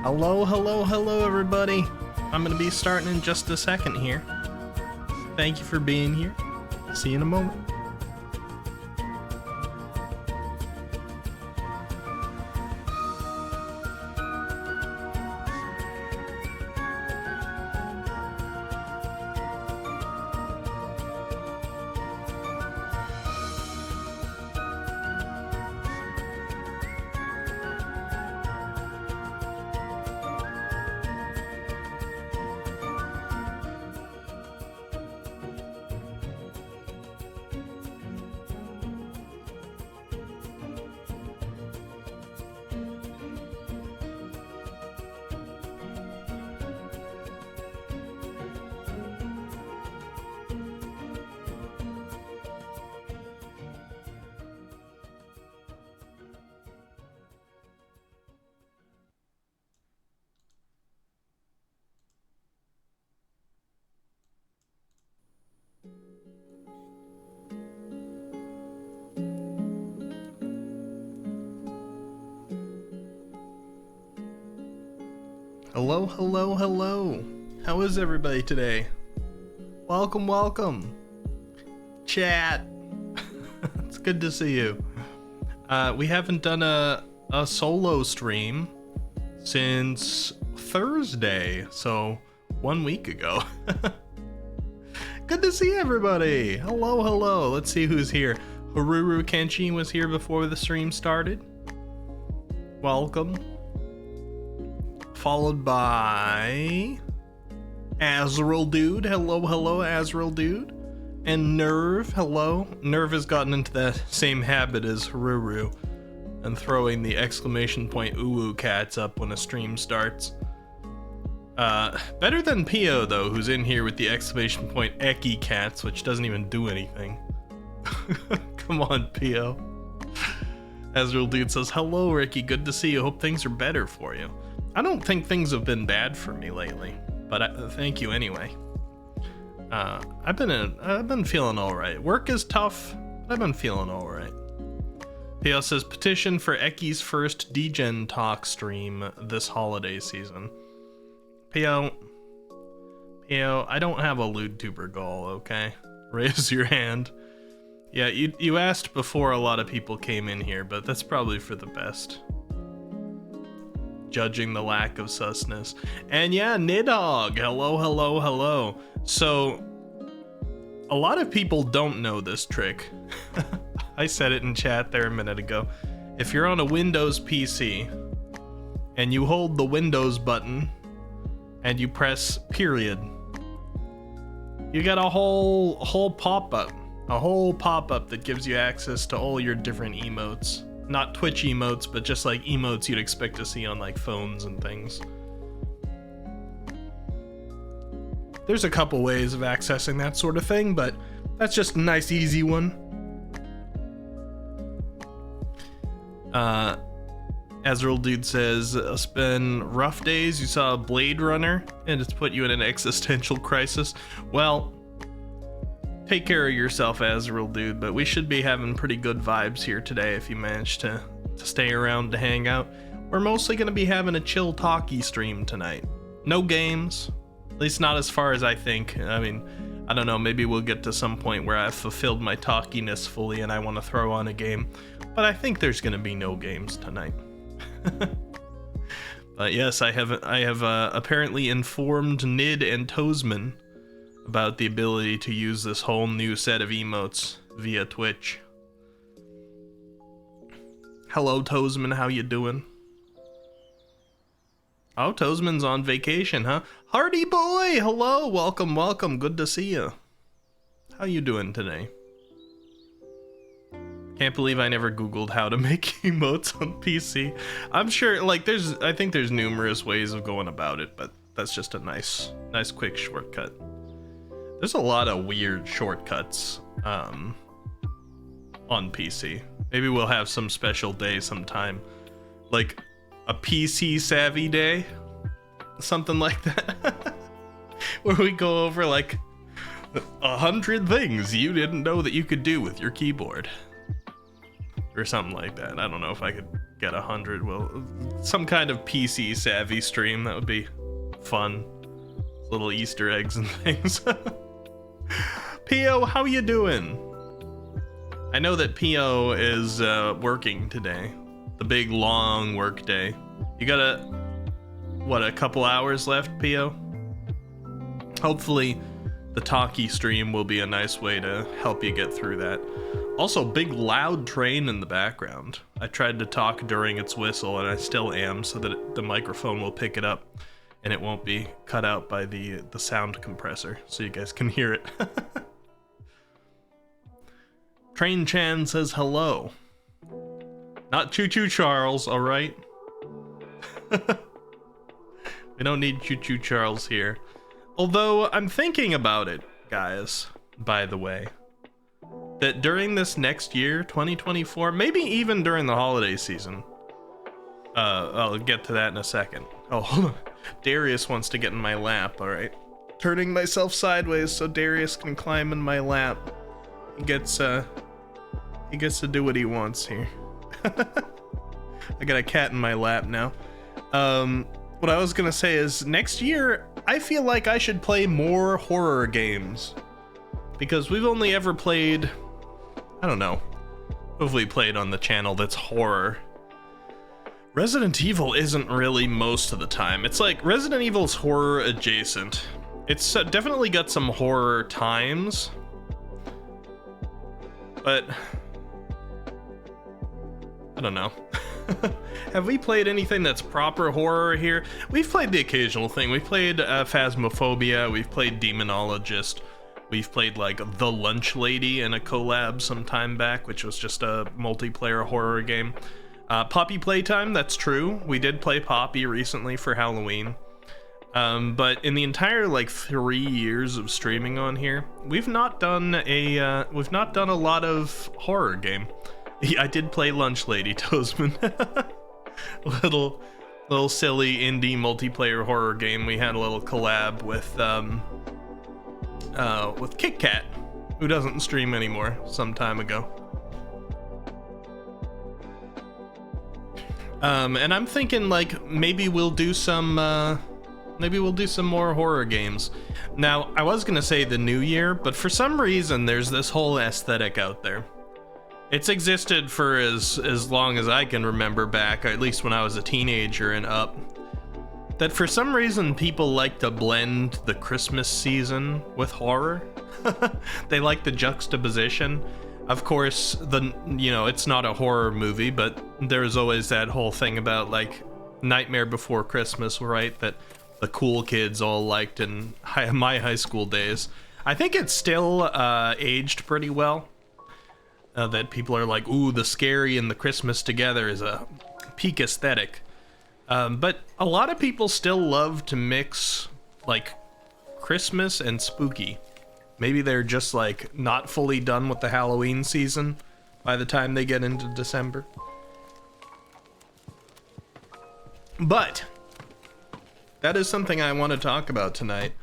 Hello everybody. I'm gonna be starting in just a second here. Thank you for being here. See you in a moment. Hello. How is everybody today? Welcome. Chat. It's good to see you. We haven't done a solo stream since Thursday, so 1 week ago. Good to see everybody. Hello. Let's see who's here. Haruru Kenshi was here before the stream started. Welcome. Followed by Azrael Dude. Hello, Azrael Dude. And Nerve. Hello. Nerve has gotten into the same habit as Haruru and throwing the exclamation point ooh cats up when a stream starts. Better than Pio though, who's in here with the exclamation point Eki cats, which doesn't even do anything. Come on, Pio. Azrael Dude says, hello Ricky, good to see you. Hope things are better for you. I don't think things have been bad for me lately, but thank you anyway. I've been feeling all right. Work is tough, but I've been feeling all right. Pio says, petition for Eki's first Degen Talk stream this holiday season. Pio, I don't have a LewdTuber goal, okay? Raise your hand. Yeah, you asked before a lot of people came in here, but that's probably for the best. Judging the lack of susness. And yeah, Nidhogg, hello. So, a lot of people don't know this trick. I said it in chat there a minute ago. If you're on a Windows PC, and you hold the Windows button, and you press period, you get a whole pop-up. A whole pop-up that gives you access to all your different emotes. Not Twitch emotes, but just like emotes you'd expect to see on like phones and things. There's a couple ways of accessing that sort of thing, but that's just a nice easy one. Azrael Dude says, it's been rough days. You saw a Blade Runner and it's put you in an existential crisis. Well, take care of yourself, Azrael Dude, but we should be having pretty good vibes here today if you manage to stay around to hang out. We're mostly going to be having a chill talkie stream tonight. No games, at least not as far as I think. I mean, I don't know, maybe we'll get to some point where I've fulfilled my talkiness fully and I want to throw on a game, but I think there's going to be no games tonight. But yes, I have apparently informed Nid and Toesman about the ability to use this whole new set of emotes via Twitch. Hello, Toesman, how you doing? Oh, Toesman's on vacation, huh? Hardy boy, hello, welcome, good to see you. How you doing today? Can't believe I never Googled how to make emotes on PC. I'm sure, like, I think there's numerous ways of going about it, but that's just a nice quick shortcut. There's a lot of weird shortcuts on PC. Maybe we'll have some special day sometime, like a PC savvy day, something like that, where we go over like 100 things you didn't know that you could do with your keyboard, or something like that. I don't know if I could get 100. Well, some kind of PC savvy stream, that would be fun. Little Easter eggs and things. Pio, how you doing? I know that Pio is working today. The big long work day. You got a couple hours left, Pio? Hopefully the talkie stream will be a nice way to help you get through that. Also, big loud train in the background. I tried to talk during its whistle, and I still am, so that the microphone will pick it up and it won't be cut out by the sound compressor, so you guys can hear it. Train Chan says hello. Not Choo Choo Charles, alright? We don't need Choo Choo Charles here. Although, I'm thinking about it, guys, by the way, that during this next year, 2024, maybe even during the holiday season, I'll get to that in a second. Oh, hold on. Darius wants to get in my lap, alright? Turning myself sideways so Darius can climb in my lap. He gets to do what he wants here. I got a cat in my lap now. What I was gonna say is, next year, I feel like I should play more horror games. Because we've only ever played, I don't know, what have we played on the channel that's horror? Resident Evil isn't really most of the time. It's like, Resident Evil's horror adjacent. It's definitely got some horror times. But I don't know. Have we played anything that's proper horror here? We've played the occasional thing. We've played Phasmophobia, we've played Demonologist, we've played like The Lunch Lady in a collab some time back, which was just a multiplayer horror game. Poppy Playtime, that's true. We did play Poppy recently for Halloween. But in the entire like 3 years of streaming on here, we've not done a lot of horror game. I did play Lunch Lady, Toastman. little silly indie multiplayer horror game. We had a little collab with Kit Kat, who doesn't stream anymore, some time ago. And I'm thinking like maybe we'll do some more horror games. Now, I was gonna say the new year, but for some reason there's this whole aesthetic out there. It's existed for as long as I can remember back, or at least when I was a teenager and up, that for some reason people like to blend the Christmas season with horror. They like the juxtaposition. Of course, it's not a horror movie, but there's always that whole thing about like Nightmare Before Christmas, right? That the cool kids all liked in my high school days. I think it's still aged pretty well. That people are like, ooh, the scary and the Christmas together is a peak aesthetic. But a lot of people still love to mix like Christmas and spooky. Maybe they're just like not fully done with the Halloween season by the time they get into December. But that is something I want to talk about tonight.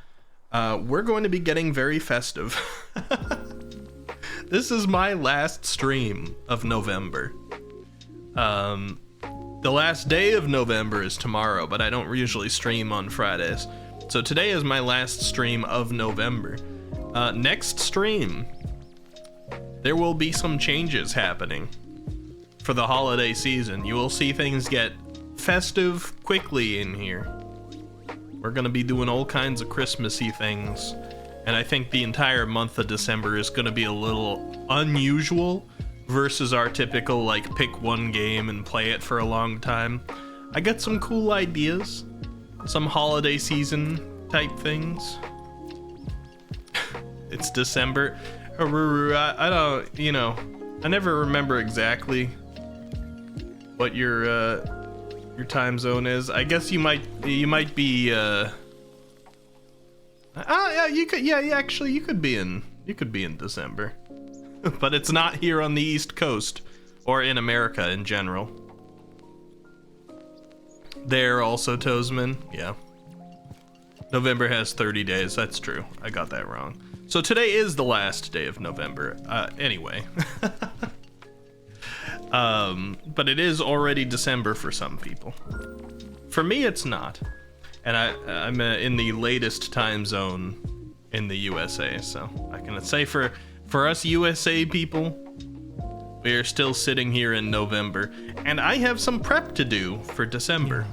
We're going to be getting very festive. This is my last stream of November. The last day of November is tomorrow, but I don't usually stream on Fridays. So today is my last stream of November. Next stream, there will be some changes happening for the holiday season. You will see things get festive quickly in here. We're gonna be doing all kinds of Christmassy things. And I think the entire month of December is going to be a little unusual versus our typical, like, pick one game and play it for a long time. I got some cool ideas. Some holiday season type things. It's December. I don't, I never remember exactly what your time zone is. I guess you might be Yeah, you could. Yeah, actually, you could be in December, but it's not here on the East Coast or in America in general. There also, Toesman. Yeah. November has 30 days. That's true. I got that wrong. So today is the last day of November. Anyway. But it is already December for some people. For me, it's not. And I'm in the latest time zone in the USA. So I can say for us USA people, we are still sitting here in November. And I have some prep to do for December.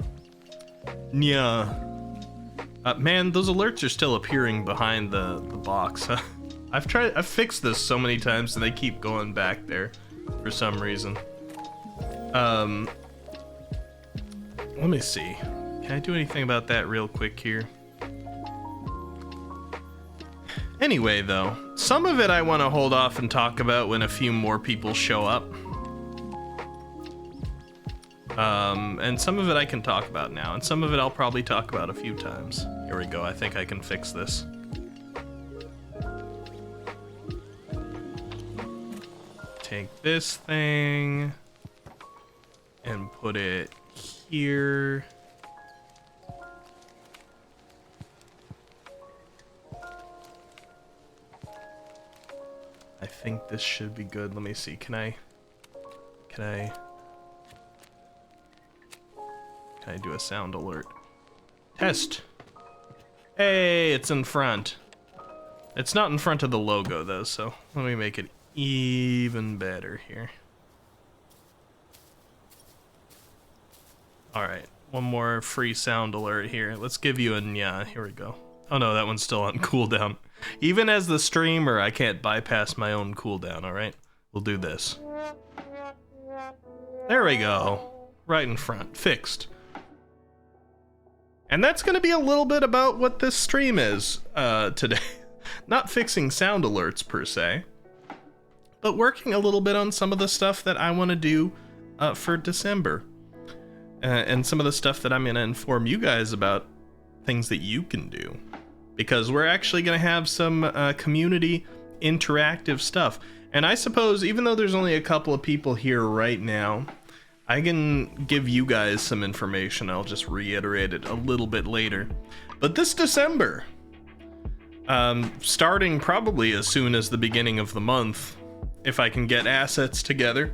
Yeah. Man, those alerts are still appearing behind the box. I've fixed this so many times and they keep going back there for some reason. Let me see. Can I do anything about that real quick here? Anyway, though, some of it I want to hold off and talk about when a few more people show up. And some of it I can talk about now, and some of it I'll probably talk about a few times. Here we go, I think I can fix this. Take this thing and put it here. I think this should be good. Let me see. Can I do a sound alert? Test. Hey, it's in front. It's not in front of the logo though, so let me make it even better here. All right, one more free sound alert here. Let's give you a nya. Here we go. Oh no, that one's still on cooldown. Even as the streamer, I can't bypass my own cooldown, all right? We'll do this. There we go. Right in front. Fixed. And that's going to be a little bit about what this stream is today. Not fixing sound alerts per se, but working a little bit on some of the stuff that I want to do for December. And some of the stuff that I'm going to inform you guys about, things that you can do. Because we're actually going to have some community interactive stuff. And I suppose, even though there's only a couple of people here right now, I can give you guys some information. I'll just reiterate it a little bit later. But this December, starting probably as soon as the beginning of the month, if I can get assets together,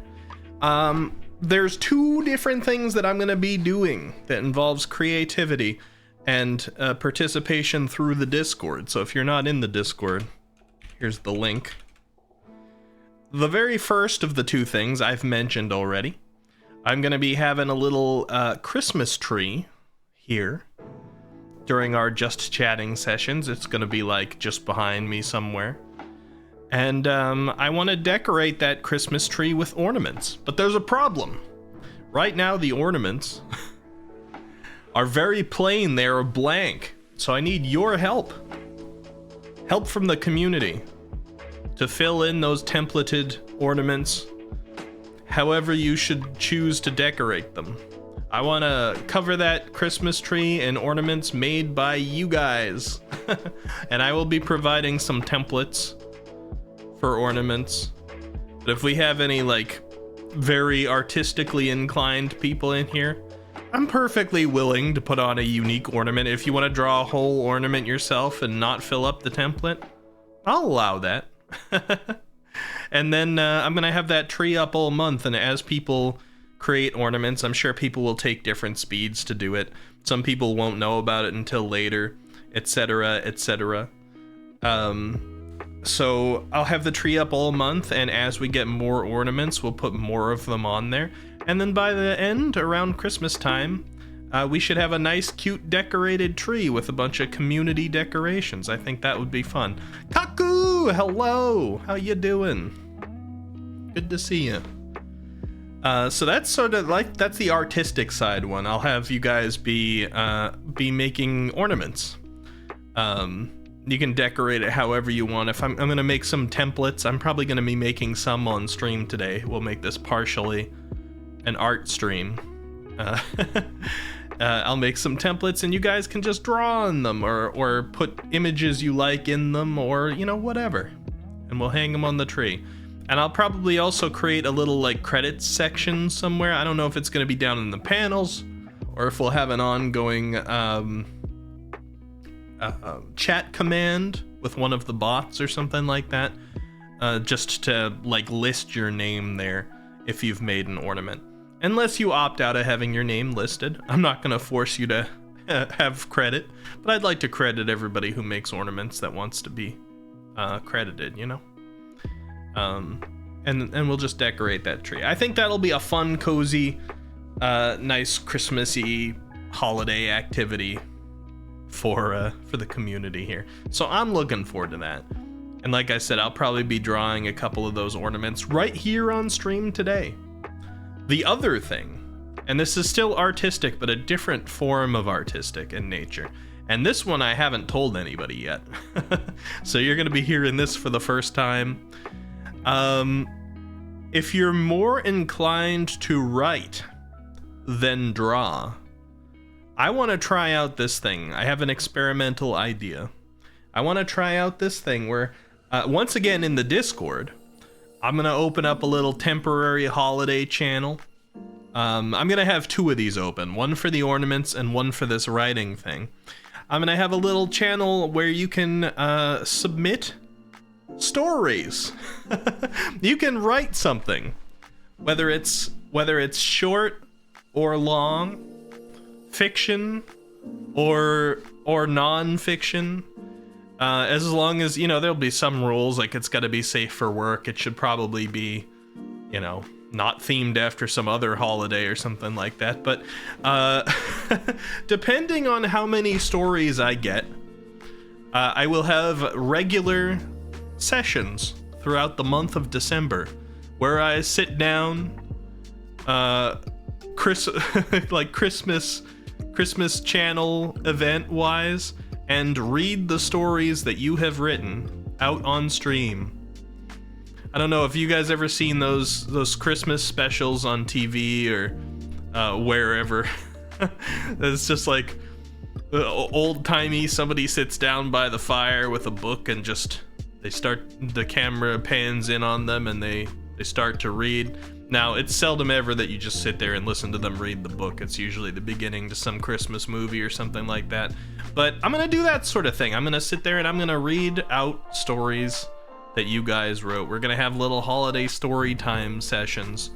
there's 2 different things that I'm going to be doing that involves creativity and participation through the Discord. So if you're not in the Discord, here's the link. The very first of the 2 things I've mentioned already. I'm going to be having a little Christmas tree here during our Just Chatting sessions. It's going to be like just behind me somewhere. And I want to decorate that Christmas tree with ornaments. But there's a problem. Right now, the ornaments are very plain. They're blank. So I need your help. Help from the community to fill in those templated ornaments however you should choose to decorate them. I want to cover that Christmas tree in ornaments made by you guys. And I will be providing some templates for ornaments. But if we have any like very artistically inclined people in here, I'm perfectly willing to put on a unique ornament. If you want to draw a whole ornament yourself and not fill up the template, I'll allow that. And then I'm gonna have that tree up all month, and as people create ornaments, I'm sure people will take different speeds to do it. Some people won't know about it until later, etc., etc. So I'll have the tree up all month, and as we get more ornaments, we'll put more of them on there. And then by the end, around Christmas time, we should have a nice, cute, decorated tree with a bunch of community decorations. I think that would be fun. Kaku, hello, how you doing? Good to see you. So that's sort of like, that's the artistic side one. I'll have you guys be making ornaments. You can decorate it however you want. If I'm gonna make some templates, I'm probably gonna be making some on stream today. We'll make this partially an art stream. I'll make some templates and you guys can just draw on them or put images you like in them, or, you know, whatever. And we'll hang them on the tree. And I'll probably also create a little like credits section somewhere. I don't know if it's going to be down in the panels or if we'll have an ongoing chat command with one of the bots or something like that. Just to like list your name there if you've made an ornament. Unless you opt out of having your name listed. I'm not going to force you to have credit, but I'd like to credit everybody who makes ornaments that wants to be credited, you know? And we'll just decorate that tree. I think that'll be a fun, cozy, nice Christmassy holiday activity for the community here. So I'm looking forward to that. And like I said, I'll probably be drawing a couple of those ornaments right here on stream today. The other thing, and this is still artistic, but a different form of artistic in nature. And this one I haven't told anybody yet. So you're going to be hearing this for the first time. If you're more inclined to write than draw, I want to try out this thing. I have an experimental idea. I want to try out this thing where, once again in the Discord, I'm going to open up a little temporary holiday channel. I'm going to have two of these open, one for the ornaments and one for this writing thing. I'm going to have a little channel where you can submit stories. You can write something, whether it's short or long, fiction or non-fiction. As long as, you know, there'll be some rules, like it's got to be safe for work. It should probably be, you know, not themed after some other holiday or something like that. But depending on how many stories I get, I will have regular sessions throughout the month of December where I sit down, like Christmas channel event wise, and read the stories that you have written out on stream. I don't know if you guys ever seen those Christmas specials on TV or wherever. It's just like old-timey, somebody sits down by the fire with a book and just the camera pans in on them and they start to read. Now, it's seldom ever that you just sit there and listen to them read the book. It's usually the beginning to some Christmas movie or something like that. But I'm going to do that sort of thing. I'm going to sit there and I'm going to read out stories that you guys wrote. We're going to have little holiday story time sessions.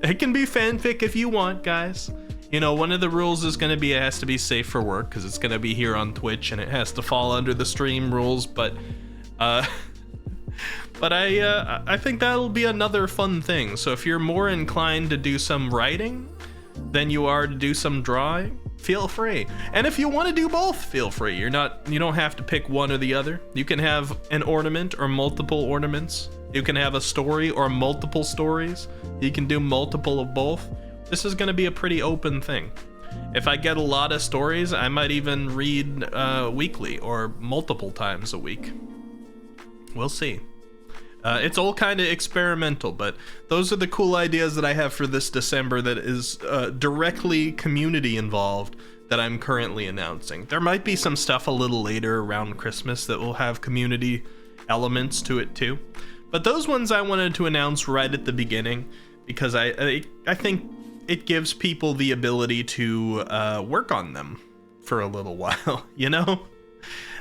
It can be fanfic if you want, guys. You know, one of the rules is going to be it has to be safe for work because it's going to be here on Twitch and it has to fall under the stream rules. But I think that'll be another fun thing. So if you're more inclined to do some writing than you are to do some drawing, feel free. And if you want to do both, feel free. You don't have to pick one or the other. You can have an ornament or multiple ornaments. You can have a story or multiple stories. You can do multiple of both. This is going to be a pretty open thing. If I get a lot of stories, I might even read weekly or multiple times a week. We'll see. It's all kind of experimental, but those are the cool ideas that I have for this December that is directly community involved that I'm currently announcing. There might be some stuff a little later around Christmas that will have community elements to it too. But those ones I wanted to announce right at the beginning because I think it gives people the ability to work on them for a little while, you know?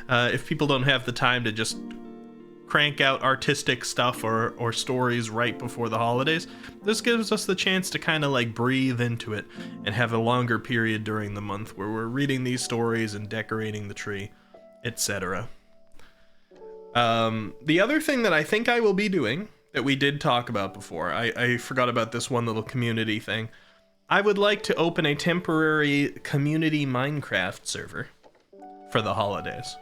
If people don't have the time to just crank out artistic stuff or stories right before the holidays, this gives us the chance to kind of like breathe into it and have a longer period during the month where we're reading these stories and decorating the tree, etc. The other thing that I think I will be doing that we did talk about before, I forgot about this one little community thing. I would like to open a temporary community Minecraft server for the holidays.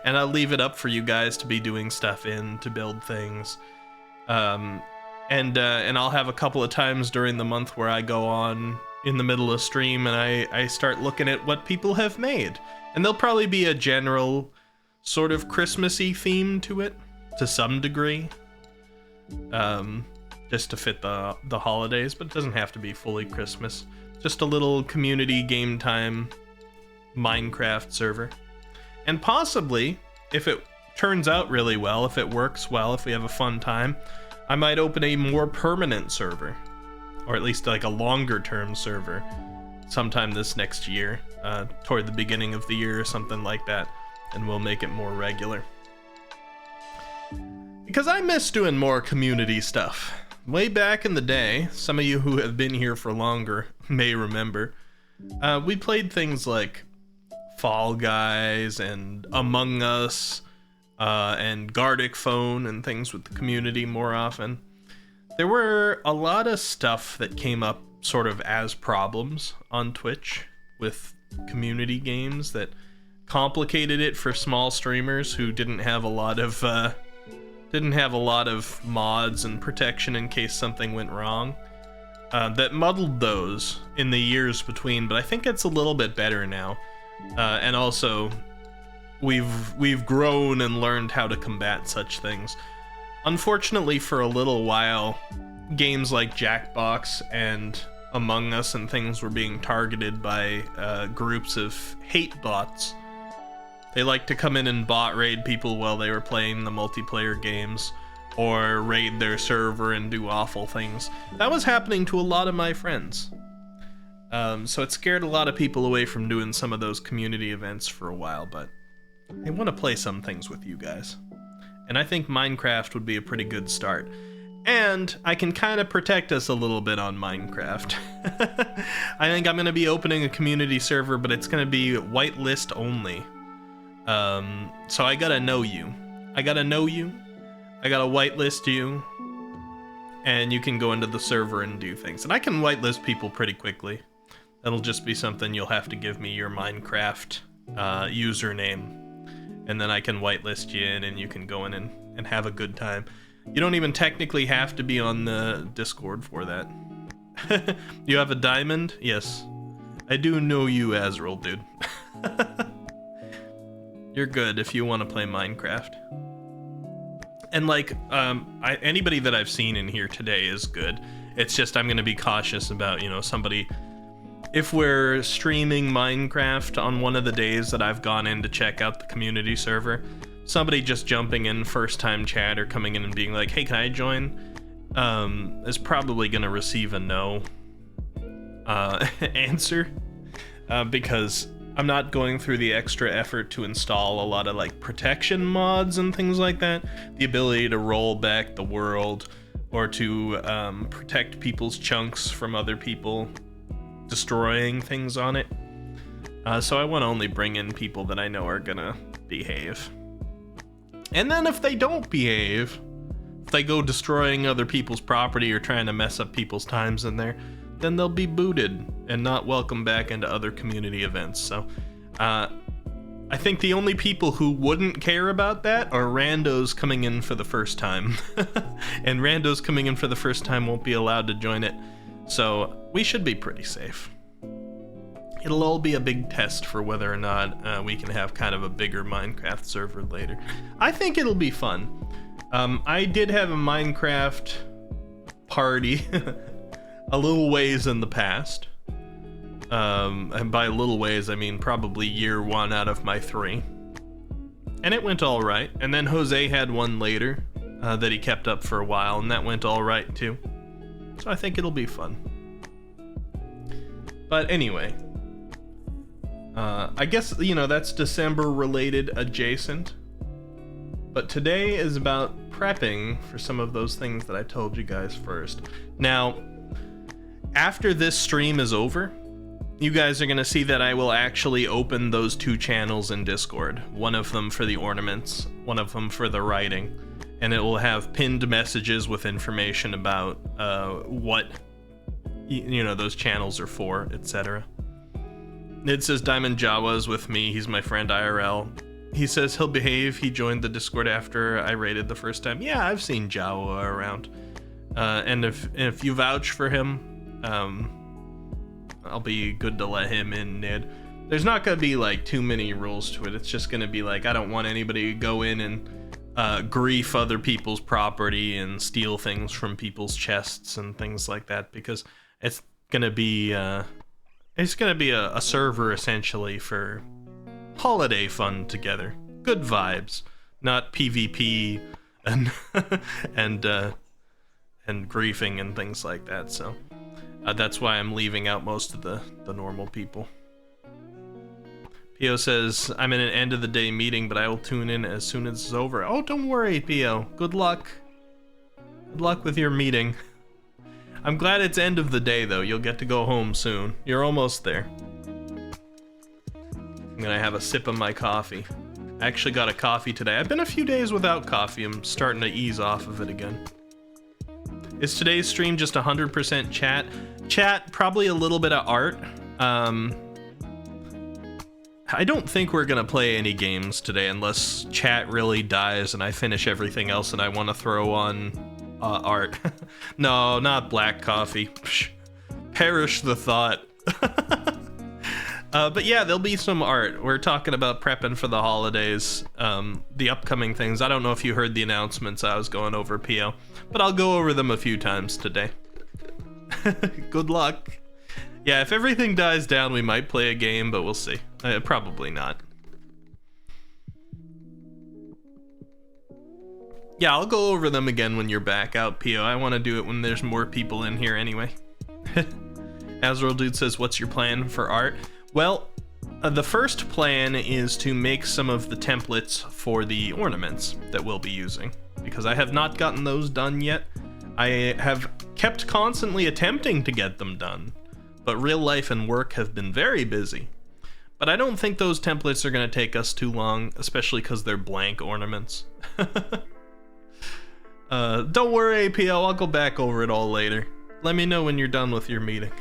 And I'll leave it up for you guys to be doing stuff in, to build things. And I'll have a couple of times during the month where I go on in the middle of stream and I start looking at what people have made. And there'll probably be a general sort of Christmassy theme to it, to some degree. Just to fit the holidays, but it doesn't have to be fully Christmas. Just a little community game time Minecraft server. And possibly, if it turns out really well, if it works well, if we have a fun time, I might open a more permanent server, or at least like a longer term server sometime this next year, toward the beginning of the year or something like that, and we'll make it more regular. Because I miss doing more community stuff. Way back in the day, some of you who have been here for longer may remember, we played things like Fall Guys and Among Us, and Gartic Phone and things with the community more often. There were a lot of stuff that came up sort of as problems on Twitch with community games that complicated it for small streamers who didn't have a lot of mods and protection in case something went wrong. That muddled those in the years between, but I think it's a little bit better now. And also, we've grown and learned how to combat such things. Unfortunately, for a little while, games like Jackbox and Among Us and things were being targeted by groups of hate bots. They like to come in and bot raid people while they were playing the multiplayer games, or raid their server and do awful things. That was happening to a lot of my friends. So it scared a lot of people away from doing some of those community events for a while, but I want to play some things with you guys. And I think Minecraft would be a pretty good start. And I can kind of protect us a little bit on Minecraft. I think I'm going to be opening a community server, but it's going to be whitelist only. So I gotta know you. I gotta whitelist you. And you can go into the server and do things. And I can whitelist people pretty quickly. That'll just be something you'll have to give me your Minecraft username. And then I can whitelist you in and you can go in and have a good time. You don't even technically have to be on the Discord for that. You have a diamond? Yes. I do know you, Azrael, dude. You're good if you want to play Minecraft. And like, anybody that I've seen in here today is good. It's just I'm going to be cautious about, somebody... If we're streaming Minecraft on one of the days that I've gone in to check out the community server, somebody just jumping in first time chat or coming in and being like, hey, can I join? Is probably going to receive a no answer, because I'm not going through the extra effort to install a lot of like protection mods and things like that. The ability to roll back the world or to protect people's chunks from other people destroying things on it. So I want to only bring in people that I know are gonna behave. And then if they don't behave, if they go destroying other people's property or trying to mess up people's times in there, then they'll be booted and not welcome back into other community events. So I think the only people who wouldn't care about that are randos coming in for the first time. And randos coming in for the first time won't be allowed to join it. So we should be pretty safe. It'll all be a big test for whether or not we can have kind of a bigger Minecraft server later. I think it'll be fun. I did have a Minecraft party a little ways in the past. And by little ways, I mean probably year 1 out of my 3. And it went all right. And then Jose had one later that he kept up for a while, and that went all right too. So I think it'll be fun. But anyway, I guess, that's December related adjacent. But today is about prepping for some of those things that I told you guys first. Now, after this stream is over, you guys are going to see that I will actually open those 2 channels in Discord. One of them for the ornaments, one of them for the writing. And it will have pinned messages with information about what those channels are for, etc. It says Diamond Jawa is with me. He's my friend IRL. He says he'll behave. He joined the Discord after I raided the first time. Yeah, I've seen Jawa around. And if you vouch for him, I'll be good to let him in, Ned. There's not gonna be like too many rules to it. It's just gonna be like, I don't want anybody to go in and grief other people's property and steal things from people's chests and things like that, because it's gonna be It's gonna be a server essentially for holiday fun together. Good vibes, not PvP and and griefing and things like that. So that's why I'm leaving out most of the normal people. Pio says, I'm in an end of the day meeting, but I will tune in as soon as it's over. Oh, don't worry, Pio. Good luck. Good luck with your meeting. I'm glad it's end of the day, though. You'll get to go home soon. You're almost there. I'm gonna have a sip of my coffee. I actually got a coffee today. I've been a few days without coffee. I'm starting to ease off of it again. Is today's stream just 100% chat? Chat, probably a little bit of art. I don't think we're gonna play any games today unless chat really dies and I finish everything else and I want to throw on art. No, not black coffee. Psh, perish the thought. But yeah, there'll be some art. We're talking about prepping for the holidays, the upcoming things. I don't know if you heard the announcements I was going over, Pio, but I'll go over them a few times today. Good luck. Yeah, if everything dies down, we might play a game, but we'll see. Probably not. Yeah, I'll go over them again when you're back out, Pio. I want to do it when there's more people in here anyway. Azrael Dude says, what's your plan for art? Well, the first plan is to make some of the templates for the ornaments that we'll be using, because I have not gotten those done yet. I have kept constantly attempting to get them done, but real life and work have been very busy. But I don't think those templates are going to take us too long, especially because they're blank ornaments. Don't worry, APL, I'll go back over it all later. Let me know when you're done with your meeting.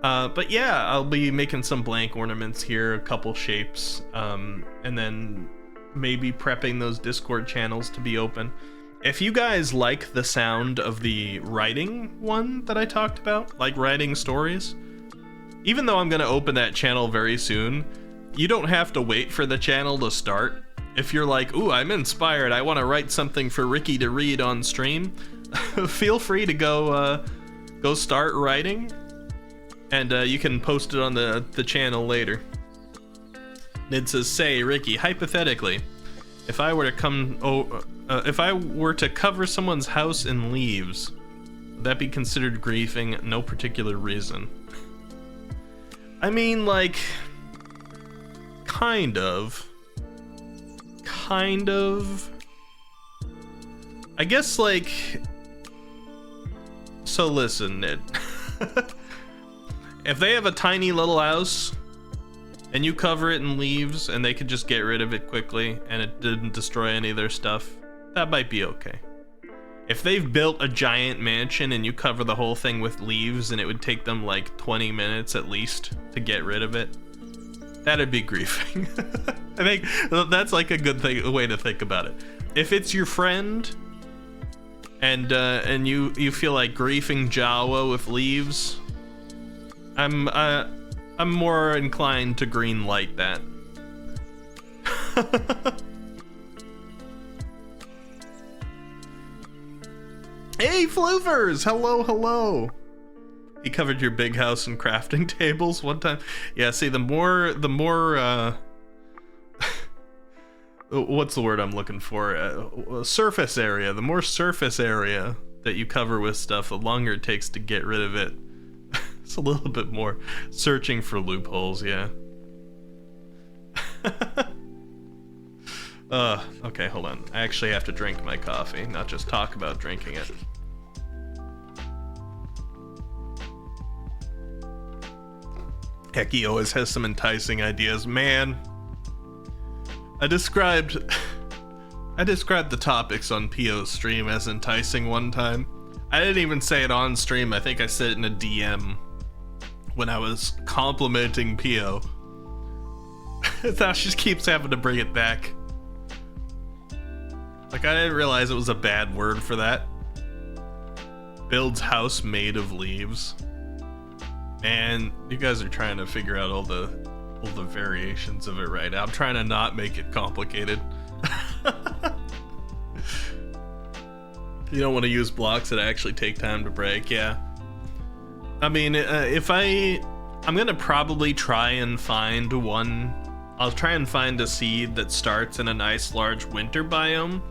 But yeah, I'll be making some blank ornaments here, a couple shapes, and then maybe prepping those Discord channels to be open. If you guys like the sound of the writing one that I talked about, like writing stories, even though I'm going to open that channel very soon, you don't have to wait for the channel to start. If you're like, ooh, I'm inspired, I want to write something for Ricky to read on stream, feel free to go start writing, and you can post it on the channel later. Nid says, say, Ricky, hypothetically, if I were to cover someone's house in leaves, would that be considered griefing? No particular reason. I mean, like, kind of. I guess, like, so listen, Nid. If they have a tiny little house and you cover it in leaves and they could just get rid of it quickly and it didn't destroy any of their stuff, that might be okay. If they've built a giant mansion and you cover the whole thing with leaves and it would take them like 20 minutes at least to get rid of it, that'd be griefing. I think that's like a good way to think about it. If it's your friend and you feel like griefing Jawa with leaves, I'm more inclined to green light that. Hey, Floofers! Hello. He covered your big house in crafting tables one time. Yeah, see, the more what's the word I'm looking for? Surface area. The more surface area that you cover with stuff, the longer it takes to get rid of it. It's a little bit more searching for loopholes, yeah. Okay, hold on. I actually have to drink my coffee, not just talk about drinking it. Heck, he always has some enticing ideas. Man, I described the topics on Pio's stream as enticing one time. I didn't even say it on stream. I think I said it in a DM when I was complimenting Pio. Now she just keeps having to bring it back. Like, I didn't realize it was a bad word for that. Builds house made of leaves. Man, you guys are trying to figure out all the variations of it right now. I'm trying to not make it complicated. You don't want to use blocks that actually take time to break, yeah. I mean, I'm gonna probably try and find one. I'll try and find a seed that starts in a nice large winter biome,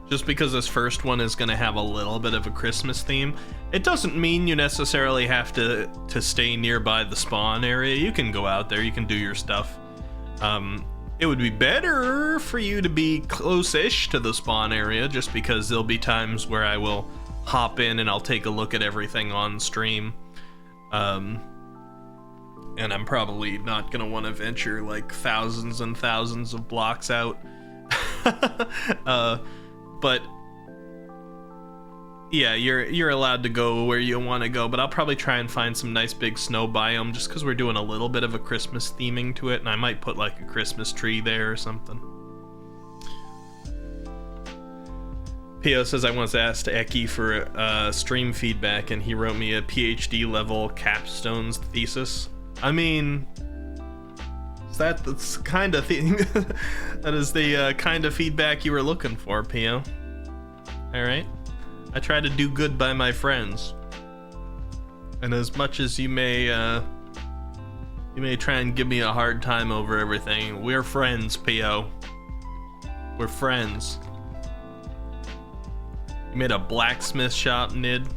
just because this first one is gonna have a little bit of a Christmas theme. It doesn't mean you necessarily have to stay nearby the spawn area. You can go out there, you can do your stuff. It would be better for you to be close-ish to the spawn area, just because there'll be times where I will hop in and I'll take a look at everything on stream. And I'm probably not gonna want to venture like thousands and thousands of blocks out. But yeah, you're allowed to go where you want to go, but I'll probably try and find some nice big snow biome, just because we're doing a little bit of a Christmas theming to it, and I might put like a Christmas tree there or something. Pio says I once asked Eki for stream feedback, and he wrote me a PhD level capstone's thesis. I mean, that's kind of thing. That is the kind of feedback you were looking for, Pio. All right. I try to do good by my friends, and as much as you may try and give me a hard time over everything, we're friends, Pio. We're friends. You made a blacksmith shop, Nid?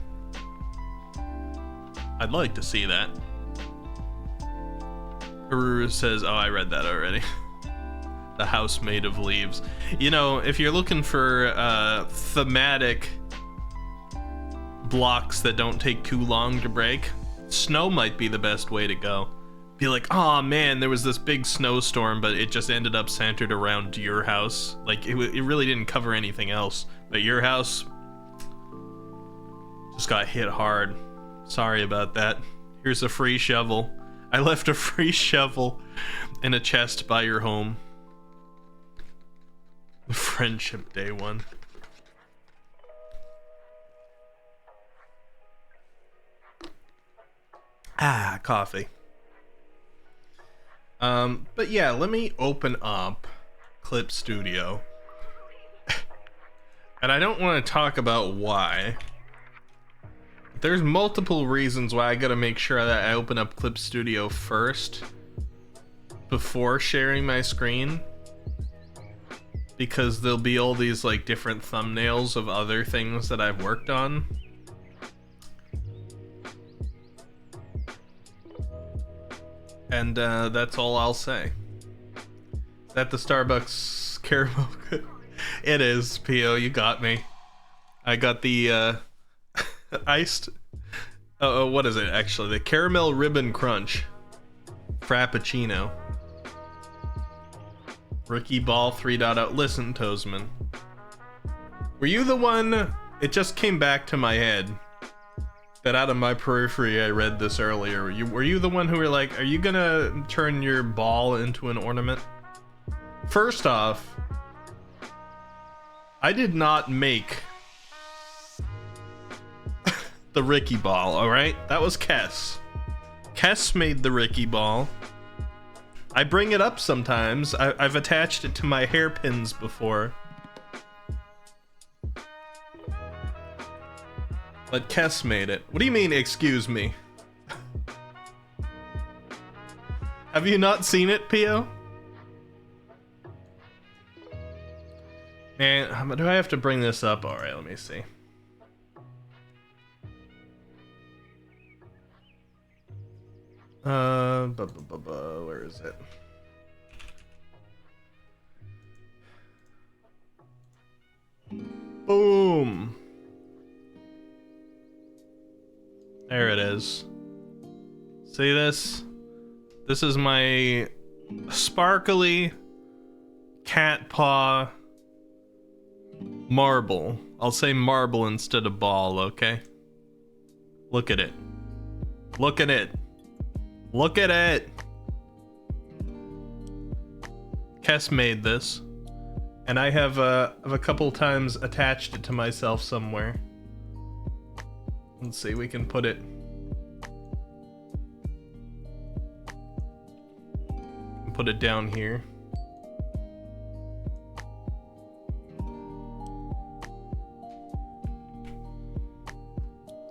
I'd like to see that. Haruru says, oh, I read that already. The house made of leaves. You know, if you're looking for thematic blocks that don't take too long to break, snow might be the best way to go. Be like, oh man, there was this big snowstorm, but it just ended up centered around your house. Like, it really didn't cover anything else. But your house just got hit hard. Sorry about that. Here's a free shovel. I left a free shovel in a chest by your home. Friendship Day 1. Ah, coffee. But yeah, let me open up Clip Studio. And I don't want to talk about why. There's multiple reasons why I gotta make sure that I open up Clip Studio first before sharing my screen. Because there'll be all these like different thumbnails of other things that I've worked on. And that's all I'll say. Is that the Starbucks caramel? It is, Pio, you got me. I got the iced, what is it actually? The caramel ribbon crunch frappuccino. Rookie Ball 3.0. Listen, Toesman, were you the one? It just came back to my head that out of my periphery I read this earlier. Were you the one who were like, are you gonna turn your ball into an ornament? First off, I did not make the Ricky ball, alright? That was Kess. Kess made the Ricky ball. I bring it up sometimes. I've attached it to my hairpins before. But Kess made it. What do you mean, excuse me? Have you not seen it, Pio? And do I have to bring this up? Alright, let me see. Where is it? Boom. There it is. See this? This is my sparkly cat paw marble. I'll say marble instead of ball, okay? Look at it. Look at it. Look at it. Kess made this, and I have a couple times attached it to myself somewhere. Let's see, we can put it. Put it down here.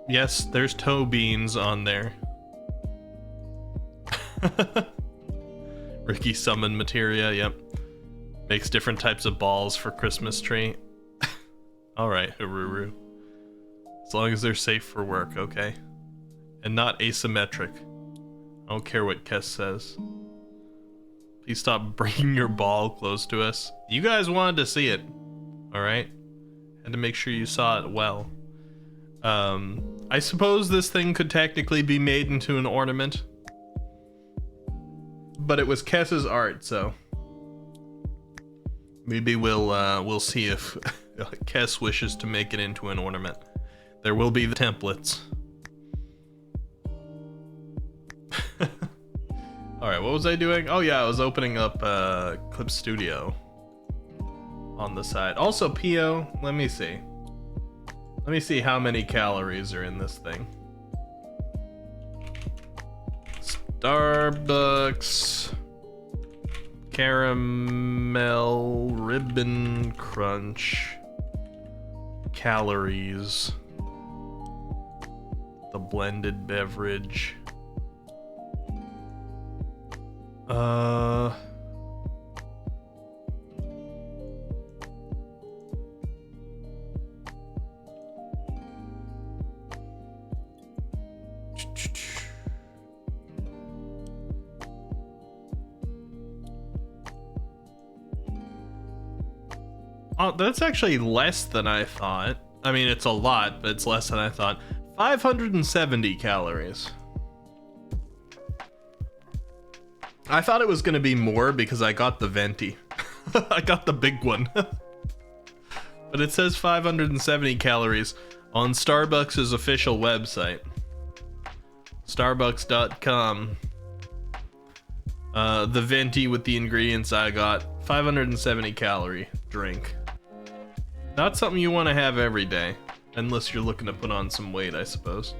Yes, there's toe beans on there. Ricky summoned materia, yep. Makes different types of balls for Christmas tree. Alright, Haruru. As long as they're safe for work, okay? And not asymmetric. I don't care what Kess says. Please stop bringing your ball close to us. You guys wanted to see it, alright? Had to make sure you saw it well. I suppose this thing could technically be made into an ornament. But it was Kess's art, so... maybe we'll see if Kess wishes to make it into an ornament. There will be the templates. Alright, what was I doing? Oh yeah, I was opening up Clip Studio on the side. Also, Pio, let me see. Let me see how many calories are in this thing. Starbucks Caramel Ribbon Crunch calories. The blended beverage. Oh, that's actually less than I thought. I mean, it's a lot, but it's less than I thought. 570 calories. I thought it was going to be more because I got the venti. I got the big one. But it says 570 calories on Starbucks' official website. Starbucks.com. The venti with the ingredients I got. 570 calorie drink. Not something you want to have every day. Unless you're looking to put on some weight, I suppose.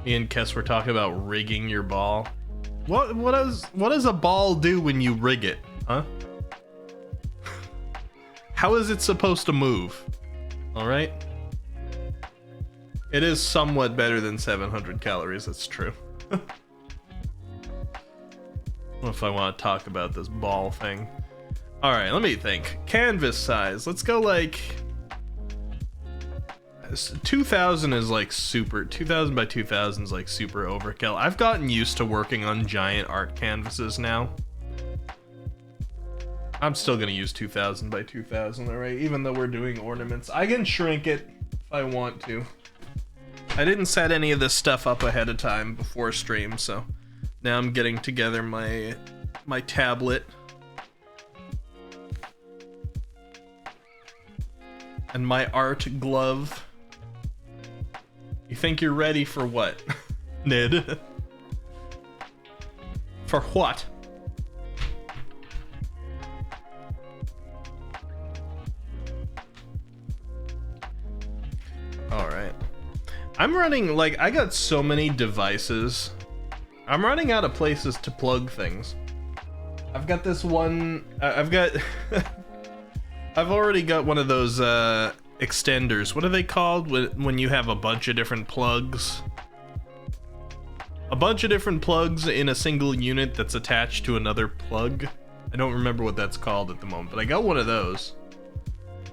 Me and Kess were talking about rigging your ball. What does a ball do when you rig it, huh? How is it supposed to move? Alright? It is somewhat better than 700 calories, that's true. I don't know if I want to talk about this ball thing. Alright, let me think. Canvas size. Let's go like... 2000 is like super... 2000 by 2000 is like super overkill. I've gotten used to working on giant art canvases now. I'm still gonna use 2000 by 2000, alright? Even though we're doing ornaments. I can shrink it if I want to. I didn't set any of this stuff up ahead of time before stream, so... Now I'm getting together my tablet. And my art glove. You think you're ready for what, Ned? For what? Alright. I'm running, like, I got so many devices. I'm running out of places to plug things. I've got this one, I've already got one of those extenders. What are they called when you have a bunch of different plugs? A bunch of different plugs in a single unit that's attached to another plug. I don't remember what that's called at the moment, but I got one of those.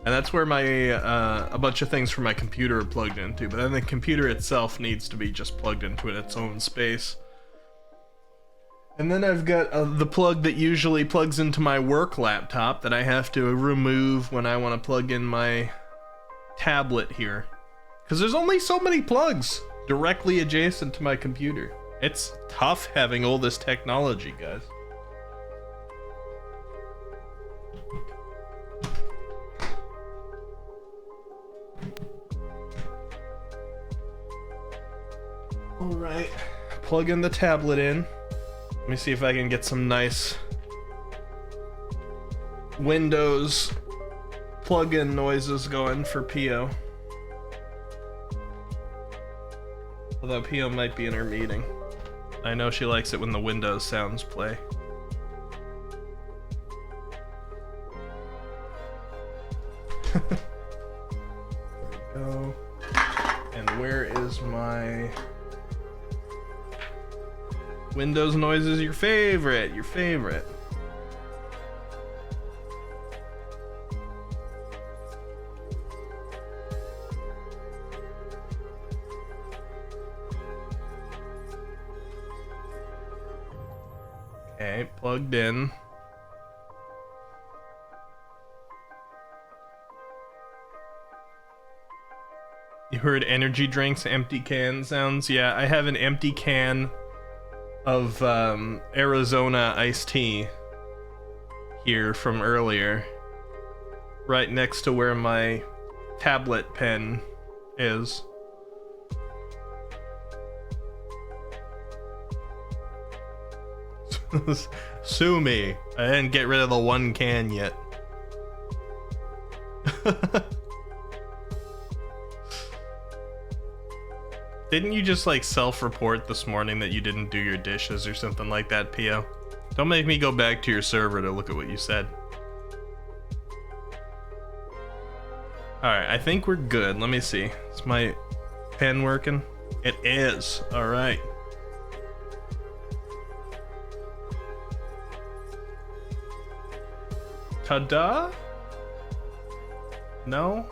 And that's where my a bunch of things from my computer are plugged into, but then the computer itself needs to be just plugged into its own space. And then I've got the plug that usually plugs into my work laptop that I have to remove when I want to plug in my tablet here. Because there's only so many plugs directly adjacent to my computer. It's tough having all this technology, guys. Alright, plug in the tablet in. Let me see if I can get some nice Windows plug-in noises going for Pio. Although Pio might be in her meeting. I know she likes it when the Windows sounds play. There we go. And where is my... Windows noise is your favorite. Your favorite. Okay, plugged in. You heard energy drinks, empty can sounds? Yeah, I have an empty can of Arizona iced tea here from earlier, right next to where my tablet pen is. Sue me. I didn't get rid of the one can yet. Didn't you just like self-report this morning that you didn't do your dishes or something like that, Pio? Don't make me go back to your server to look at what you said. Alright, I think we're good. Let me see. Is my pen working? It is. Alright. Ta-da? No?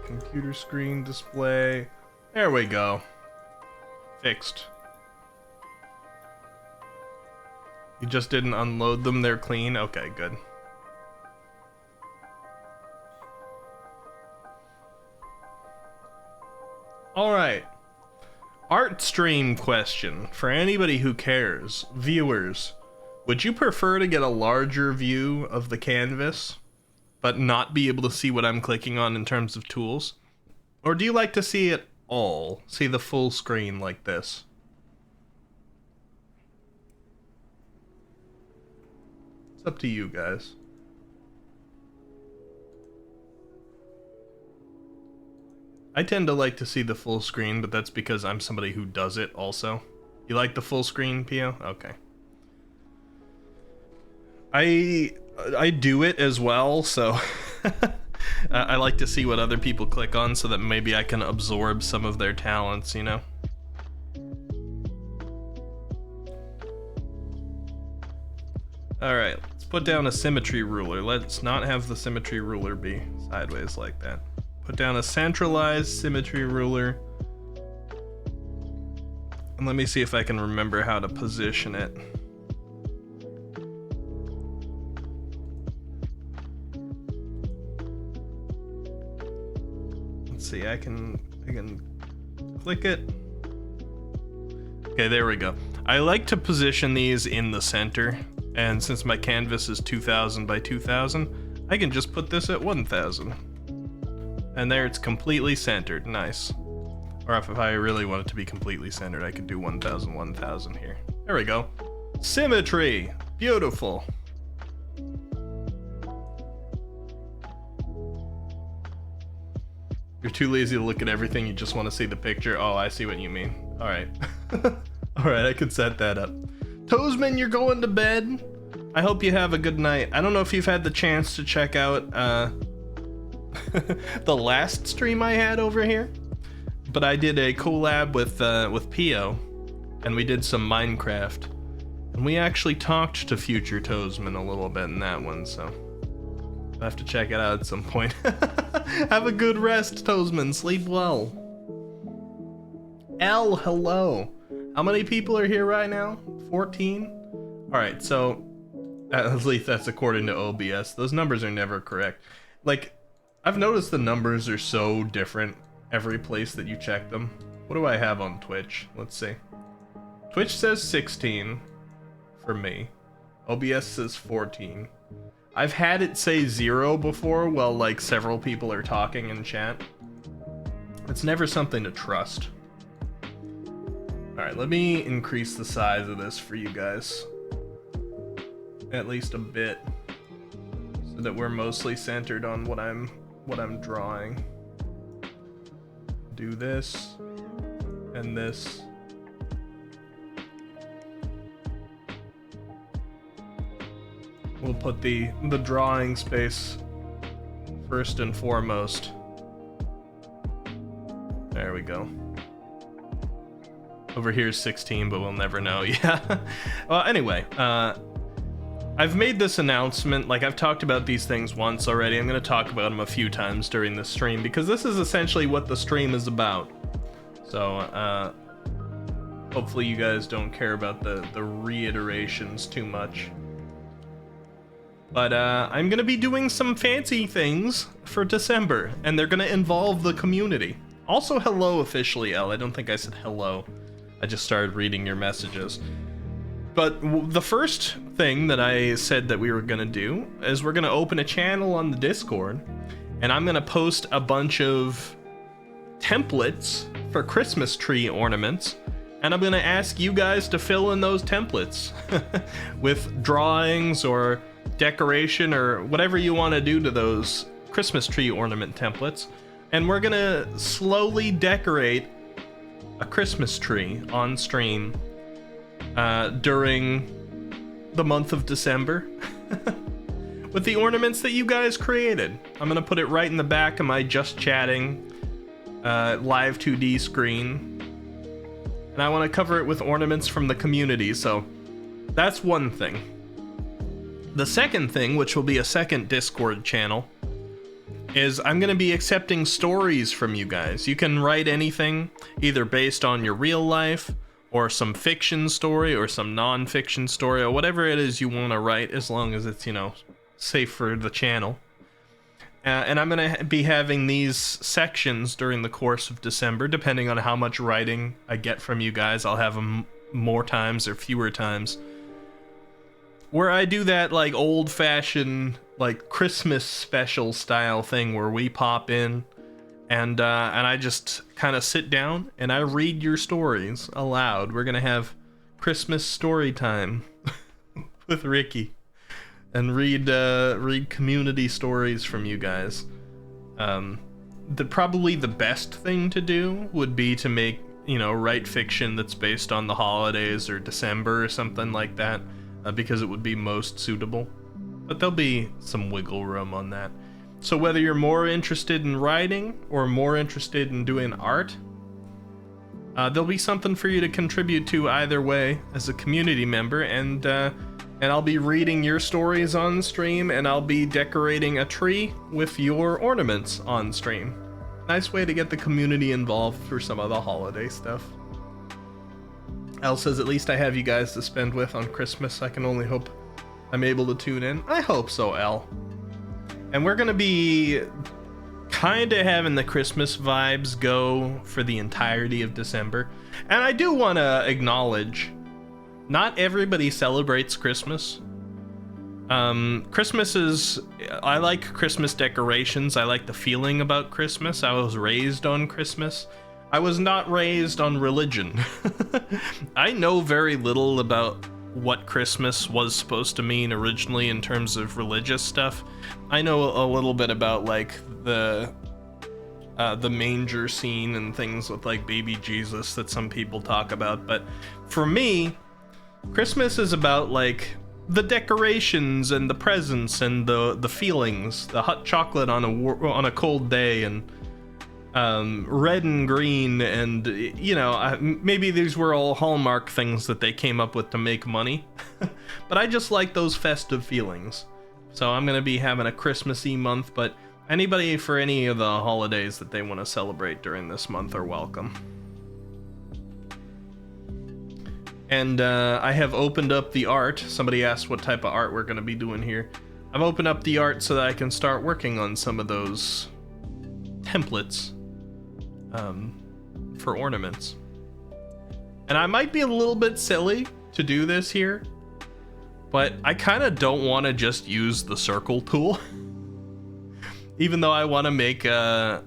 Computer screen display. There we go. Fixed. You just didn't unload them, they're clean? Okay, good. Alright. Art stream question. For anybody who cares. Viewers. Would you prefer to get a larger view of the canvas, but not be able to see what I'm clicking on in terms of tools? Or do you like to see it all? See the full screen like this? It's up to you guys. I tend to like to see the full screen, but that's because I'm somebody who does it also. You like the full screen, Pio? Okay. I do it as well, so I like to see what other people click on so that maybe I can absorb some of their talents, you know? Alright, let's put down a symmetry ruler. Let's not have the symmetry ruler be sideways like that. Put down a centralized symmetry ruler. And let me see if I can remember how to position it. Let's see, I can click it. Okay, there we go. I like to position these in the center, and since my canvas is 2000 by 2000, I can just put this at 1000. And there it's completely centered. Nice. Or if I really want it to be completely centered, I could do 1000, 1000 here. There we go. Symmetry! Beautiful. You're too lazy to look at everything, you just want to see the picture. Oh, I see what you mean. Alright. Alright, I could set that up. Toesman, you're going to bed? I hope you have a good night. I don't know if you've had the chance to check out the last stream I had over here, but I did a collab with Pio, and we did some Minecraft, and we actually talked to future Toesman a little bit in that one, so I'll have to check it out at some point. Have a good rest, Toesman. Sleep well. L, hello. How many people are here right now? 14? Alright, so at least that's according to OBS. Those numbers are never correct. Like, I've noticed the numbers are so different every place that you check them. What do I have on Twitch? Let's see. Twitch says 16 for me. OBS says 14. I've had it say 0 before while like several people are talking in chat. It's never something to trust. Alright, let me increase the size of this for you guys. At least a bit. So that we're mostly centered on what I'm drawing. Do this and this. We'll put the drawing space first and foremost. There we go. Over here is 16, but we'll never know. Yeah. Well, anyway, I've made this announcement. Like, I've talked about these things once already. I'm going to talk about them a few times during the stream because this is essentially what the stream is about. So, hopefully you guys don't care about the reiterations too much. But I'm going to be doing some fancy things for December, and they're going to involve the community. Also, hello officially, Elle. I don't think I said hello. I just started reading your messages. But the first thing that I said that we were going to do is we're going to open a channel on the Discord, and I'm going to post a bunch of templates for Christmas tree ornaments, and I'm going to ask you guys to fill in those templates with drawings or decoration or whatever you want to do to those Christmas tree ornament templates. And we're going to slowly decorate a Christmas tree on stream during the month of December with the ornaments that you guys created. I'm going to put it right in the back of my Just Chatting live 2D screen. And I want to cover it with ornaments from the community, so that's one thing. The second thing, which will be a second Discord channel, is I'm going to be accepting stories from you guys. You can write anything, either based on your real life, or some fiction story, or some non-fiction story, or whatever it is you want to write, as long as it's, you know, safe for the channel. And I'm going to be having these sections during the course of December, depending on how much writing I get from you guys. I'll have them more times or fewer times, where I do that, like, old-fashioned, like, Christmas special style thing where we pop in and I just kind of sit down and I read your stories aloud. We're gonna have Christmas story time with Ricky and read community stories from you guys. Probably the best thing to do would be to make, you know, write fiction that's based on the holidays or December or something like that, because it would be most suitable. But there'll be some wiggle room on that. So whether you're more interested in writing or more interested in doing art, there'll be something for you to contribute to either way as a community member, and I'll be reading your stories on stream, and I'll be decorating a tree with your ornaments on stream. Nice way to get the community involved for some of the holiday stuff. Elle says, at least I have you guys to spend with on Christmas. I can only hope I'm able to tune in. I hope so, Elle. And we're gonna be kind of having the Christmas vibes go for the entirety of December. And I do want to acknowledge, not everybody celebrates Christmas. Christmas is, I like Christmas decorations. I like the feeling about Christmas. I was raised on Christmas. I was not raised on religion. I know very little about what Christmas was supposed to mean originally in terms of religious stuff. I know a little bit about, like, the manger scene and things with, like, baby Jesus that some people talk about, but for me, Christmas is about, like, the decorations and the presents and the feelings, the hot chocolate on a cold day, and red and green, and, you know, maybe these were all Hallmark things that they came up with to make money, but I just like those festive feelings. So I'm gonna be having a Christmassy month, but anybody for any of the holidays that they want to celebrate during this month are welcome. And I have opened up the art. Somebody asked what type of art we're gonna be doing here. I've opened up the art so that I can start working on some of those templates for ornaments. And I might be a little bit silly to do this here, but I kind of don't want to just use the circle tool. Even though I want to make a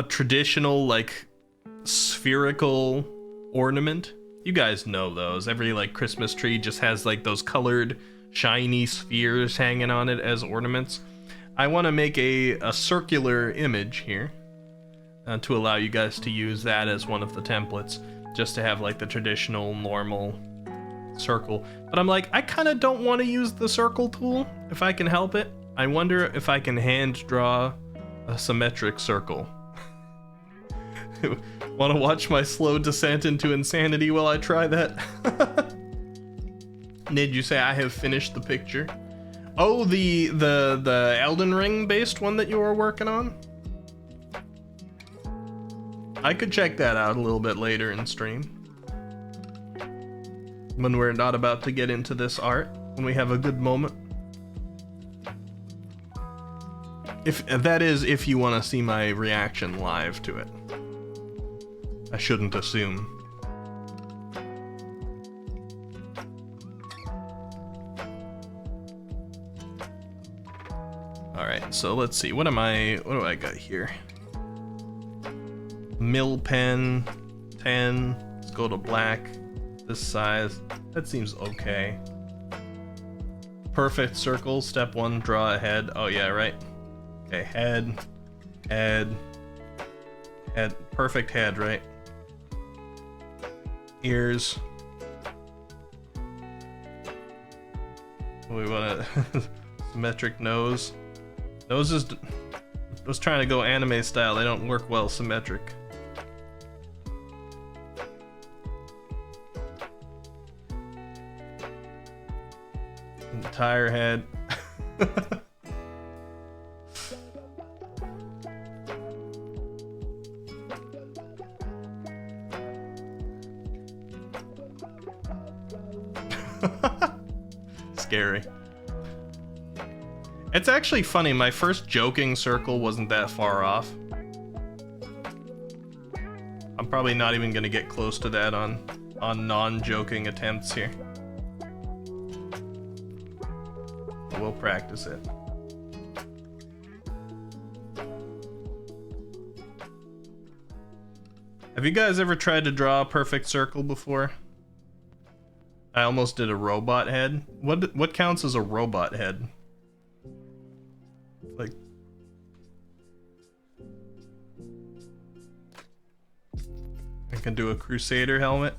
traditional, like, spherical ornament. You guys know those. Every, like, Christmas tree just has, like, those colored shiny spheres hanging on it as ornaments. I want to make a circular image here to allow you guys to use that as one of the templates, just to have, like, the traditional normal circle. But I'm like, I kind of don't want to use the circle tool if I can help it. I wonder if I can hand draw a symmetric circle. Want to watch my slow descent into insanity while I try that? Did you say I have finished the picture? Oh, the Elden Ring based one that you were working on? I could check that out a little bit later in stream. When we're not about to get into this art, when we have a good moment. If that is, if you want to see my reaction live to it. I shouldn't assume. Alright, so let's see. What do I got here? Mill pen, 10. Let's go to black. This size. That seems okay. Perfect circle. Step 1, draw a head. Oh yeah, right. Okay, head. Perfect head, right? Ears. We want a symmetric nose. Noses, I was trying to go anime style. They don't work well symmetric. Entire head. Scary. It's actually funny, my first joking circle wasn't that far off. I'm probably not even gonna get close to that on non-joking attempts here. But we'll practice it. Have you guys ever tried to draw a perfect circle before? I almost did a robot head. What counts as a robot head? Like, I can do a Crusader helmet.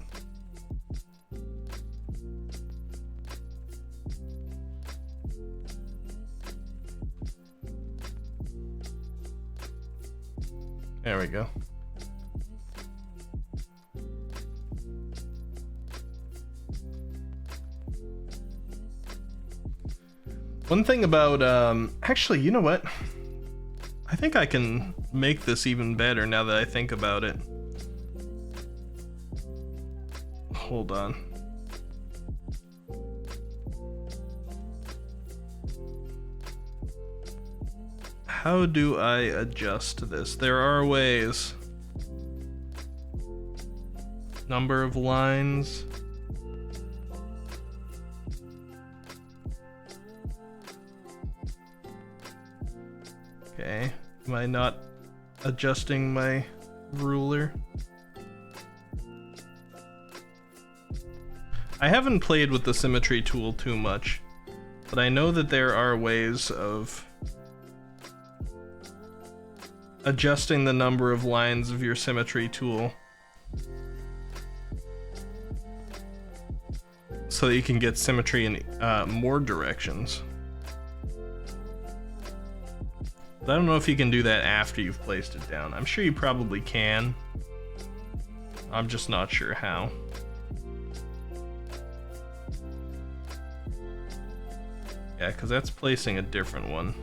There we go. One thing about, actually, you know what? I think I can make this even better now that I think about it. Hold on. How do I adjust this? There are ways. Number of lines. Okay, am I not adjusting my ruler? I haven't played with the symmetry tool too much, but I know that there are ways of adjusting the number of lines of your symmetry tool so that you can get symmetry in more directions. But I don't know if you can do that after you've placed it down. I'm sure you probably can. I'm just not sure how. Yeah, because that's placing a different one.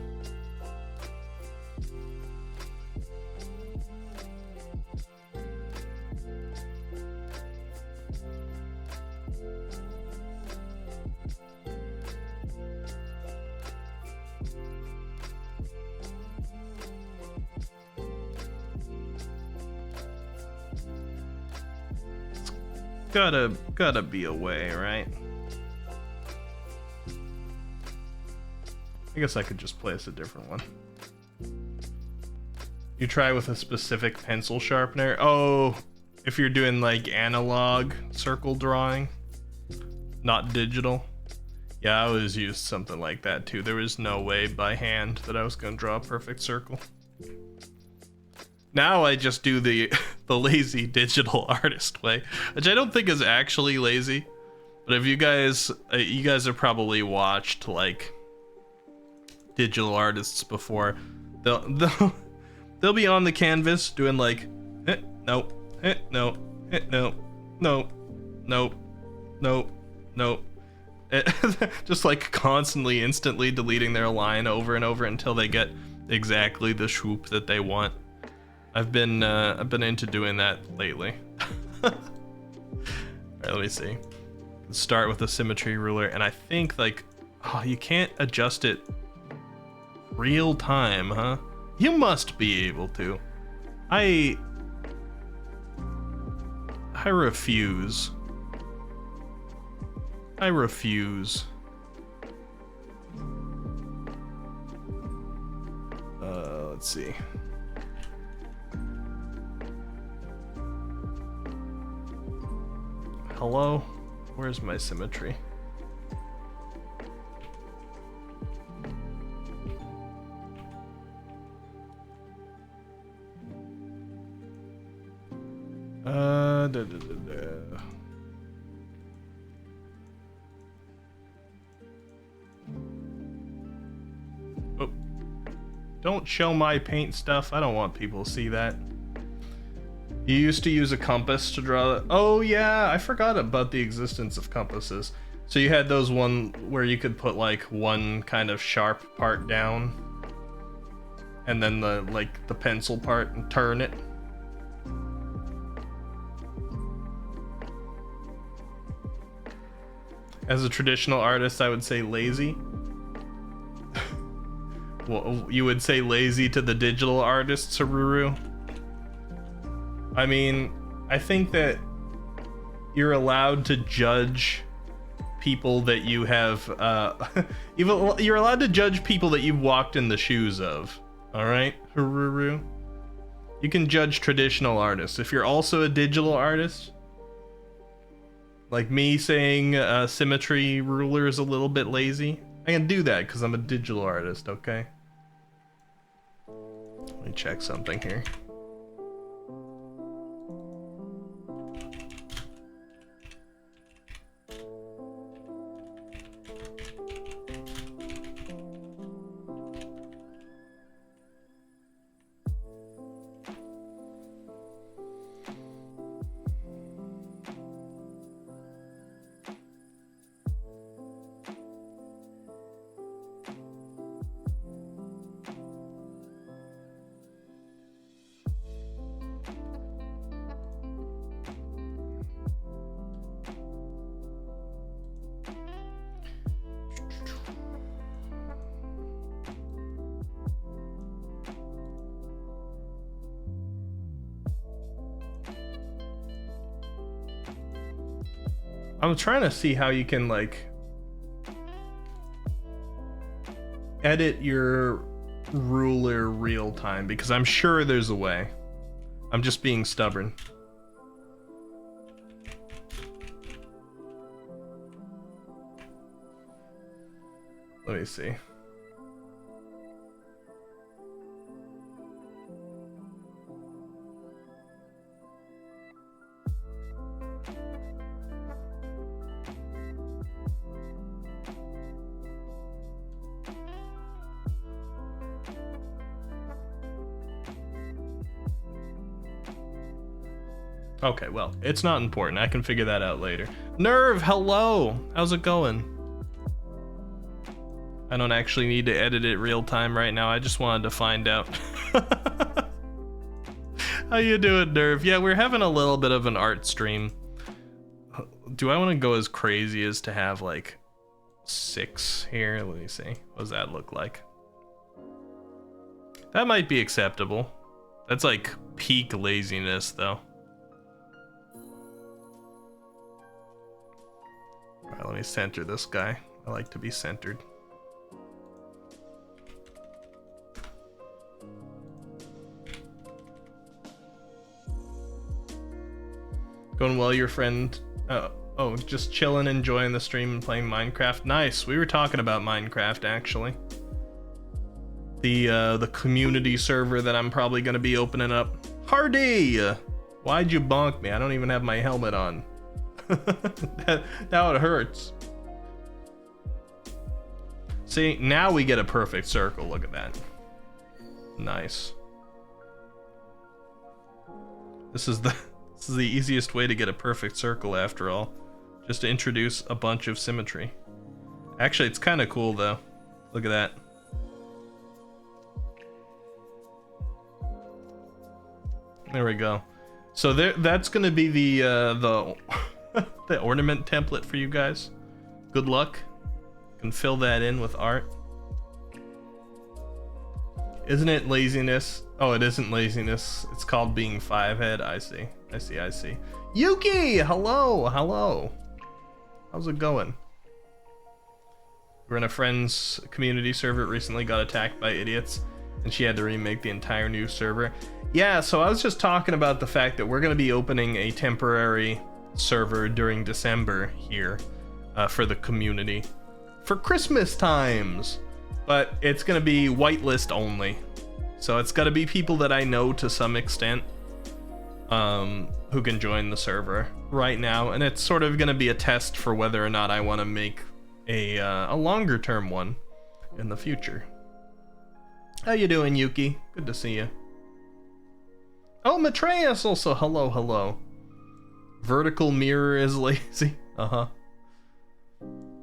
Gotta be a way, right? I guess I could just place a different one. You try with a specific pencil sharpener. Oh, if you're doing like analog circle drawing, not digital. Yeah, I always used something like that too. There was no way by hand that I was gonna draw a perfect circle. Now I just do the lazy digital artist way, which I don't think is actually lazy. But if you guys have probably watched like digital artists before. They'll be on the canvas doing like, no, no, no, no, no, no, no. Just like constantly, instantly deleting their line over and over until they get exactly the swoop that they want. I've been into doing that lately. Alright, let me see. Let's start with the symmetry ruler, and I think like, oh, you can't adjust it real time, huh? You must be able to. I refuse. I refuse. Let's see. Hello? Where's my symmetry? Oh. Don't show my paint stuff. I don't want people to see that. You used to use a compass to draw that. Oh yeah, I forgot about the existence of compasses. So you had those one where you could put like one kind of sharp part down and then the pencil part and turn it. As a traditional artist, I would say lazy. Well, you would say lazy to the digital artists, Haruru? I mean, I think that you're allowed to judge people that you have, you're allowed to judge people that you've walked in the shoes of, alright, Haruru? You can judge traditional artists. If you're also a digital artist, like me saying symmetry ruler is a little bit lazy, I can do that because I'm a digital artist, okay? Let me check something here. I'm trying to see how you can like edit your ruler real time, because I'm sure there's a way. I'm just being stubborn. Let me see. Okay, well, it's not important. I can figure that out later. Nerve, hello! How's it going? I don't actually need to edit it real time right now. I just wanted to find out. How you doing, Nerve? Yeah, we're having a little bit of an art stream. Do I want to go as crazy as to have like 6 here? Let me see. What does that look like? That might be acceptable. That's like peak laziness, though. Alright, let me center this guy. I like to be centered. Going well, your friend? Oh, just chilling, enjoying the stream and playing Minecraft. Nice. We were talking about Minecraft, actually. The community server that I'm probably gonna be opening up. Hardy! Why'd you bonk me? I don't even have my helmet on. Now it hurts. See, now we get a perfect circle. Look at that. Nice. This is the easiest way to get a perfect circle after all. Just to introduce a bunch of symmetry. Actually, it's kind of cool though. Look at that. There we go. So that's gonna be the the ornament template for you guys. Good luck. You can fill that in with art. Isn't it laziness? Oh, it isn't laziness. It's called being five-head. I see. Yuki, hello. How's it going? We're in a friend's community server. Recently got attacked by idiots, and she had to remake the entire new server. Yeah, so I was just talking about the fact that we're going to be opening a temporary server during December here for the community for Christmas times, but it's going to be whitelist only. So it's got to be people that I know to some extent who can join the server right now, and it's sort of going to be a test for whether or not I want to make a longer term one in the future. How you doing, Yuki? Good to see you. Oh, Matreus also. Hello. Vertical mirror is lazy.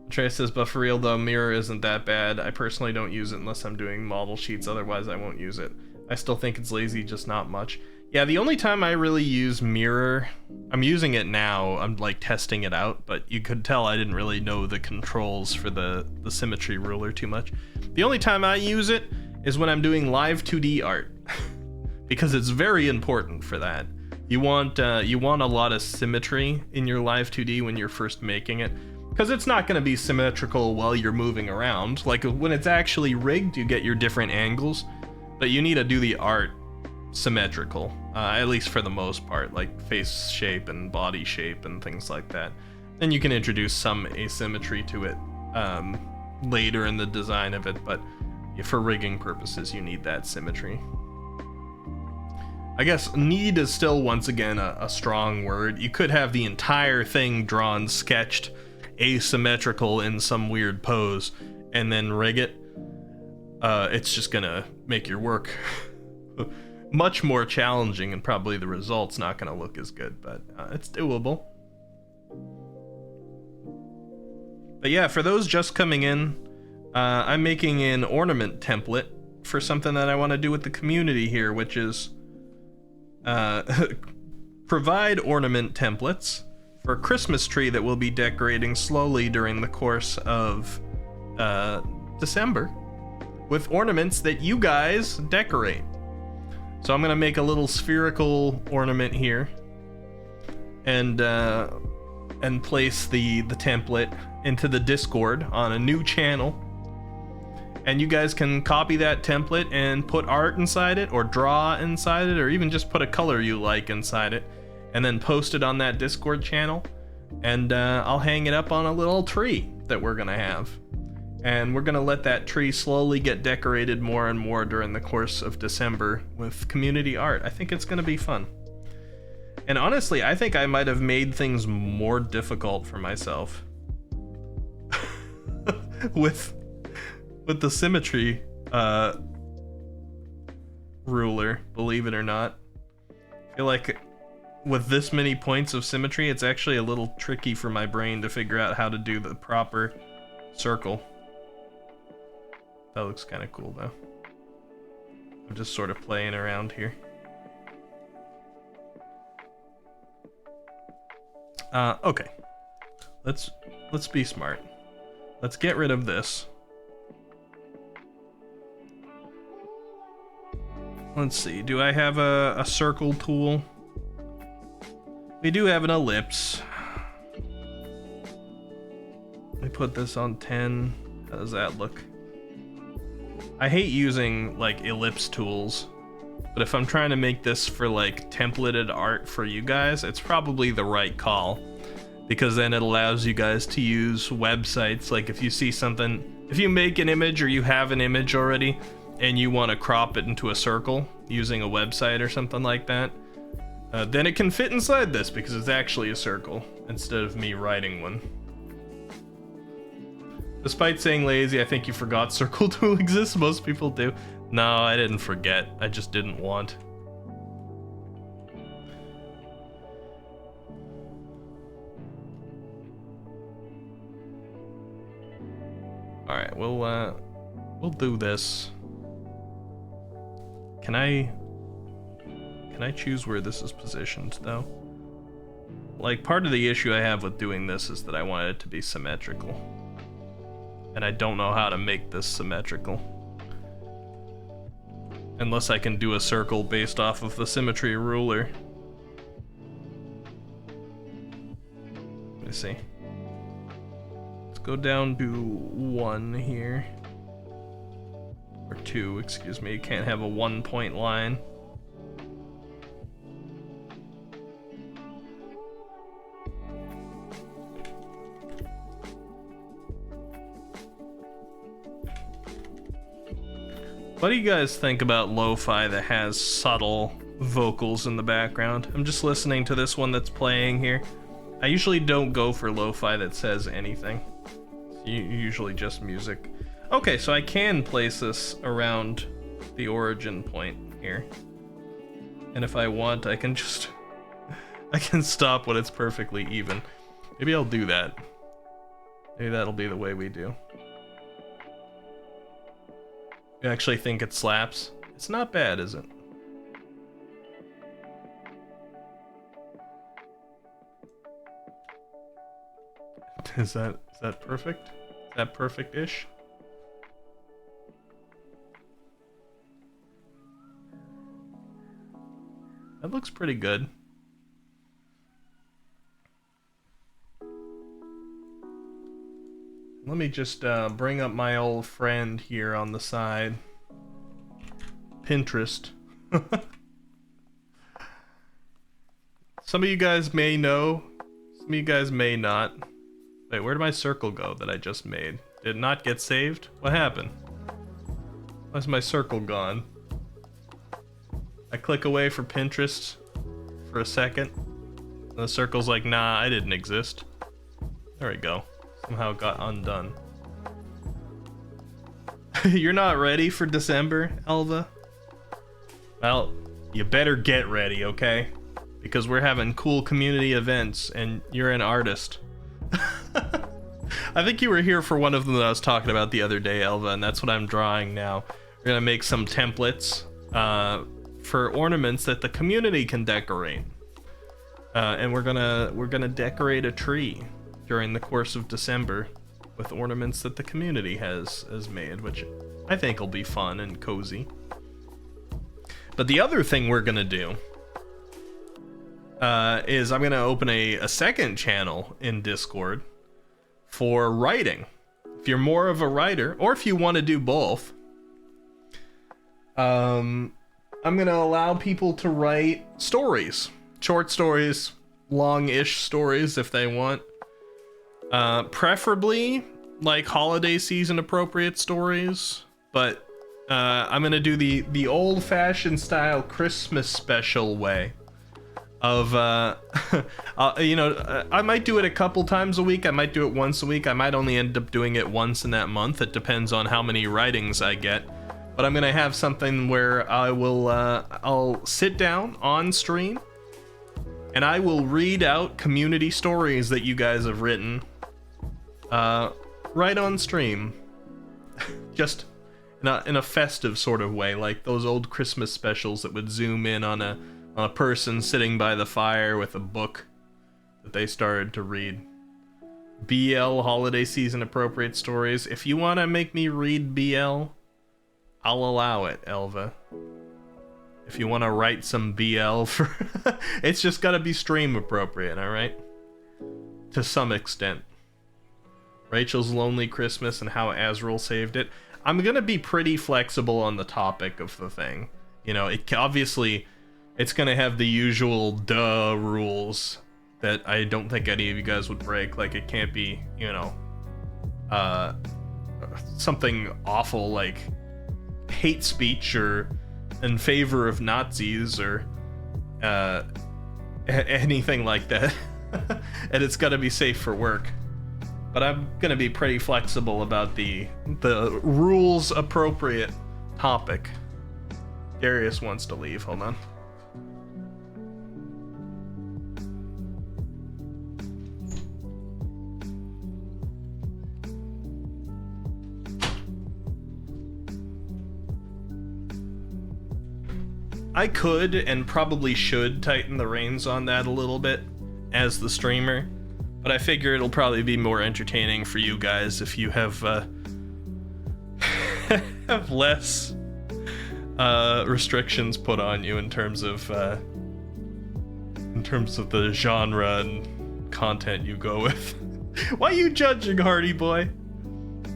Matreus says, but for real though, mirror isn't that bad. I personally don't use it unless I'm doing model sheets, otherwise I won't use it. I still think it's lazy, just not much. Yeah, the only time I really use mirror, I'm using it now, I'm like testing it out, but you could tell I didn't really know the controls for the symmetry ruler too much. The only time I use it is when I'm doing live 2D art. Because it's very important for that. You want a lot of symmetry in your live 2D when you're first making it, because it's not going to be symmetrical while you're moving around. Like when it's actually rigged, you get your different angles, but you need to do the art symmetrical, at least for the most part, like face shape and body shape and things like that. Then you can introduce some asymmetry to it later in the design of it, but for rigging purposes, you need that symmetry. I guess need is still, once again, a strong word. You could have the entire thing drawn, sketched, asymmetrical in some weird pose, and then rig it. It's just gonna make your work much more challenging, and probably the result's not gonna look as good, but it's doable. But yeah, for those just coming in, I'm making an ornament template for something that I want to do with the community here, which is provide ornament templates for a Christmas tree that we'll be decorating slowly during the course of December with ornaments that you guys decorate. So I'm gonna make a little spherical ornament here and place the template into the Discord on a new channel. And you guys can copy that template and put art inside it, or draw inside it, or even just put a color you like inside it, and then post it on that Discord channel. And I'll hang it up on a little tree that we're gonna have. And we're gonna let that tree slowly get decorated more and more during the course of December with community art. I think it's gonna be fun. And honestly, I think I might have made things more difficult for myself with the symmetry ruler, believe it or not. I feel like with this many points of symmetry, it's actually a little tricky for my brain to figure out how to do the proper circle. That looks kind of cool though. I'm just sort of playing around here. Okay. Let's be smart. Let's get rid of this. Let's see, do I have a circle tool? We do have an ellipse. Let me put this on 10. How does that look? I hate using like ellipse tools, but if I'm trying to make this for like templated art for you guys, it's probably the right call, because then it allows you guys to use websites. Like if you see something, if you make an image or you have an image already and you want to crop it into a circle using a website or something like that, then it can fit inside this because it's actually a circle instead of me writing one. Despite saying lazy, I think you forgot Circle Tool exists. Most people do. No, I didn't forget. I just didn't want. Alright, we'll do this. Can I choose where this is positioned, though? Like, part of the issue I have with doing this is that I want it to be symmetrical. And I don't know how to make this symmetrical. Unless I can do a circle based off of the symmetry ruler. Let me see. Let's go down to 1 here. Or 2, excuse me. You can't have a 1-point line. What do you guys think about lo-fi that has subtle vocals in the background? I'm just listening to this one that's playing here. I usually don't go for lo-fi that says anything. Usually just music. Okay, so I can place this around the origin point here. And if I want, I can just... I can stop when it's perfectly even. Maybe I'll do that. Maybe that'll be the way we do. You actually think it slaps? It's not bad, is it? Is that perfect? Is that perfect-ish? That looks pretty good. Let me just bring up my old friend here on the side. Pinterest. Some of you guys may know, some of you guys may not. Wait, where did my circle go that I just made? Did it not get saved? What happened? Why's my circle gone? I click away for Pinterest for a second. And the circle's like, nah, I didn't exist. There we go. Somehow got undone. You're not ready for December, Elva? Well, you better get ready, okay? Because we're having cool community events, and you're an artist. I think you were here for one of them that I was talking about the other day, Elva, and that's what I'm drawing now. We're gonna make some templates for ornaments that the community can decorate. And we're gonna decorate a tree during the course of December with ornaments that the community has made, which I think will be fun and cozy. But the other thing we're gonna do is I'm gonna open a second channel in Discord for writing. If you're more of a writer, or if you want to do both, I'm gonna allow people to write stories, short stories, long-ish stories if they want. Preferably like holiday season appropriate stories, but I'm gonna do the old-fashioned style Christmas special way of you know, I might do it a couple times a week, I might do it once a week, I might only end up doing it once in that month. It depends on how many writings I get, but I'm gonna have something where I will I'll sit down on stream and I will read out community stories that you guys have written right on stream. Just in a festive sort of way, like those old Christmas specials that would zoom in on a person sitting by the fire with a book that they started to read. BL holiday season appropriate stories. If you want to make me read BL, I'll allow it, Elva. If you want to write some BL for it's just got to be stream appropriate, all right? To some extent. Rachel's Lonely Christmas and how Azrael saved it. I'm going to be pretty flexible on the topic of the thing. You know, obviously it's going to have the usual duh rules that I don't think any of you guys would break. Like, it can't be, you know, something awful like hate speech or in favor of Nazis or anything like that. And it's got to be safe for work. but I'm gonna be pretty flexible about the rules appropriate topic. Darius wants to leave. Hold on. I could and probably should tighten the reins on that a little bit as the streamer, but I figure it'll probably be more entertaining for you guys if you have have less restrictions put on you in terms of the genre and content you go with. Why are you judging, Hardy Boy?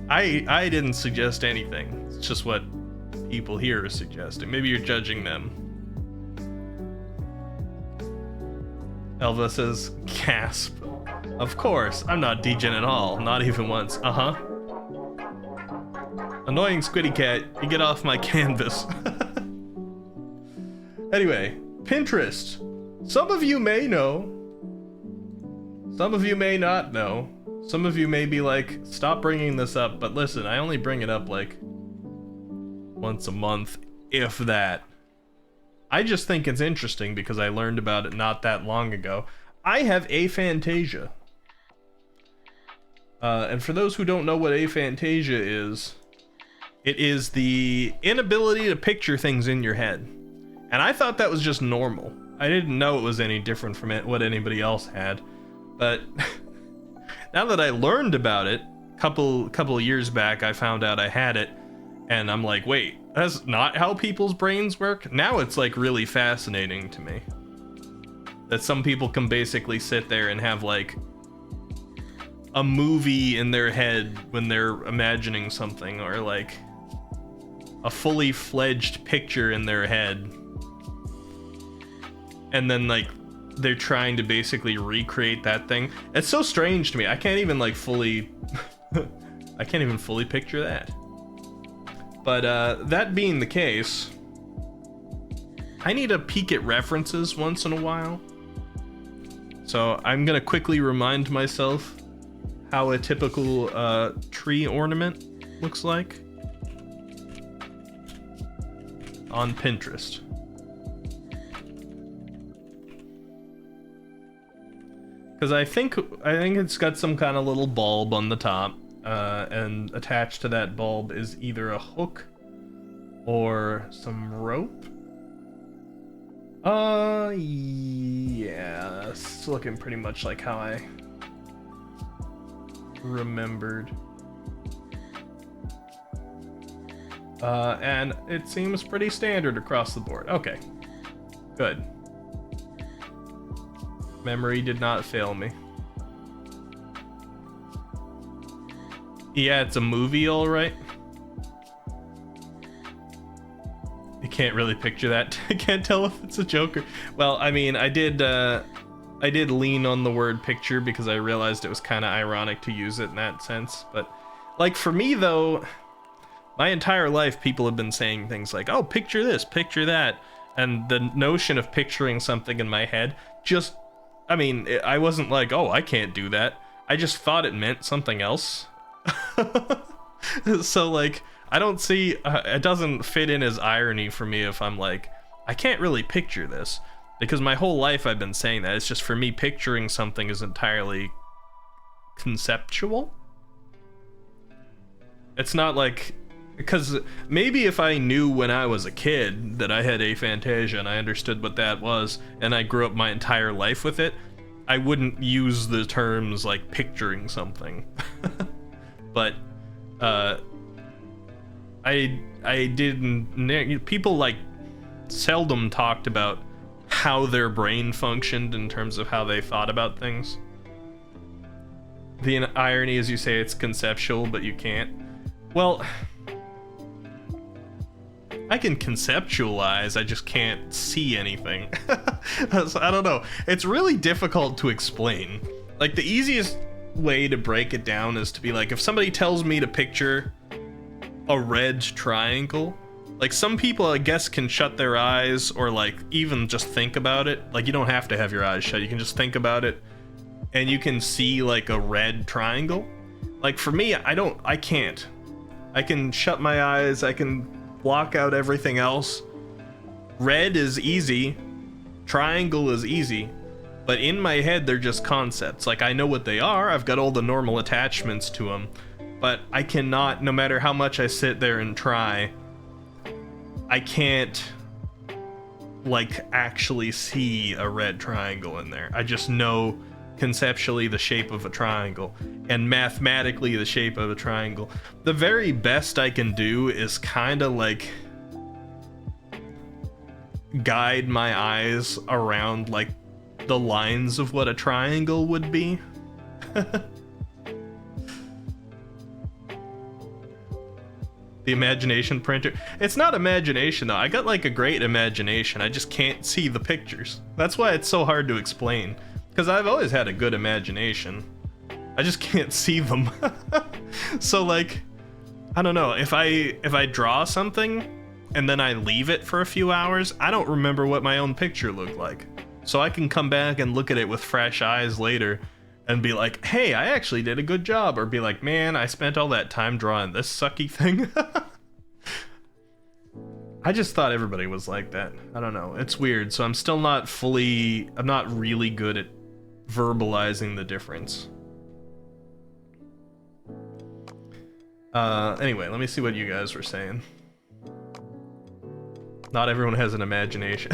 I didn't suggest anything. It's just what people here are suggesting. Maybe you're judging them. Elva says, gasp. Of course, I'm not degen at all, not even once. Annoying Squiddy Cat, you get off my canvas. Anyway, Pinterest. Some of you may know. Some of you may not know. Some of you may be like, stop bringing this up, but listen, I only bring it up like once a month, if that. I just think it's interesting because I learned about it not that long ago. I have aphantasia. And for those who don't know what aphantasia is, it is the inability to picture things in your head. And I thought that was just normal. I didn't know it was any different from what anybody else had. But now that I learned about it, couple of years back, I found out I had it. And I'm like, wait, that's not how people's brains work? Now it's like really fascinating to me. That some people can basically sit there and have like a movie in their head when they're imagining something, or like a fully fledged picture in their head. And then like they're trying to basically recreate that thing. It's so strange to me. I can't even like fully I can't even fully picture that. But that being the case, I need to peek at references once in a while. So I'm gonna quickly remind myself how a typical tree ornament looks like on Pinterest. Because I think it's got some kind of little bulb on the top. And attached to that bulb is either a hook or some rope. Yeah, it's looking pretty much like how I remembered. And it seems pretty standard across the board. Okay, good. Memory did not fail me. Yeah, it's a movie, all right. I can't really picture that. I can't tell if it's a joke or... Well, I mean, I did lean on the word picture because I realized it was kind of ironic to use it in that sense. But, like, for me, though, my entire life, people have been saying things like, oh, picture this, picture that. And the notion of picturing something in my head just... I mean, I wasn't like, oh, I can't do that. I just thought it meant something else. So like I don't see it doesn't fit in as irony for me if I'm like, I can't really picture this, because my whole life I've been saying that. It's just, for me, picturing something is entirely conceptual. It's not like, because maybe if I knew when I was a kid that I had aphantasia and I understood what that was and I grew up my entire life with it, I wouldn't use the terms like picturing something. But I didn't. People like seldom talked about how their brain functioned in terms of how they thought about things. The irony is, you say it's conceptual, but you can't. Well, I can conceptualize, I just can't see anything. So, I don't know. It's really difficult to explain. Like, the easiest way to break it down is to be like, if somebody tells me to picture a red triangle, like, some people I guess can shut their eyes or like even just think about it. Like, you don't have to have your eyes shut, you can just think about it and you can see like a red triangle. Like for me, I can't. I can shut my eyes, I can block out everything else. Red is easy, triangle is easy, but in my head they're just concepts. Like I know what they are, I've got all the normal attachments to them, but I cannot, no matter how much I sit there and try, I can't like actually see a red triangle in there. I just know conceptually the shape of a triangle and mathematically the shape of a triangle. The very best I can do is kind of like guide my eyes around like the lines of what a triangle would be. The imagination printer. It's not imagination though. I got like a great imagination. I just can't see the pictures. That's why it's so hard to explain. Because I've always had a good imagination. I just can't see them. So like, I don't know. If I draw something and then I leave it for a few hours, I don't remember what my own picture looked like. So I can come back and look at it with fresh eyes later and be like, hey, I actually did a good job. Or be like, man, I spent all that time drawing this sucky thing. I just thought everybody was like that. I don't know. It's weird. So I'm still not I'm not really good at verbalizing the difference. Anyway, let me see what you guys were saying. Not everyone has an imagination.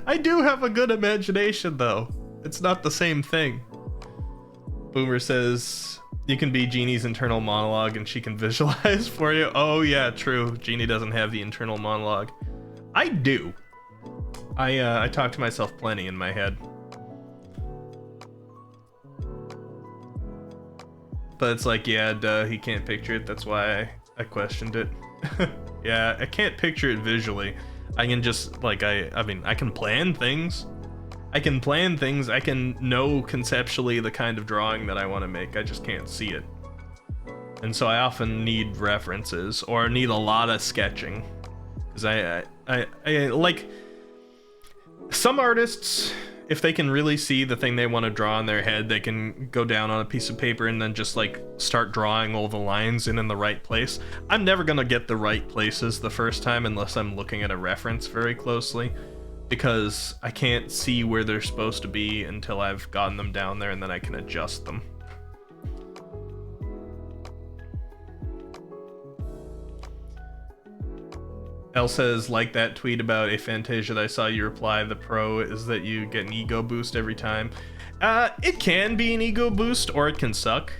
I do have a good imagination, though. It's not the same thing. Boomer says, you can be Jeannie's internal monologue and she can visualize for you. Oh, yeah, true. Jeannie doesn't have the internal monologue. I do. I talk to myself plenty in my head. But it's like, yeah, duh, he can't picture it. That's why I questioned it. Yeah, I can't picture it visually. I can just, like, I mean, I can plan things. I can know conceptually the kind of drawing that I want to make. I just can't see it. And so I often need references or need a lot of sketching. Because I like, some artists, if they can really see the thing they want to draw in their head, they can go down on a piece of paper and then just like start drawing all the lines in the right place. I'm never gonna get the right places the first time unless I'm looking at a reference very closely, because I can't see where they're supposed to be until I've gotten them down there and then I can adjust them. Elle says, like that tweet about a Fantasia that I saw you reply, the pro is that you get an ego boost every time. It can be an ego boost, or it can suck.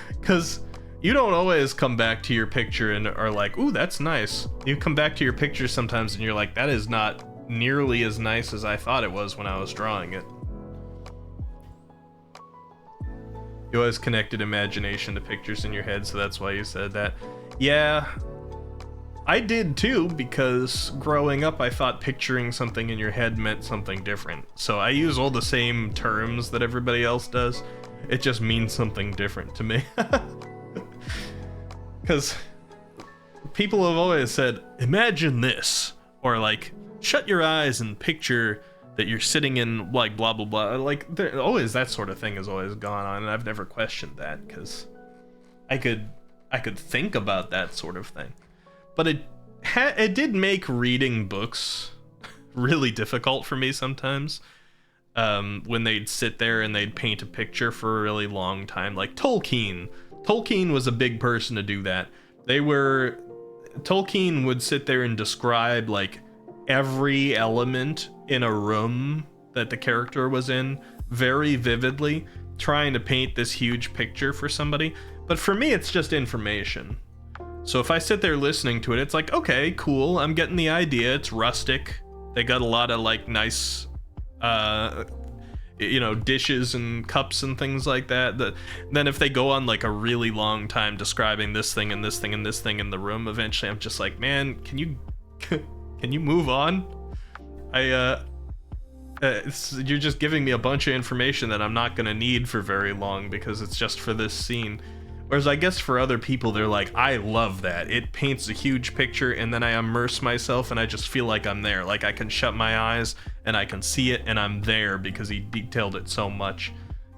Because you don't always come back to your picture and are like, ooh, that's nice. You come back to your picture sometimes and you're like, that is not nearly as nice as I thought it was when I was drawing it. You always connected imagination to pictures in your head, so that's why you said that. Yeah. I did too, because growing up I thought picturing something in your head meant something different. So I use all the same terms that everybody else does. It just means something different to me. Because people have always said, imagine this, or like, shut your eyes and picture that you're sitting in like blah blah blah. Like, always that sort of thing has always gone on, and I've never questioned that, because I could think about that sort of thing. But it did make reading books really difficult for me sometimes. When they'd sit there and they'd paint a picture for a really long time, like Tolkien. Tolkien was a big person to do that. Tolkien would sit there and describe like every element in a room that the character was in very vividly, trying to paint this huge picture for somebody. But for me, it's just information. So if I sit there listening to it, it's like, okay, cool, I'm getting the idea. It's rustic. They got a lot of like nice, dishes and cups and things like that. Then if they go on like a really long time describing this thing and this thing and this thing in the room, eventually I'm just like, man, can you move on? You're just giving me a bunch of information that I'm not gonna need for very long because it's just for this scene. Whereas I guess for other people, they're like, I love that. It paints a huge picture and then I immerse myself and I just feel like I'm there. Like I can shut my eyes and I can see it and I'm there because he detailed it so much.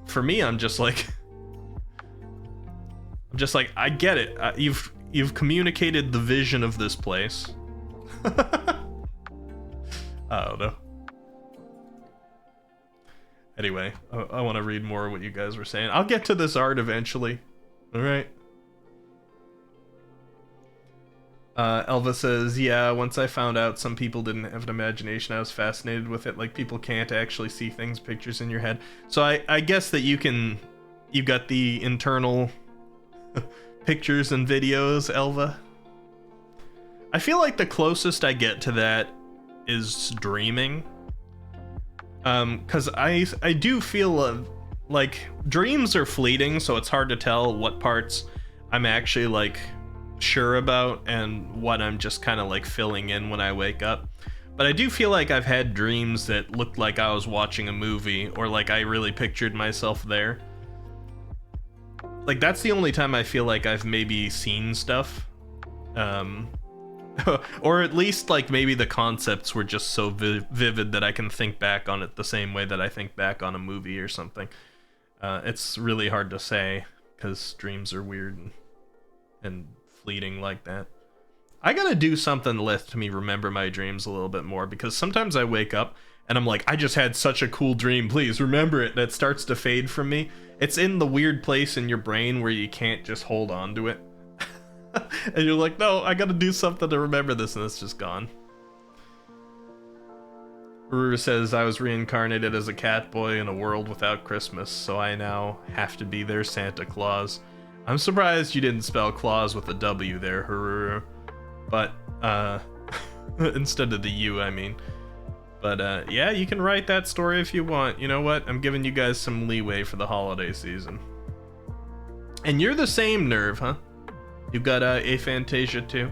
For me, I'm just like, just like, I get it. You've communicated the vision of this place. I don't know. Anyway, I want to read more of what you guys were saying. I'll get to this art eventually. All right. Elva says, yeah, once I found out some people didn't have an imagination, I was fascinated with it. Like, people can't actually see things, pictures in your head. So I guess that you got the internal pictures and videos, Elva. I feel like the closest I get to that is dreaming. Because I do feel like dreams are fleeting, so it's hard to tell what parts I'm actually like sure about and what I'm just kind of like filling in when I wake up. But I do feel like I've had dreams that looked like I was watching a movie, or like I really pictured myself there. Like, that's the only time I feel like I've maybe seen stuff. Or at least like maybe the concepts were just so vivid that I can think back on it the same way that I think back on a movie or something. It's really hard to say because dreams are weird and fleeting like that. I gotta do something to let me remember my dreams a little bit more, because sometimes I wake up and I'm like, I just had such a cool dream, please remember it. That starts to fade from me. It's in the weird place in your brain where you can't just hold on to it. And you're like, no, I gotta do something to remember this, and it's just gone. Ruru says, I was reincarnated as a cat boy in a world without Christmas, so I now have to be their Santa Claus. I'm surprised you didn't spell Claus with a W there, Ruru. But, instead of the U, I mean. But, yeah, you can write that story if you want. You know what? I'm giving you guys some leeway for the holiday season. And you're the same, Nerve, huh? You got aphantasia too?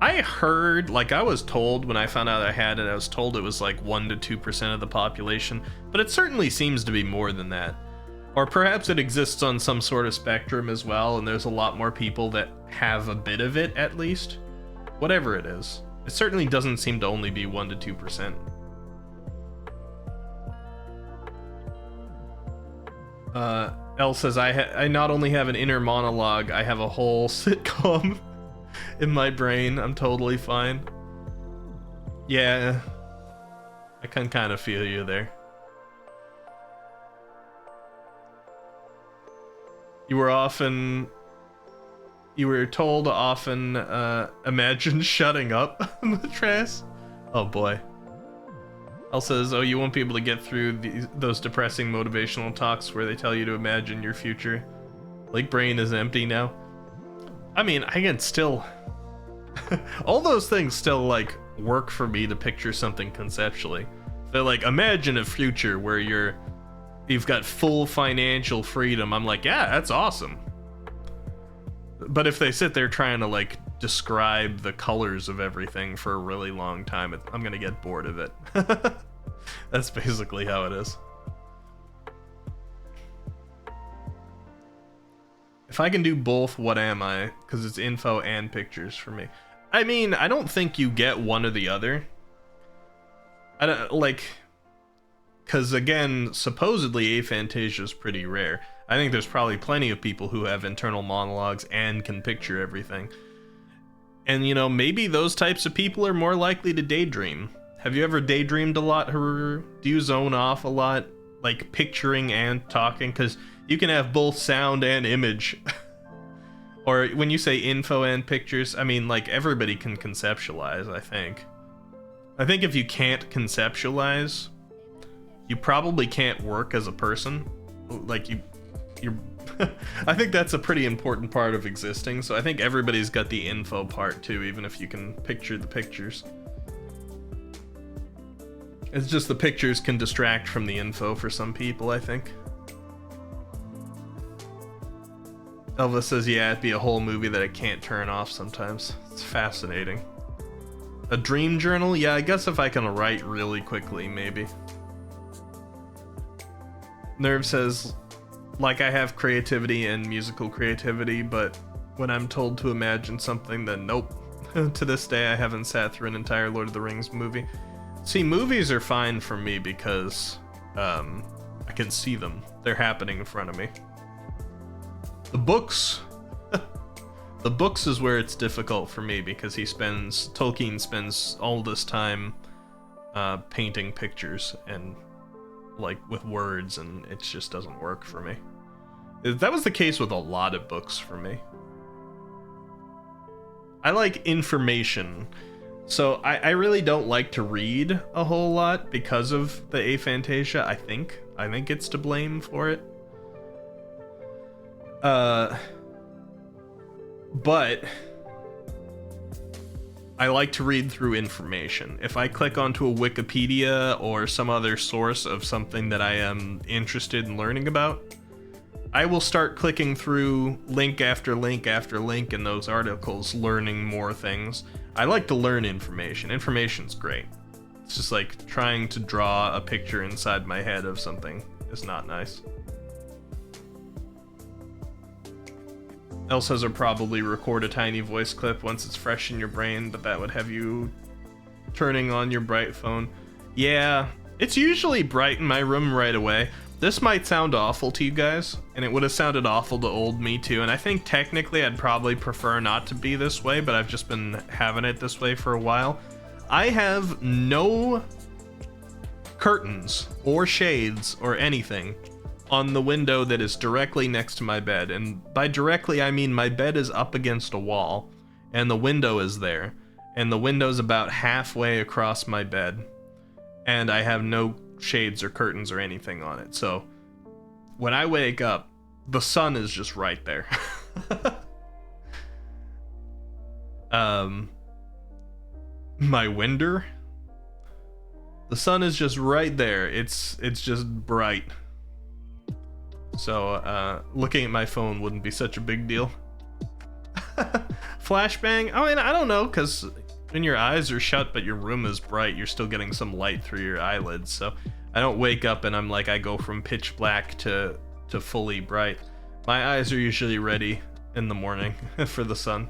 I heard, like, I was told when I found out I had it, I was told it was like 1% to 2% of the population, but it certainly seems to be more than that. Or perhaps it exists on some sort of spectrum as well, and there's a lot more people that have a bit of it at least. Whatever it is. It certainly doesn't seem to only be 1% to 2%. Elle says, I not only have an inner monologue, I have a whole sitcom in my brain. I'm totally fine. Yeah, I can kind of feel you there. You were told to often imagine shutting up, Matras. Oh boy. Elle says, oh, you won't be able to get through those depressing motivational talks where they tell you to imagine your future. Like, brain is empty now. I mean, I can still... all those things still, like, work for me to picture something conceptually. They're like, imagine a future where you've got full financial freedom. I'm like, yeah, that's awesome. But if they sit there trying to, like, describe the colors of everything for a really long time, I'm gonna get bored of it. That's basically how it is. If I can do both, what am I? Because it's info and pictures for me. I mean, I don't think you get one or the other. I don't, like... Because, again, supposedly aphantasia is pretty rare. I think there's probably plenty of people who have internal monologues and can picture everything. And, you know, maybe those types of people are more likely to daydream. Have you ever daydreamed a lot, Haruru? Do you zone off a lot, like picturing and talking? Because you can have both sound and image. Or when you say info and pictures, I mean, like, everybody can conceptualize, I think. I think if you can't conceptualize, you probably can't work as a person. Like, you're... I think that's a pretty important part of existing, so I think everybody's got the info part too, even if you can picture the pictures. It's just the pictures can distract from the info for some people, I think. Elvis says, yeah, it'd be a whole movie that I can't turn off sometimes. It's fascinating. A dream journal? Yeah, I guess if I can write really quickly, maybe. Nerve says, like, I have creativity and musical creativity, but when I'm told to imagine something, then nope. To this day, I haven't sat through an entire Lord of the Rings movie. See, movies are fine for me because I can see them. They're happening in front of me. The books, The books is where it's difficult for me because Tolkien spends all this time painting pictures and like with words, and it just doesn't work for me. That was the case with a lot of books for me. I like information. So I really don't like to read a whole lot because of the aphantasia, I think. I think it's to blame for it. But I like to read through information. If I click onto a Wikipedia or some other source of something that I am interested in learning about, I will start clicking through link after link after link in those articles, learning more things. I like to learn information. Information's great. It's just like trying to draw a picture inside my head of something is not nice. Elsa's will probably record a tiny voice clip once it's fresh in your brain, but that would have you turning on your bright phone. Yeah, it's usually bright in my room right away. This might sound awful to you guys, and it would have sounded awful to old me too, and I think technically I'd probably prefer not to be this way, but I've just been having it this way for a while. I have no curtains or shades or anything on the window that is directly next to my bed, and by directly I mean my bed is up against a wall and the window is there, and the window's about halfway across my bed, and I have no shades or curtains or anything on it. So when I wake up, the sun is just right there. My window, the sun is just right there. It's just bright. So, looking at my phone wouldn't be such a big deal. Flashbang? I mean, I don't know, because when your eyes are shut but your room is bright, you're still getting some light through your eyelids. So, I don't wake up and I'm like, I go from pitch black to fully bright. My eyes are usually ready in the morning for the sun.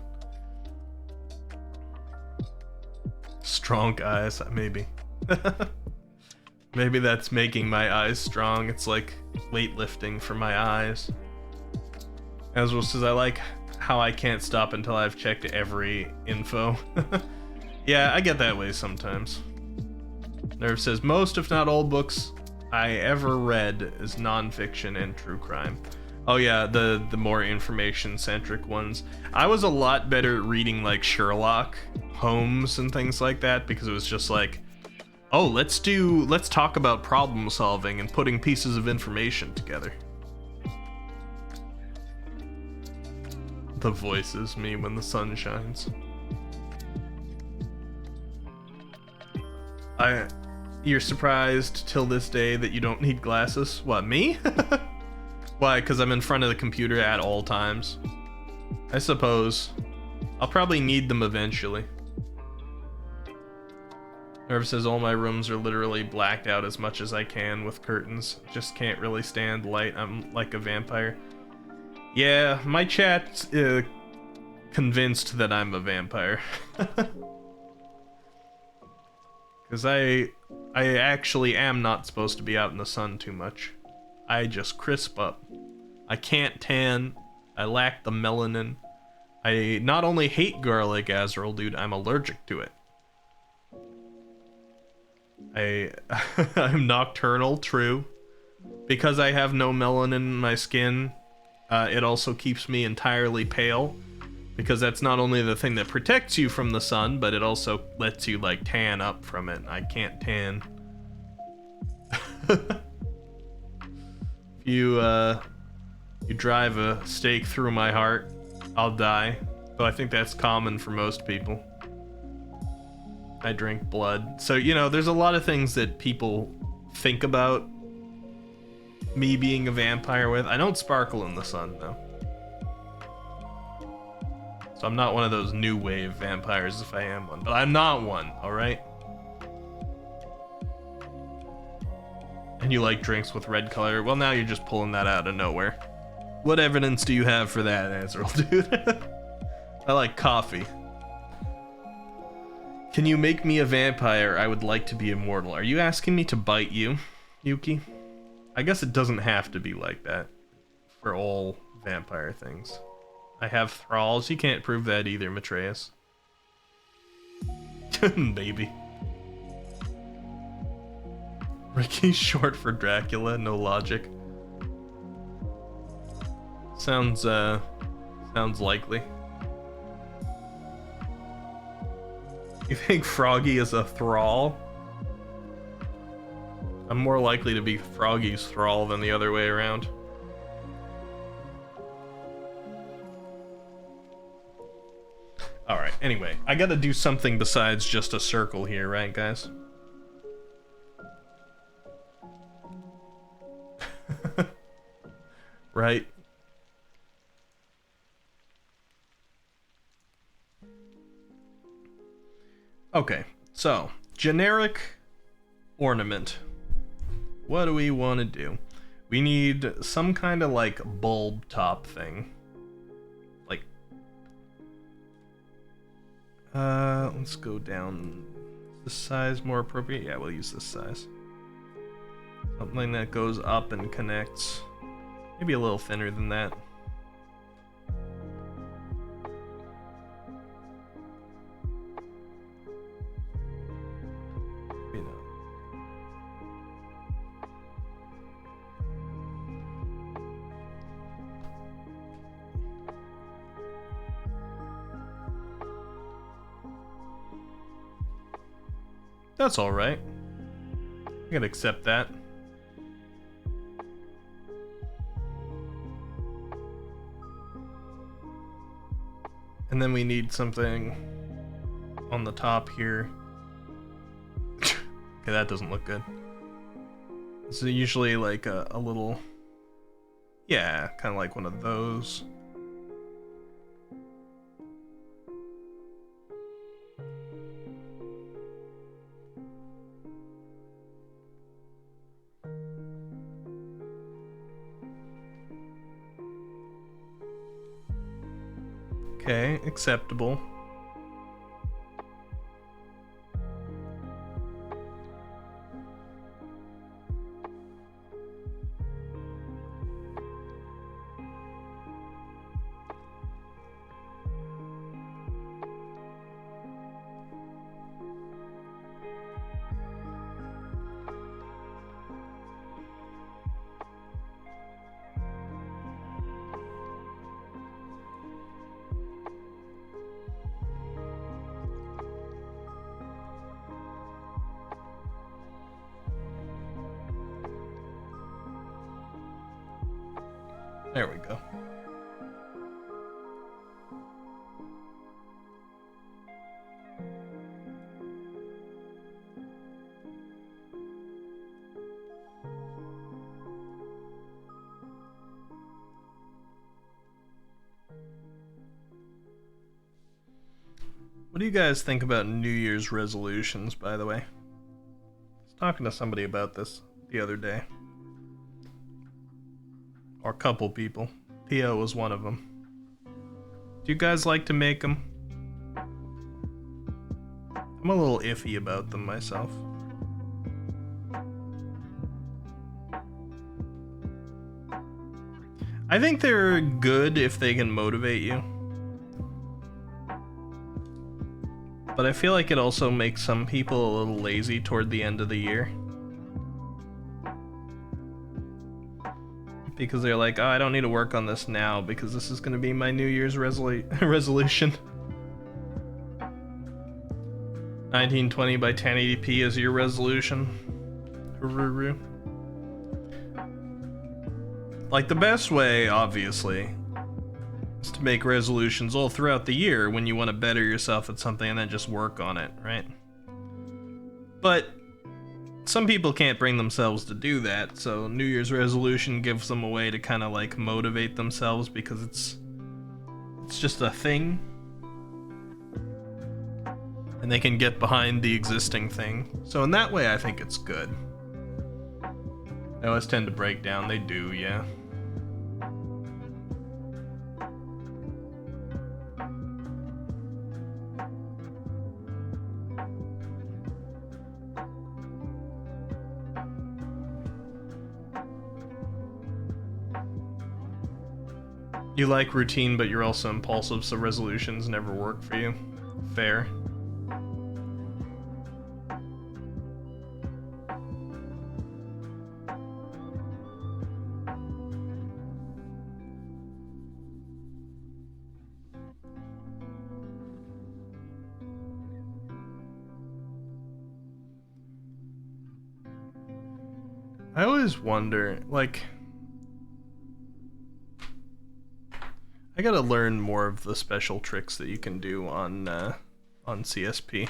Strong eyes, maybe. Maybe that's making my eyes strong. It's like weightlifting for my eyes. Azrael says, I like how I can't stop until I've checked every info. Yeah, I get that way sometimes. Nerve says, most if not all books I ever read is nonfiction and true crime. Oh yeah, the more information-centric ones. I was a lot better at reading like Sherlock Holmes and things like that, because it was just like, oh, let's talk about problem solving and putting pieces of information together. The voices me when the sun shines. You're surprised till this day that you don't need glasses? What, me? Why? Because I'm in front of the computer at all times. I suppose. I'll probably need them eventually. Nerve says all my rooms are literally blacked out as much as I can with curtains. Just can't really stand light. I'm like a vampire. Yeah, my chat's convinced that I'm a vampire. Because I actually am not supposed to be out in the sun too much. I just crisp up. I can't tan. I lack the melanin. I not only hate garlic, Azrael, dude, I'm allergic to it. I'm nocturnal, true. Because I have no melanin in my skin, it also keeps me entirely pale. Because that's not only the thing that protects you from the sun, but it also lets you, like, tan up from it. I can't tan. If you drive a stake through my heart, I'll die. Though I think that's common for most people. I drink blood. So, you know, there's a lot of things that people think about me being a vampire with. I don't sparkle in the sun, though. So I'm not one of those new wave vampires if I am one. But I'm not one, alright? And you like drinks with red color? Well, now you're just pulling that out of nowhere. What evidence do you have for that, Azrael, dude? I like coffee. Can you make me a vampire? I would like to be immortal. Are you asking me to bite you, Yuki? I guess it doesn't have to be like that for all vampire things. I have thralls. You can't prove that either, Matreus. Baby. Ricky's short for Dracula, no logic. Sounds likely. You think Froggy is a thrall? I'm more likely to be Froggy's thrall than the other way around. Alright, anyway, I gotta do something besides just a circle here, right, guys? Right? Okay, so, generic ornament. What do we want to do? We need some kind of, like, bulb top thing. Like, let's go down. This size more appropriate? Yeah, we'll use this size. Something that goes up and connects. Maybe a little thinner than that. You know. That's all right. I can accept that. And then we need something on the top here. Okay, that doesn't look good. So usually like a little, yeah, kind of like one of those. Okay, acceptable. There we go. What do you guys think about New Year's resolutions, by the way? I was talking to somebody about this the other day. Or a couple people. Theo was one of them. Do you guys like to make them? I'm a little iffy about them myself. I think they're good if they can motivate you. But I feel like it also makes some people a little lazy toward the end of the year. Because they're like, oh, I don't need to work on this now because this is going to be my New Year's resolution. 1920 by 1080p is your resolution. Like, the best way, obviously, is to make resolutions all throughout the year when you want to better yourself at something and then just work on it, right? But some people can't bring themselves to do that, so New Year's resolution gives them a way to kind of like motivate themselves because it's just a thing. And they can get behind the existing thing. So in that way, I think it's good. They always tend to break down. They do, yeah. You like routine, but you're also impulsive, so resolutions never work for you. Fair. I always wonder, like, I gotta learn more of the special tricks that you can do on CSP.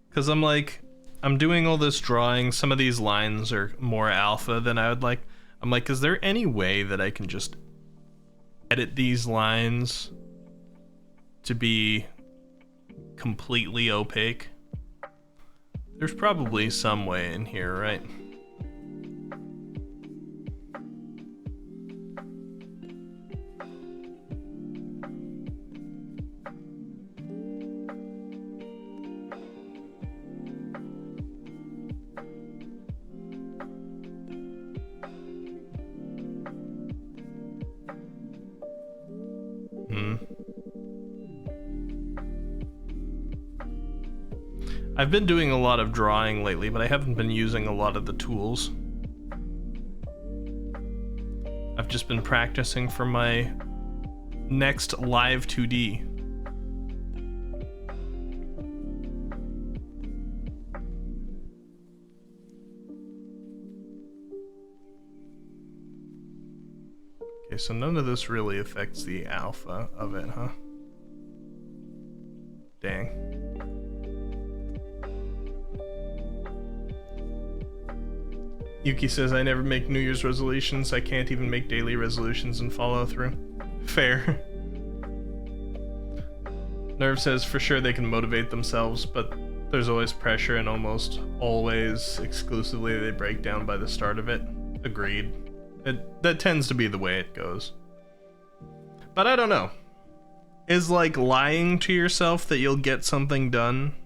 Because I'm doing all this drawing, some of these lines are more alpha than I would like. I'm like, is there any way that I can just edit these lines to be completely opaque? There's probably some way in here, right? I've been doing a lot of drawing lately, but I haven't been using a lot of the tools. I've just been practicing for my next live 2D. Okay, so none of this really affects the alpha of it, huh? Dang. Yuki says, I never make New Year's resolutions. I can't even make daily resolutions and follow through. Fair. Nerve says, for sure they can motivate themselves, but there's always pressure and almost always exclusively they break down by the start of it. Agreed. That tends to be the way it goes. But I don't know. Is like lying to yourself that you'll get something done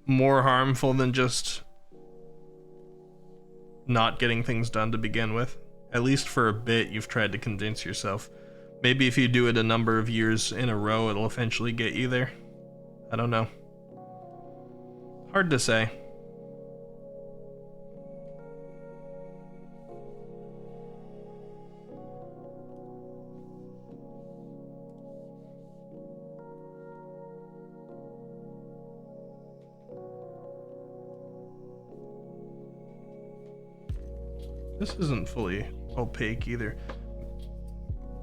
more harmful than just not getting things done to begin with? At least for a bit, you've tried to convince yourself. Maybe if you do it a number of years in a row, it'll eventually get you there. I don't know. Hard to say. This isn't fully opaque either.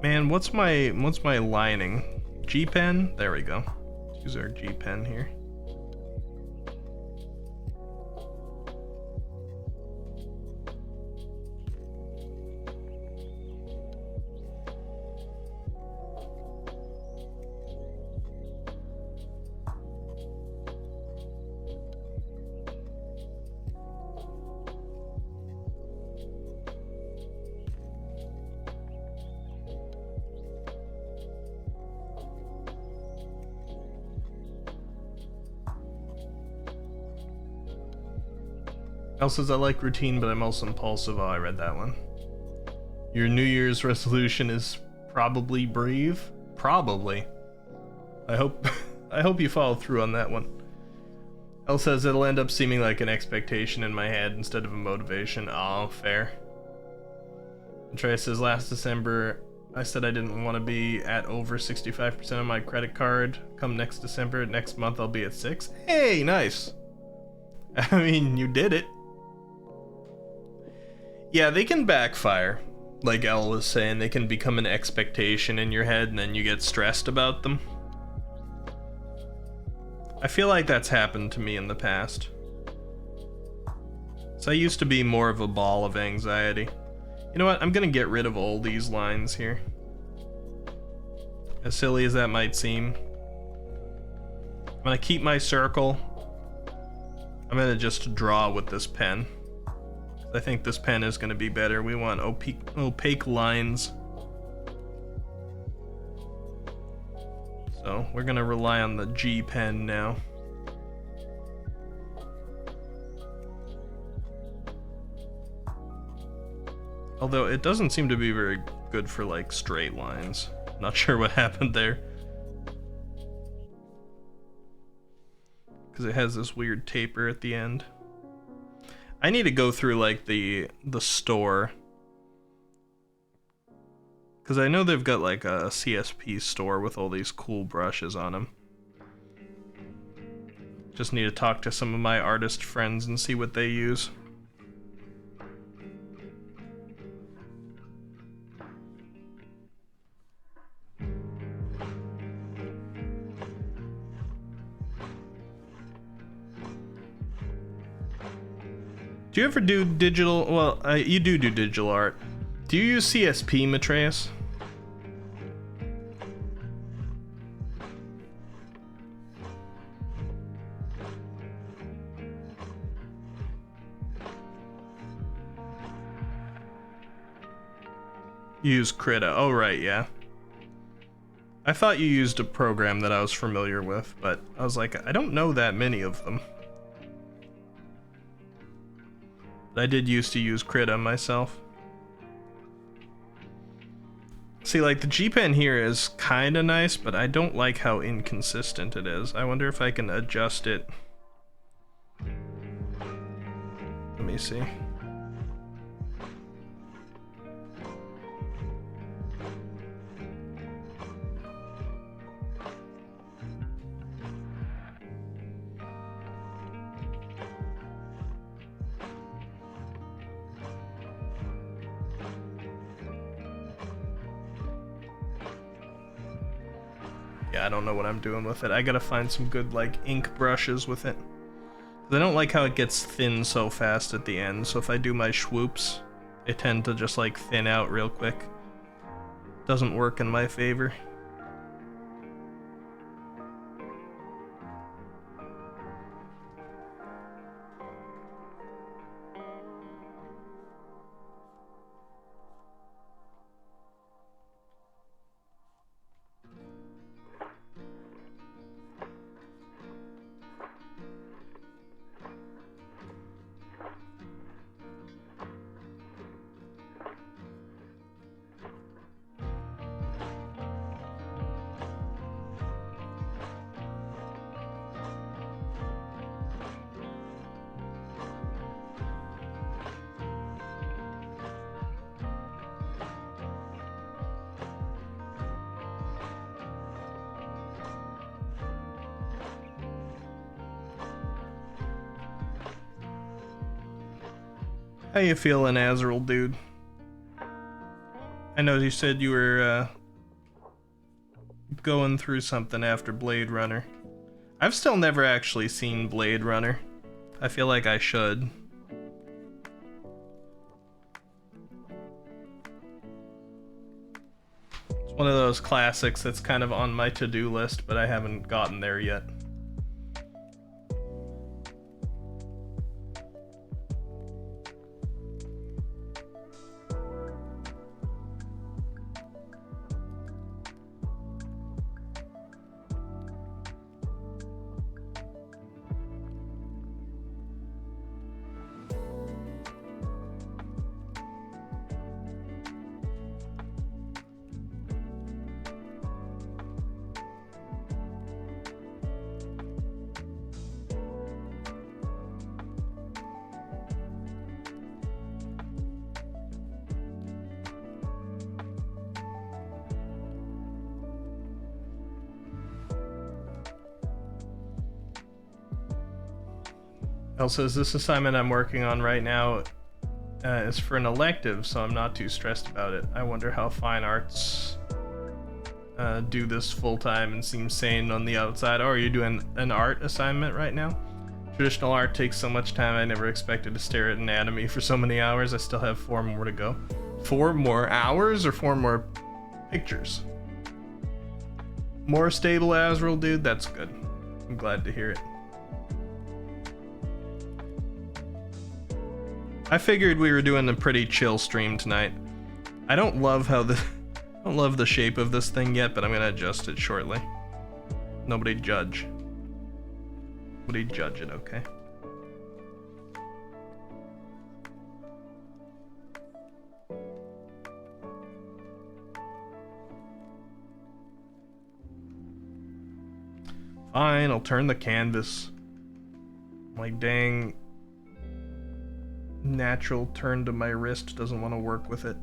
Man, what's my lining? G pen? There we go. Let's use our G pen here. Elle says, I like routine, but I'm also impulsive. Oh, I read that one. Your New Year's resolution is probably breathe? Probably. I hope you follow through on that one. Elle says, it'll end up seeming like an expectation in my head instead of a motivation. Oh, fair. And Trey says, last December, I said I didn't want to be at over 65% of my credit card. Come next December, next month I'll be at 6. Hey, nice. I mean, you did it. Yeah, they can backfire. Like Elle was saying, they can become an expectation in your head and then you get stressed about them. I feel like that's happened to me in the past. So I used to be more of a ball of anxiety. You know what? I'm gonna get rid of all these lines here. As silly as that might seem. I'm gonna keep my circle. I'm gonna just draw with this pen. I think this pen is going to be better. We want opaque lines. So we're going to rely on the G pen now. Although it doesn't seem to be very good for like straight lines. Not sure what happened there. Because it has this weird taper at the end. I need to go through like the store. Because I know they've got like a CSP store with all these cool brushes on them. Just need to talk to some of my artist friends and see what they use. Do you ever do digital? Well, you do digital art. Do you use CSP, Matreus? You use Krita. Oh, right, yeah. I thought you used a program that I was familiar with, but I was like, I don't know that many of them. I did used to use Krita myself. See, like, the G-Pen here is kind of nice, but I don't like how inconsistent it is. I wonder if I can adjust it. Let me see. Yeah, I don't know what I'm doing with it. I gotta find some good, like, ink brushes with it. I don't like how it gets thin so fast at the end, so if I do my swoops, they tend to just, like, thin out real quick. Doesn't work in my favor. How you feeling, Azrael, dude? I know you said you were going through something after Blade Runner. I've still never actually seen Blade Runner. I feel like I should. It's one of those classics that's kind of on my to-do list, but I haven't gotten there yet. Also, this assignment I'm working on right now is for an elective, so I'm not too stressed about it. I wonder how fine arts do this full-time and seem sane on the outside. Oh, are you doing an art assignment right now? Traditional art takes so much time. I never expected to stare at anatomy for so many hours. I still have 4 more to go. 4 more hours or 4 more pictures? More stable, Azrael, dude? That's good. I'm glad to hear it. I figured we were doing a pretty chill stream tonight. I don't love how I don't love the shape of this thing yet, but I'm gonna adjust it shortly. Nobody judge. Nobody judge it, okay? Fine, I'll turn the canvas. My dang natural turn to my wrist doesn't want to work with it.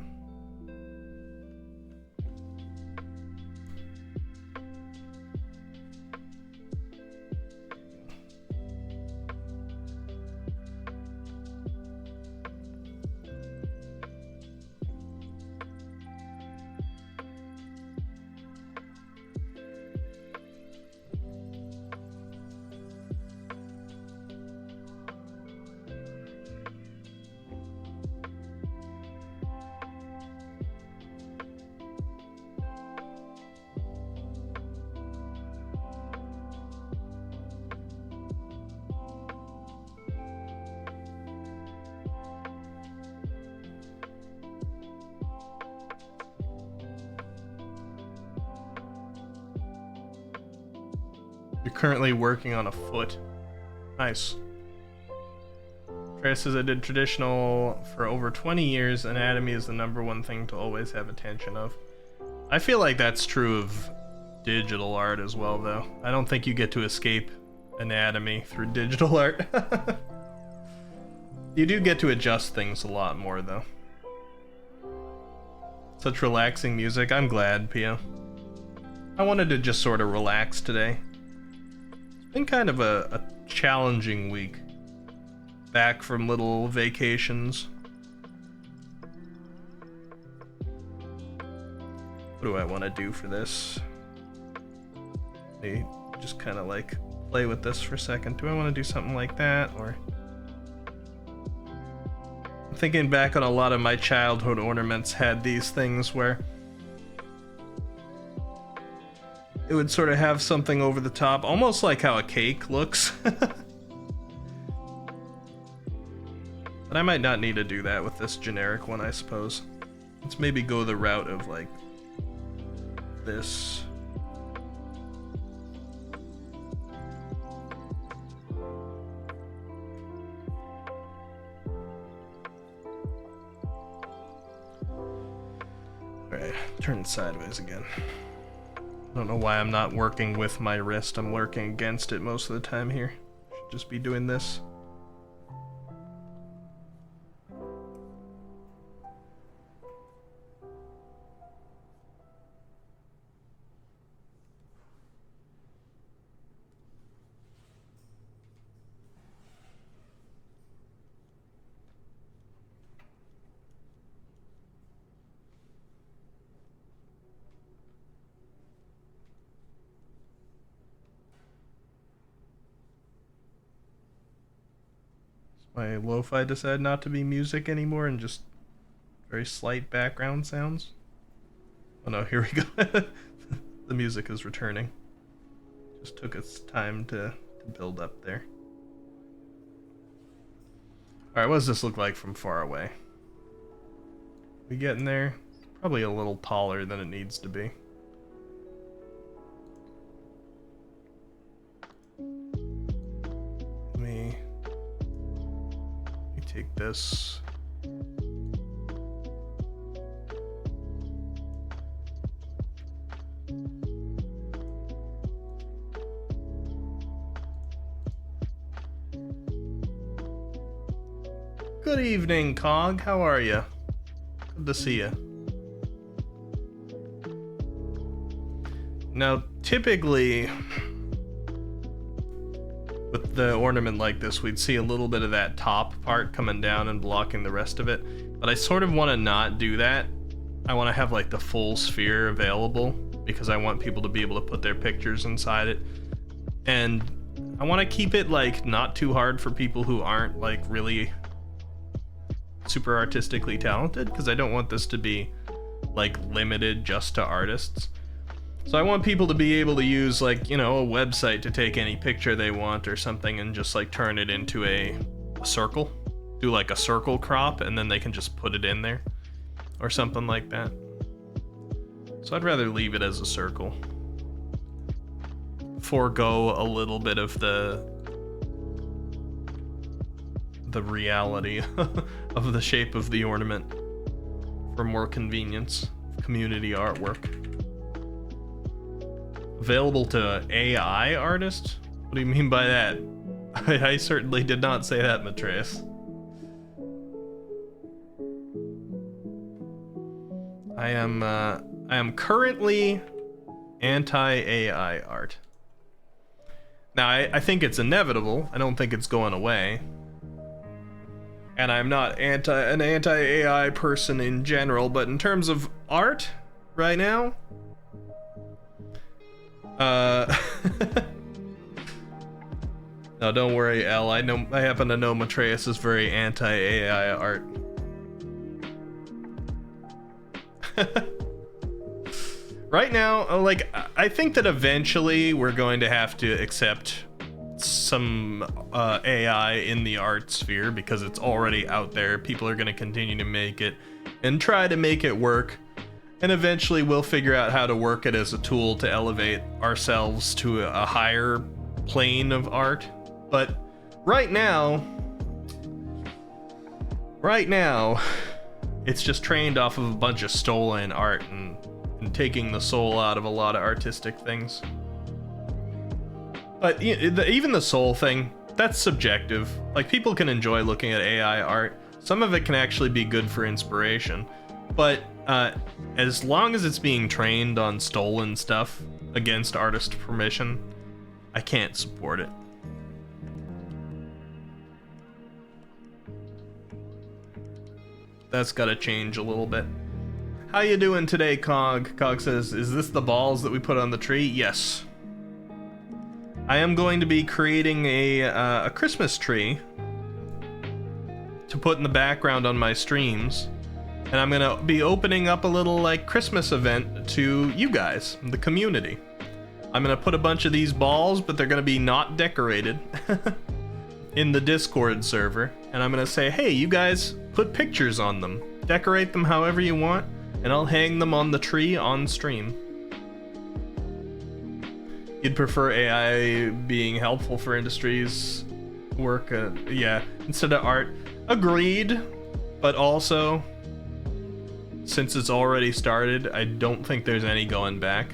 You're currently working on a foot. Nice. Trey says I did traditional for over 20 years. Anatomy is the #1 thing to always have attention of. I feel like that's true of digital art as well, though. I don't think you get to escape anatomy through digital art. You do get to adjust things a lot more, though. Such relaxing music. I'm glad, Pio. I wanted to just sort of relax today. It's been kind of a challenging week. Back from little vacations. What do I want to do for this? Let me just kind of like play with this for a second. Do I want to do something like that, or... I'm thinking back on a lot of my childhood ornaments had these things where it would sort of have something over the top, almost like how a cake looks. But I might not need to do that with this generic one, I suppose. Let's maybe go the route of like this. Alright, turn it sideways again. I don't know why I'm not working with my wrist. I'm working against it most of the time here. Should just be doing this. My lo-fi decided not to be music anymore and just very slight background sounds. Oh no, here we go. The music is returning. Just took its time to build up there. Alright, what does this look like from far away? We getting there? Probably a little taller than it needs to be. Let me take this. Good evening, Cog. How are you? Good to see you. Now, typically, with the ornament like this, we'd see a little bit of that top part coming down and blocking the rest of it. But I sort of want to not do that. I want to have like the full sphere available because I want people to be able to put their pictures inside it. And I want to keep it like not too hard for people who aren't like really super artistically talented, because I don't want this to be like limited just to artists. So I want people to be able to use like, you know, a website to take any picture they want or something and just like turn it into a circle. Do like a circle crop and then they can just put it in there or something like that. So I'd rather leave it as a circle. Forego a little bit of the reality of the shape of the ornament for more convenience. Community artwork. Available to AI artists? What do you mean by that? I certainly did not say that, Matreus. I am currently anti-AI art. Now, I think it's inevitable. I don't think it's going away. And I'm not an anti-AI person in general, but in terms of art right now, no, don't worry, Elle. I happen to know Matreus is very anti-AI art. Right now, like, I think that eventually we're going to have to accept some AI in the art sphere because it's already out there. People are going to continue to make it and try to make it work. And eventually we'll figure out how to work it as a tool to elevate ourselves to a higher plane of art. But right now, it's just trained off of a bunch of stolen art and taking the soul out of a lot of artistic things. But even the soul thing, that's subjective. Like, people can enjoy looking at AI art. Some of it can actually be good for inspiration. But as long as it's being trained on stolen stuff against artist permission, I can't support it. That's gotta change a little bit. How you doing today, Cog? Cog says, is this the balls that we put on the tree? Yes. I am going to be creating a Christmas tree to put in the background on my streams. And I'm gonna be opening up a little, like, Christmas event to you guys, the community. I'm gonna put a bunch of these balls, but they're gonna be not decorated, in the Discord server. And I'm gonna say, hey, you guys, put pictures on them. Decorate them however you want, and I'll hang them on the tree on stream. You'd prefer AI being helpful for industries work, yeah, instead of art. Agreed, but also, since it's already started, I don't think there's any going back.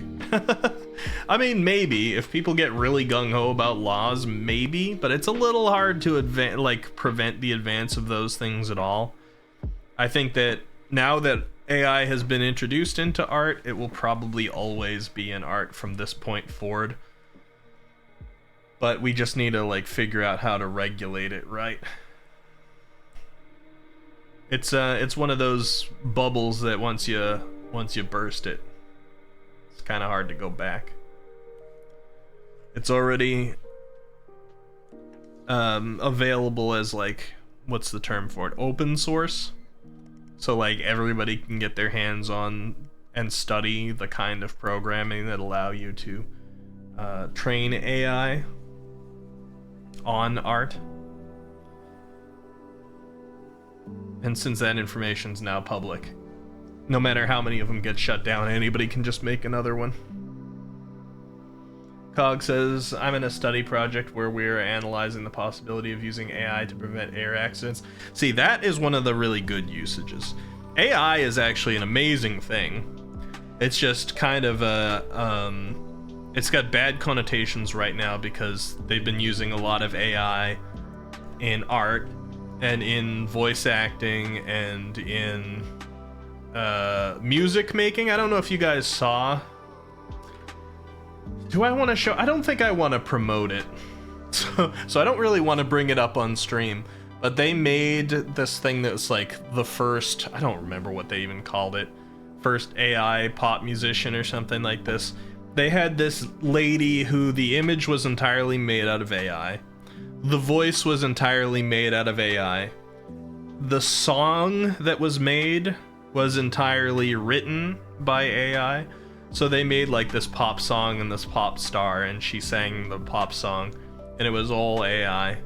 I mean, maybe if people get really gung-ho about laws, maybe, but it's a little hard to prevent the advance of those things at all. I think that now that AI has been introduced into art, it will probably always be in art from this point forward. But we just need to, like, figure out how to regulate it right. It's one of those bubbles that once you burst it, it's kind of hard to go back. It's already available as, like, what's the term for it? Open source. So, like, everybody can get their hands on and study the kind of programming that allow you to train AI on art. And since that information's now public, no matter how many of them get shut down, anybody can just make another one. Cog says, I'm in a study project where we're analyzing the possibility of using AI to prevent air accidents. See, that is one of the really good usages. AI is actually an amazing thing. It's just kind of it's got bad connotations right now because they've been using a lot of AI in art and in voice acting and in music making. I don't know if you guys saw. Do I want to show? I don't think I want to promote it. So I don't really want to bring it up on stream. But they made this thing that was like the first, I don't remember what they even called it, first AI pop musician or something like this. They had this lady who the image was entirely made out of AI. The voice was entirely made out of AI. The song that was made was entirely written by AI. So they made like this pop song and this pop star, and she sang the pop song, and it was all AI.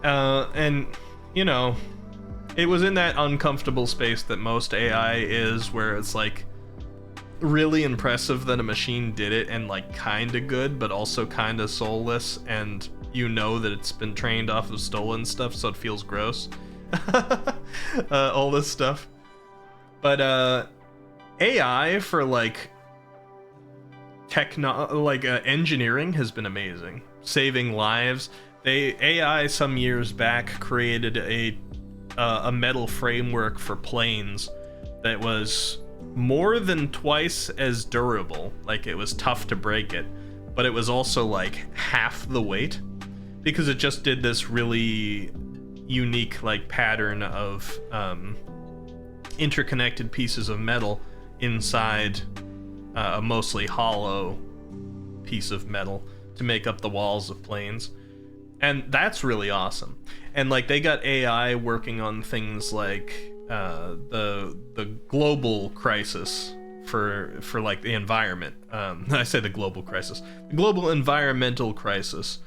And, you know, it was in that uncomfortable space that most AI is, where it's like really impressive that a machine did it and like kinda good, but also kinda soulless, and you know that it's been trained off of stolen stuff, so it feels gross. All this stuff. But AI for like engineering has been amazing, saving lives. AI some years back created a metal framework for planes that was more than twice as durable. Like, it was tough to break it, but it was also like half the weight, because it just did this really unique like pattern of interconnected pieces of metal inside a mostly hollow piece of metal to make up the walls of planes. And that's really awesome. And like, they got AI working on things like the global crisis for like the environment. I say the global crisis, the global environmental crisis,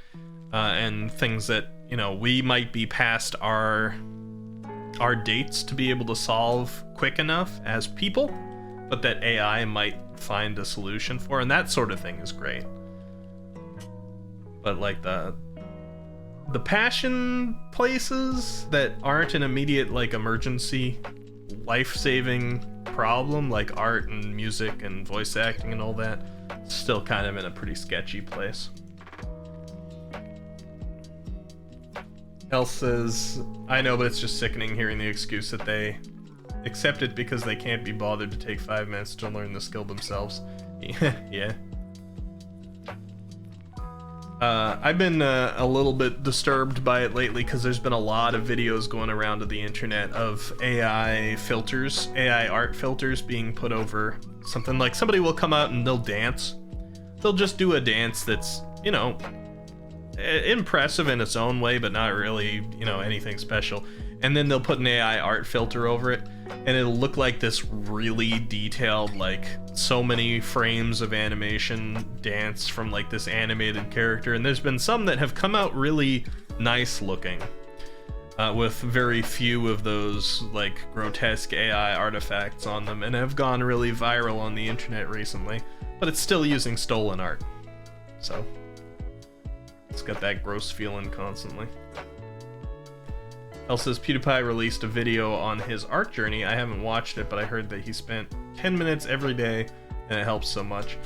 and things that, you know, we might be past our dates to be able to solve quick enough as people, but that AI might find a solution for, and that sort of thing is great. But like the passion places that aren't an immediate like emergency life-saving problem, like art and music and voice acting and all that, still kind of in a pretty sketchy place. Else says, I know, but it's just sickening hearing the excuse that they accept it because they can't be bothered to take 5 minutes to learn the skill themselves. Yeah. I've been a little bit disturbed by it lately because there's been a lot of videos going around to the internet of AI filters, AI art filters being put over something. Like, somebody will come out and they'll dance. They'll just do a dance that's, you know, impressive in its own way, but not really, you know, anything special. And then they'll put an AI art filter over it, and it'll look like this really detailed, like, so many frames of animation dance from like this animated character. And there's been some that have come out really nice looking, with very few of those like grotesque AI artifacts on them, and have gone really viral on the internet recently. But it's still using stolen art, so it's got that gross feeling constantly. El says PewDiePie released a video on his art journey. I haven't watched it, but I heard that he spent 10 minutes every day and it helps so much.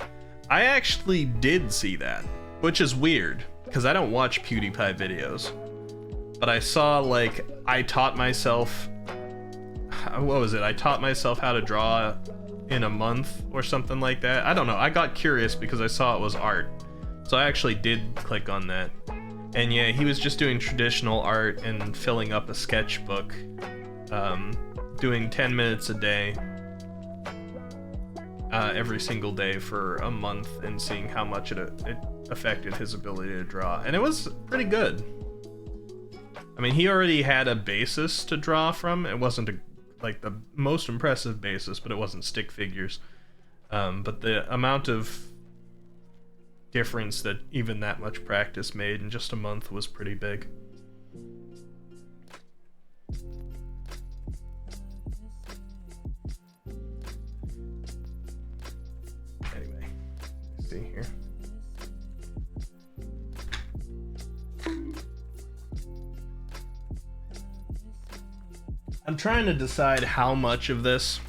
I actually did see that, which is weird because I don't watch PewDiePie videos. But I saw, like, I taught myself, what was it? I taught myself how to draw in a month or something like that. I don't know. I got curious because I saw it was art. So I actually did click on that. And yeah, he was just doing traditional art and filling up a sketchbook, doing 10 minutes a day, every single day for a month, and seeing how much it affected his ability to draw. And it was pretty good. I mean, he already had a basis to draw from. It wasn't like the most impressive basis, but it wasn't stick figures. But the amount of difference that even that much practice made in just a month was pretty big. Anyway, let's see here. I'm trying to decide how much of this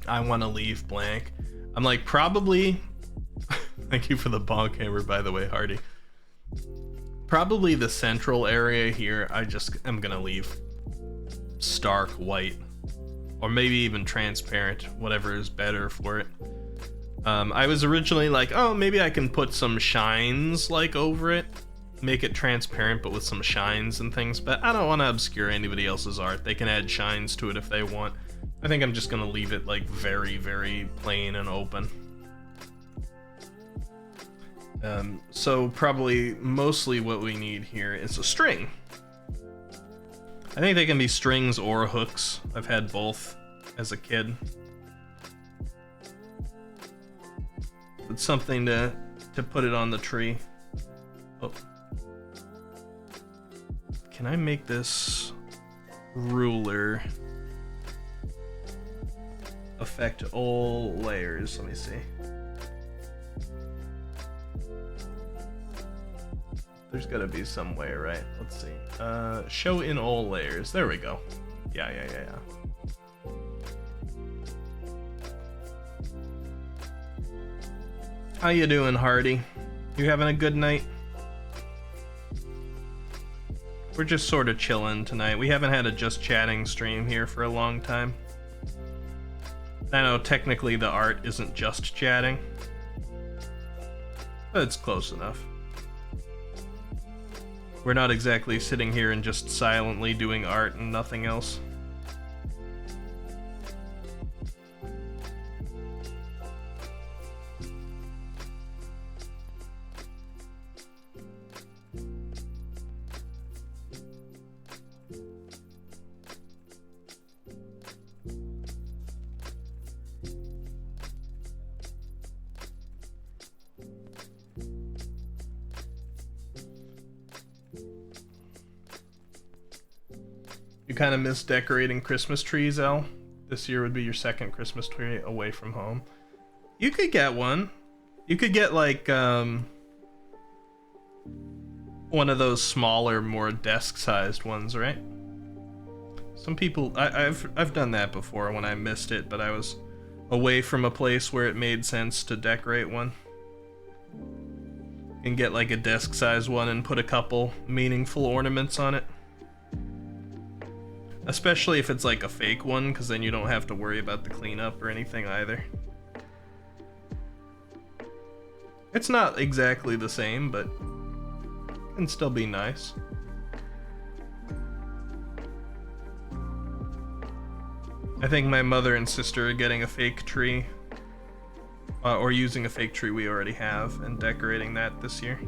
I want to leave blank. I'm like, probably thank you for the bonk hammer, by the way, Hardy. Probably the central area here, I just am gonna leave stark white, or maybe even transparent, whatever is better for it. I was originally like, oh, maybe I can put some shines like over it, make it transparent but with some shines and things, but I don't want to obscure anybody else's art. They can add shines to it if they want. I think I'm just gonna leave it like very, very plain and open. So probably mostly what we need here is a string. I think they can be strings or hooks. I've had both as a kid. It's something to put it on the tree. Oh. Can I make this ruler affect all layers? Let me see. There's gotta be some way, right? Let's see. Show in all layers. There we go. Yeah. How you doing, Hardy? You having a good night? We're just sort of chilling tonight. We haven't had a just chatting stream here for a long time. I know technically the art isn't just chatting, but it's close enough. We're not exactly sitting here and just silently doing art and nothing else. You kind of miss decorating Christmas trees, El? This year would be your second Christmas tree away from home. You could get one. You could get like one of those smaller, more desk-sized ones, right? Some people, I've done that before when I missed it, but I was away from a place where it made sense to decorate one. And get like a desk-sized one and put a couple meaningful ornaments on it. Especially if it's like a fake one, because then you don't have to worry about the cleanup or anything either. It's not exactly the same, but it can still be nice. I think my mother and sister are getting a fake tree, or using a fake tree we already have, and decorating that this year.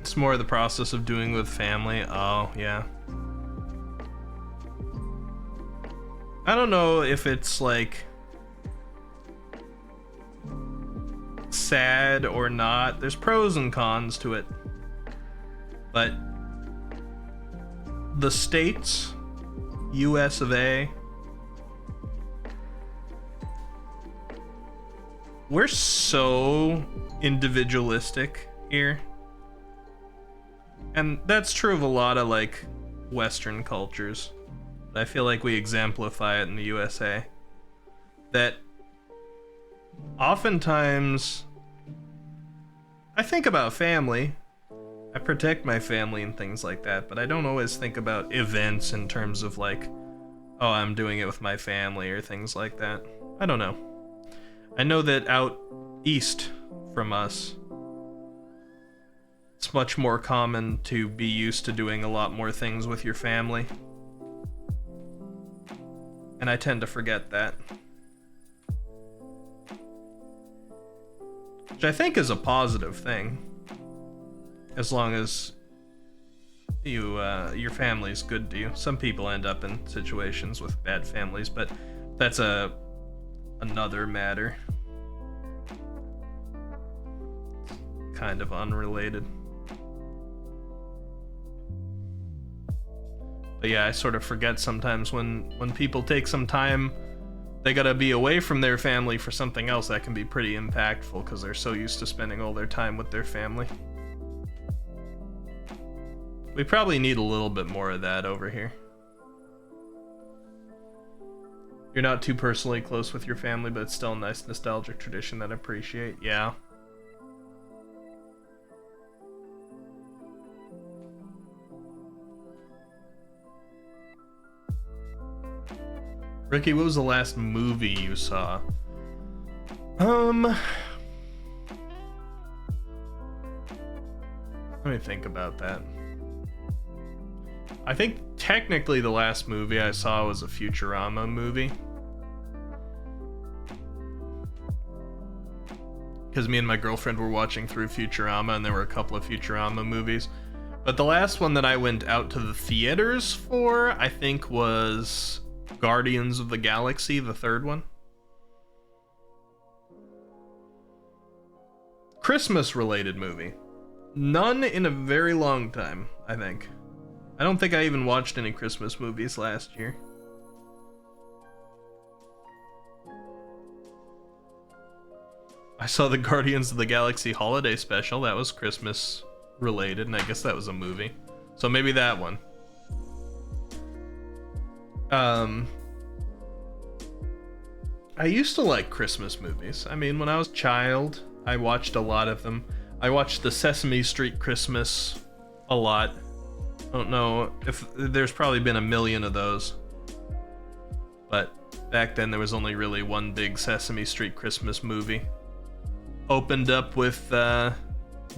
It's more the process of doing with family. Oh, yeah. I don't know if it's like sad or not. There's pros and cons to it. But the States, US of A, we're so individualistic here. And that's true of a lot of like Western cultures. I feel like we exemplify it in the USA. That oftentimes I think about family. I protect my family and things like that, but I don't always think about events in terms of like, oh, I'm doing it with my family or things like that. I don't know. I know that out east from us, it's much more common to be used to doing a lot more things with your family. And I tend to forget that. Which I think is a positive thing. As long as your family's good to you. Some people end up in situations with bad families, but that's another matter. Kind of unrelated. But yeah, I sort of forget sometimes when people take some time, they gotta be away from their family for something else that can be pretty impactful because they're so used to spending all their time with their family. We probably need a little bit more of that over here. You're not too personally close with your family, but it's still a nice nostalgic tradition that I appreciate. Yeah. Ricky, what was the last movie you saw? Let me think about that. I think technically the last movie I saw was a Futurama movie. because me and my girlfriend were watching through Futurama, and there were a couple of Futurama movies. But the last one that I went out to the theaters for, I think, was Guardians of the Galaxy, the third one. Christmas-related movie. None in a very long time, I think. I don't think I even watched any Christmas movies last year. I saw the Guardians of the Galaxy holiday special. That was Christmas related, and I guess that was a movie. So maybe that one. I used to like Christmas movies. I mean, when I was a child, I watched a lot of them. I watched the Sesame Street Christmas a lot. I don't know if there's probably been a million of those. But back then there was only really one big Sesame Street Christmas movie. Opened up with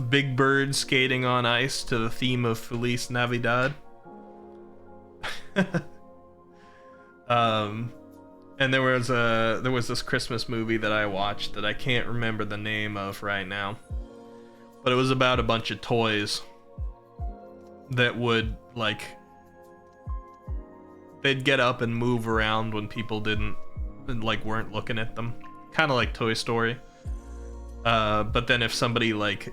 Big Bird skating on ice to the theme of Feliz Navidad. And there was this Christmas movie that I watched that I can't remember the name of right now. But it was about a bunch of toys that would, like, they'd get up and move around when people weren't looking at them. Kind of like Toy Story. But then if somebody, like,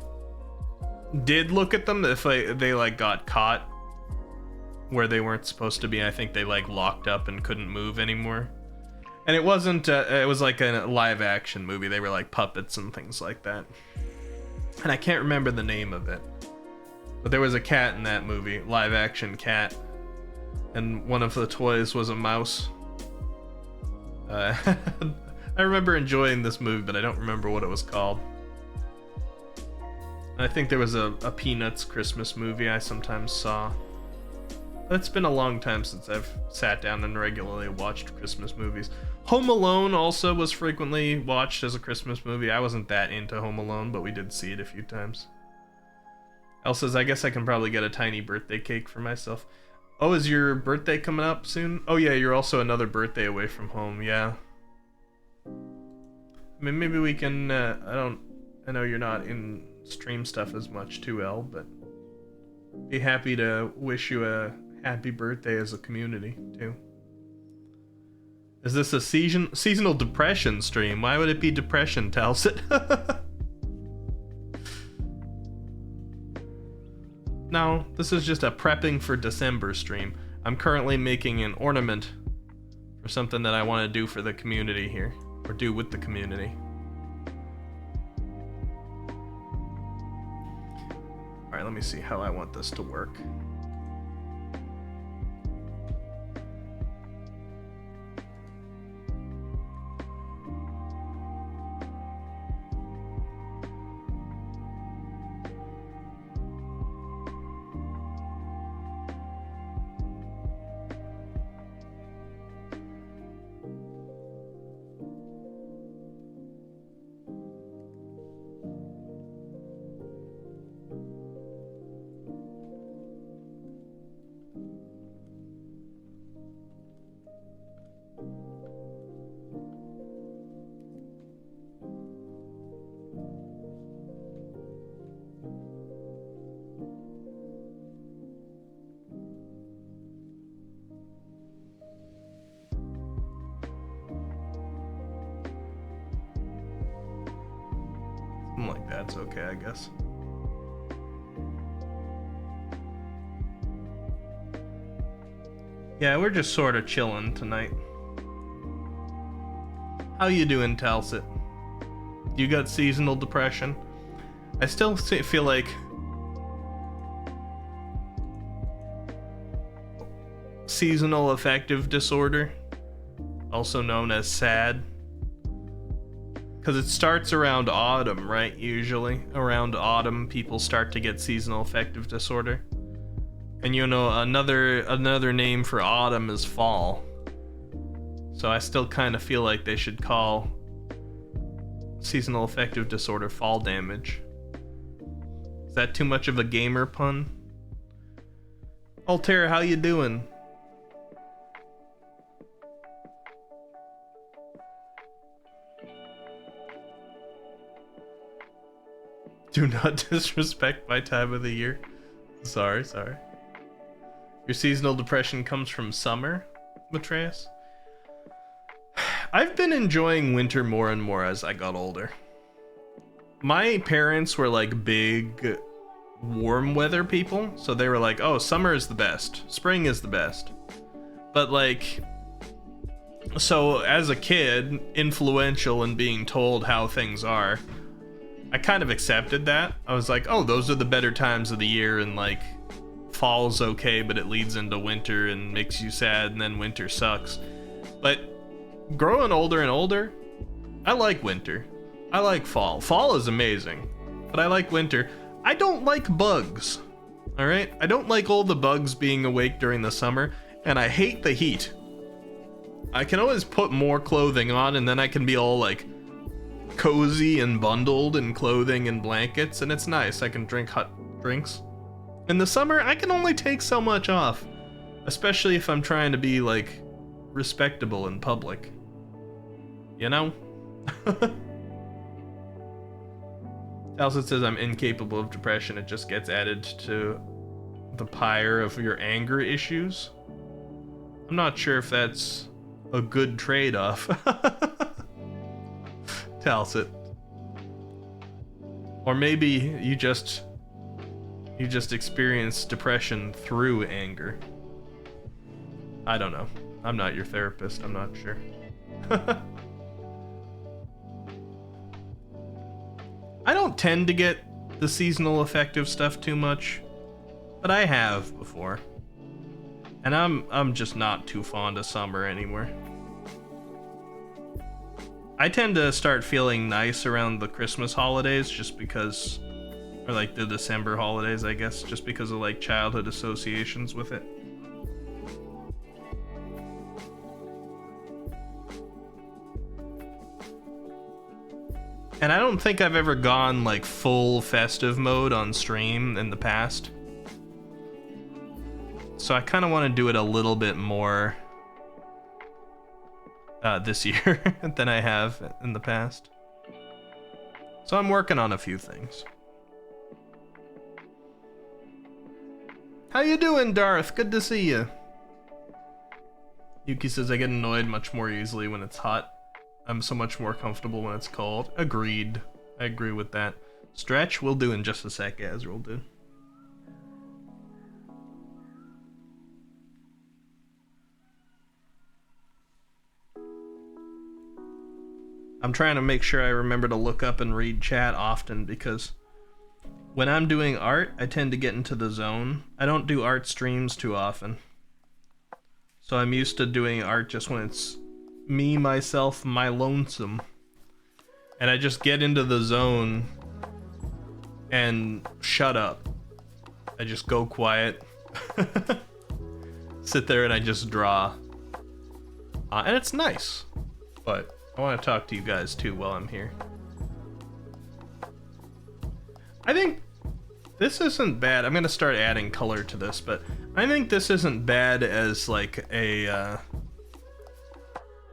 did look at them, if they like, got caught where they weren't supposed to be, I think they, like, locked up and couldn't move anymore. And it wasn't, it was like a live action movie. They were like puppets and things like that. And I can't remember the name of it. But there was a cat in that movie, live action cat. And one of the toys was a mouse. I remember enjoying this movie, but I don't remember what it was called. I think there was a Peanuts Christmas movie I sometimes saw. It's been a long time since I've sat down and regularly watched Christmas movies. Home Alone also was frequently watched as a Christmas movie. I wasn't that into Home Alone, but we did see it a few times. Elle says, I guess I can probably get a tiny birthday cake for myself. Oh, is your birthday coming up soon? Oh yeah, you're also another birthday away from home, yeah. I mean, maybe we can, I know you're not in stream stuff as much too, Elle, but be happy to wish you a happy birthday as a community, too. Is this a seasonal depression stream? Why would it be depression, Talsit? No, this is just a prepping for December stream. I'm currently making an ornament for something that I want to do for the community here, or do with the community. Alright, let me see how I want this to work. Like that's okay, I guess. Yeah, we're just sort of chilling tonight. How you doing, Talsit? You got seasonal depression? I still feel like seasonal affective disorder, also known as SAD. Because it starts around autumn, right? Usually around autumn people start to get seasonal affective disorder. And you know, another name for autumn is fall. So I still kind of feel like they should call seasonal affective disorder fall damage. Is that too much of a gamer pun? Altair, how you doing? Do not disrespect my time of the year. Sorry. Your seasonal depression comes from summer, Matreus? I've been enjoying winter more and more as I got older. My parents were like big warm weather people, so they were like, oh, summer is the best, spring is the best. But like, so as a kid, influential in being told how things are, I kind of accepted that. I was like, oh, those are the better times of the year, and like, fall's okay, but it leads into winter and makes you sad, and then winter sucks. But growing older and older, I like winter. I like fall. Fall is amazing, but I like winter. I don't like bugs, all right? I don't like all the bugs being awake during the summer, and I hate the heat. I can always put more clothing on, and then I can be all like cozy and bundled in clothing and blankets, and it's nice. I can drink hot drinks. In the summer, I can only take so much off, especially if I'm trying to be like respectable in public. You know? Talcid says I'm incapable of depression. It just gets added to the pyre of your anger issues. I'm not sure if that's a good trade-off. Talcid. Or maybe you just experience depression through anger. I don't know. I'm not your therapist. I'm not sure. I don't tend to get the seasonal affective stuff too much, but I have before. And I'm just not too fond of summer anymore. I tend to start feeling nice around the Christmas holidays just because, or like the December holidays, I guess, just because of like childhood associations with it. And I don't think I've ever gone like full festive mode on stream in the past. So I kind of want to do it a little bit more this year than I have in the past. So I'm working on a few things. How you doing, Darth? Good to see you. Yuki says I get annoyed much more easily when it's hot. I'm so much more comfortable when it's cold. Agreed. I agree with that. Stretch, we'll do in just a sec, Azrael did. I'm trying to make sure I remember to look up and read chat often, because when I'm doing art, I tend to get into the zone. I don't do art streams too often. So I'm used to doing art just when it's me, myself, my lonesome. And I just get into the zone and shut up. I just go quiet. Sit there and I just draw. And it's nice. But I want to talk to you guys too while I'm here. I think this isn't bad. I'm going to start adding color to this, but I think this isn't bad as like a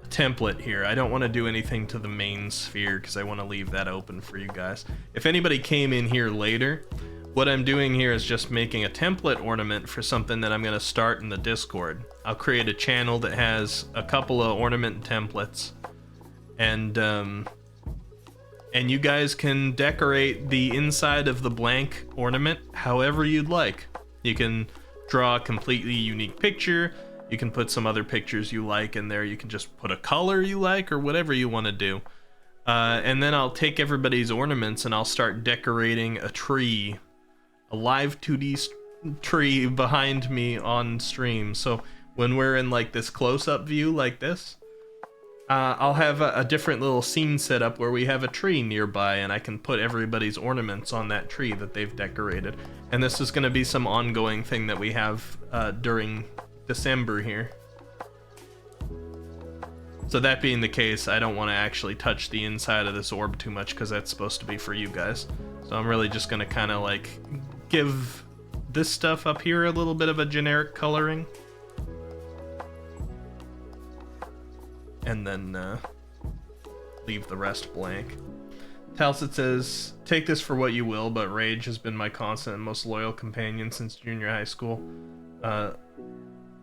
template here. I don't want to do anything to the main sphere because I want to leave that open for you guys. If anybody came in here later, what I'm doing here is just making a template ornament for something that I'm going to start in the Discord. I'll create a channel that has a couple of ornament templates, and you guys can decorate the inside of the blank ornament however you'd like. You can draw a completely unique picture. You can put some other pictures you like in there. You can just put a color you like or whatever you want to do. And then I'll take everybody's ornaments and I'll start decorating a tree, a live 2D tree behind me on stream. So when we're in like this close-up view like this, I'll have a different little scene set up where we have a tree nearby, and I can put everybody's ornaments on that tree that they've decorated. And this is going to be some ongoing thing that we have during December here. So that being the case, I don't want to actually touch the inside of this orb too much because that's supposed to be for you guys. So I'm really just going to kind of like give this stuff up here a little bit of a generic coloring. And then leave the rest blank. Talsit says, take this for what you will, but rage has been my constant and most loyal companion since junior high school.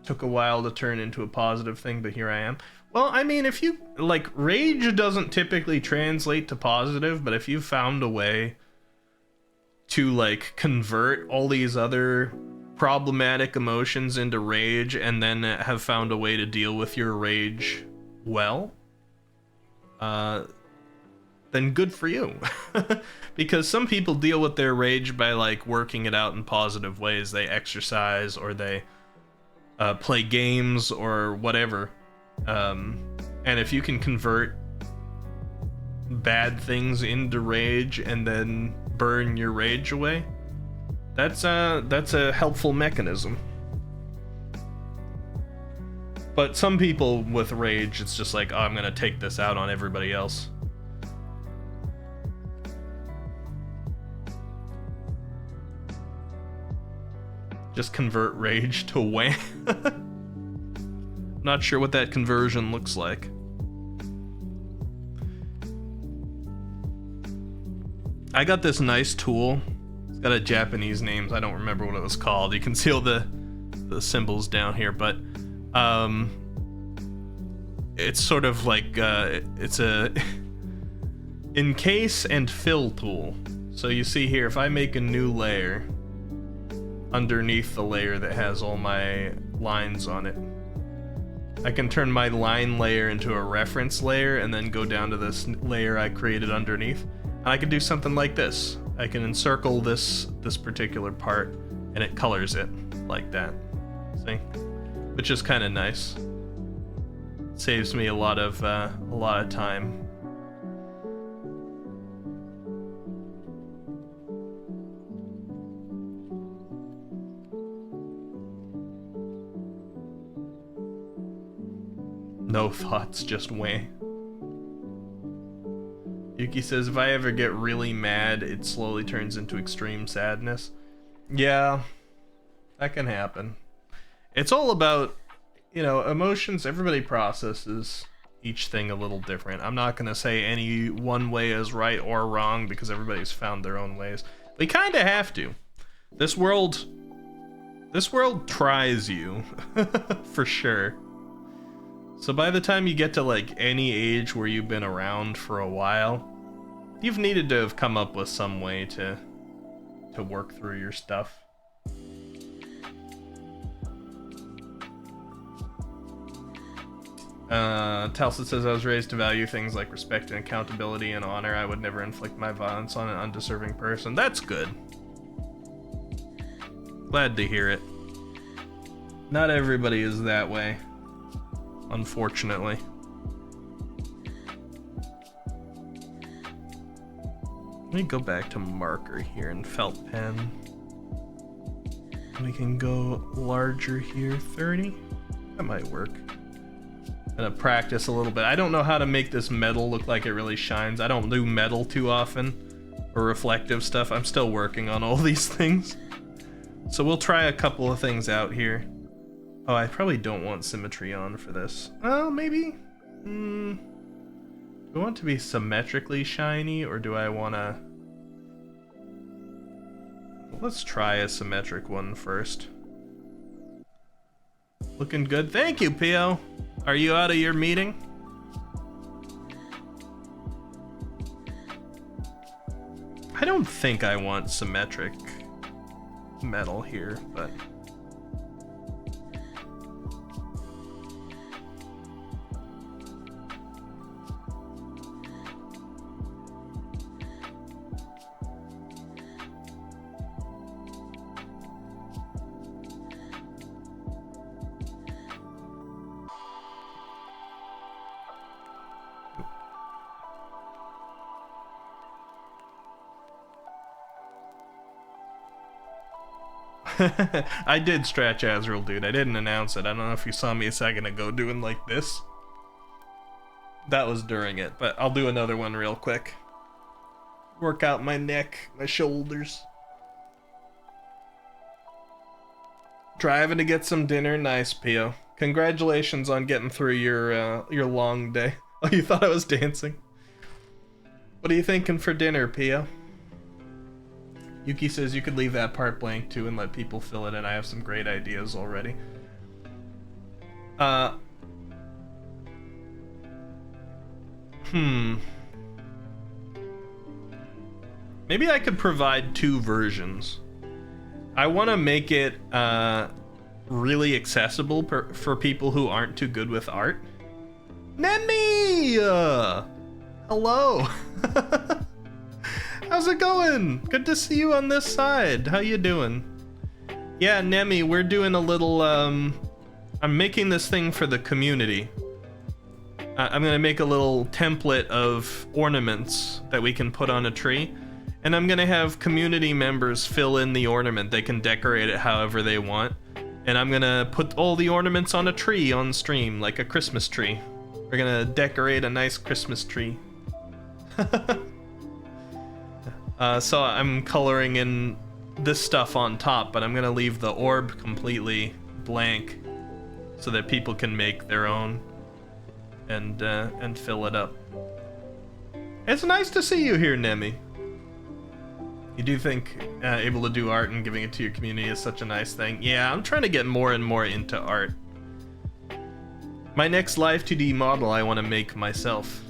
Took a while to turn into a positive thing, but here I am. Well, I mean, if you, like, rage doesn't typically translate to positive, but if you found a way to, like, convert all these other problematic emotions into rage and then have found a way to deal with your rage well, then good for you. Because some people deal with their rage by, like, working it out in positive ways. They exercise, or they play games, or whatever. And if you can convert bad things into rage and then burn your rage away, that's a helpful mechanism. But some people with rage, it's just like, oh, I'm gonna take this out on everybody else. Just convert rage to wham. Not sure what that conversion looks like. I got this nice tool. It's got a Japanese name. I don't remember what it was called. You can see all the symbols down here, but it's sort of like it's a encase and fill tool. So you see here, if I make a new layer underneath the layer that has all my lines on it, I can turn my line layer into a reference layer and then go down to this layer I created underneath. And I can do something like this. I can encircle this particular part and it colors it like that. See? Which is kind of nice. Saves me a lot of time. No thoughts, just way. Yuki says, if I ever get really mad, it slowly turns into extreme sadness. Yeah, that can happen. It's all about, you know, emotions. Everybody processes each thing a little different. I'm not going to say any one way is right or wrong because everybody's found their own ways. We kind of have to. This world tries you, for sure. So by the time you get to, like, any age where you've been around for a while, you've needed to have come up with some way to work through your stuff. Talsit says, I was raised to value things like respect and accountability and honor. I would never inflict my violence on an undeserving person. That's good. Glad to hear it. Not everybody is that way, unfortunately. Let me go back to marker here and felt pen. We can go larger here, 30. That might work. I'm gonna practice a little bit. I don't know how to make this metal look like it really shines. I don't do metal too often, or reflective stuff. I'm still working on all these things. So we'll try a couple of things out here. Oh, I probably don't want symmetry on for this. Oh, maybe? Do I want to be symmetrically shiny, or do I want to... Let's try a symmetric one first. Looking good. Thank you, Pio. Are you out of your meeting? I don't think I want symmetric metal here, but... I did stretch Azrael, dude. I didn't announce it. I don't know if you saw me a second ago doing like this. That was during it, but I'll do another one real quick. Work out my neck, my shoulders. Driving to get some dinner. Nice, Pio. Congratulations on getting through your long day. Oh, you thought I was dancing? What are you thinking for dinner, Pio? Yuki says you could leave that part blank too and let people fill it in. I have some great ideas already. Maybe I could provide two versions. I want to make it really accessible for people who aren't too good with art. Nemi! Hello! How's it going? Good to see you on this side. How you doing? Yeah, Nemi, we're doing a little, I'm making this thing for the community. I'm gonna make a little template of ornaments that we can put on a tree. And I'm gonna have community members fill in the ornament. They can decorate it however they want. And I'm gonna put all the ornaments on a tree on stream, like a Christmas tree. We're gonna decorate a nice Christmas tree. So I'm coloring in this stuff on top, but I'm gonna leave the orb completely blank so that people can make their own and fill it up. It's nice to see you here, Nemi. You do think able to do art and giving it to your community is such a nice thing? Yeah, I'm trying to get more and more into art. My next live 2D model I want to make myself.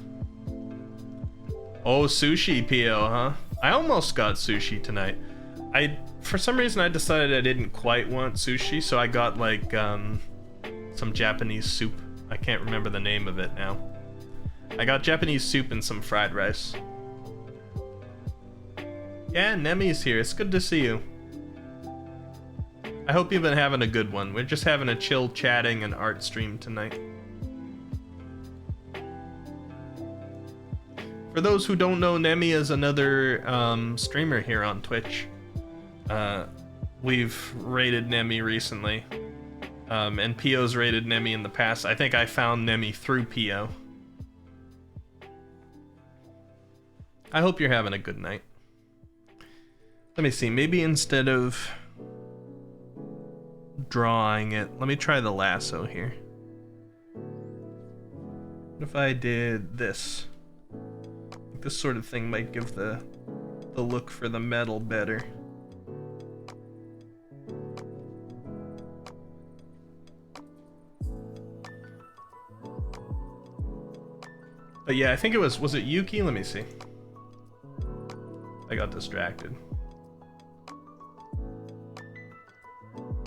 Oh, sushi, Pio, huh? I almost got sushi tonight. For some reason I decided I didn't quite want sushi, so I got like some Japanese soup. I can't remember the name of it now. I got Japanese soup and some fried rice. Yeah, Nemi's here. It's good to see you. I hope you've been having a good one. We're just having a chill chatting and art stream tonight. For those who don't know, Nemi is another streamer here on Twitch. We've raided Nemi recently. And Pio's raided Nemi in the past. I think I found Nemi through Pio. I hope you're having a good night. Let me see, maybe instead of drawing it, let me try the lasso here. What if I did this? This sort of thing might give the look for the metal better. But yeah, I think it was it Yuki? Let me see. I got distracted.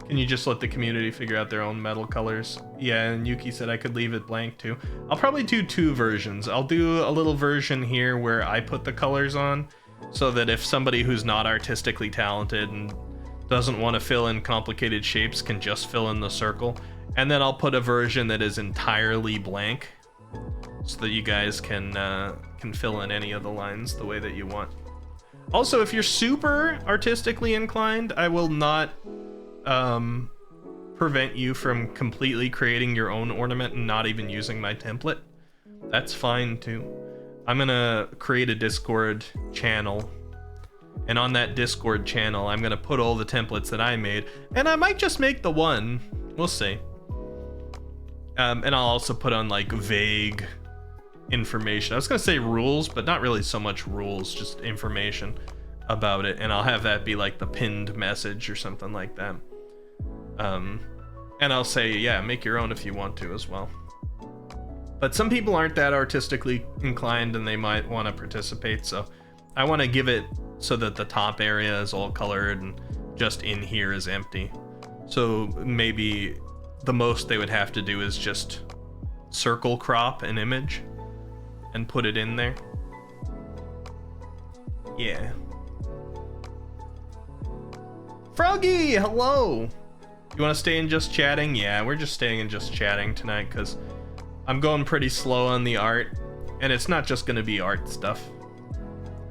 Can you just let the community figure out their own metal colors? Yeah, and Yuki said I could leave it blank too. I'll probably do two versions. I'll do a little version here where I put the colors on, so that if somebody who's not artistically talented and doesn't want to fill in complicated shapes can just fill in the circle. And then I'll put a version that is entirely blank, so that you guys can fill in any of the lines the way that you want. Also, if you're super artistically inclined, I will not prevent you from completely creating your own ornament and not even using my template. That's fine too. I'm gonna create a Discord channel, and on that Discord channel I'm gonna put all the templates that I made, and I might just make the one, we'll see. And I'll also put on like vague information. I was gonna say rules, but not really so much rules, just information about it, and I'll have that be like the pinned message or something like that. And I'll say, yeah, make your own if you want to as well. But some people aren't that artistically inclined and they might want to participate, so I want to give it so that the top area is all colored and just in here is empty. So maybe the most they would have to do is just circle crop an image and put it in there. Yeah. Froggy, hello! You want to stay in just chatting? Yeah, we're just staying in just chatting tonight because I'm going pretty slow on the art, and it's not just going to be art stuff.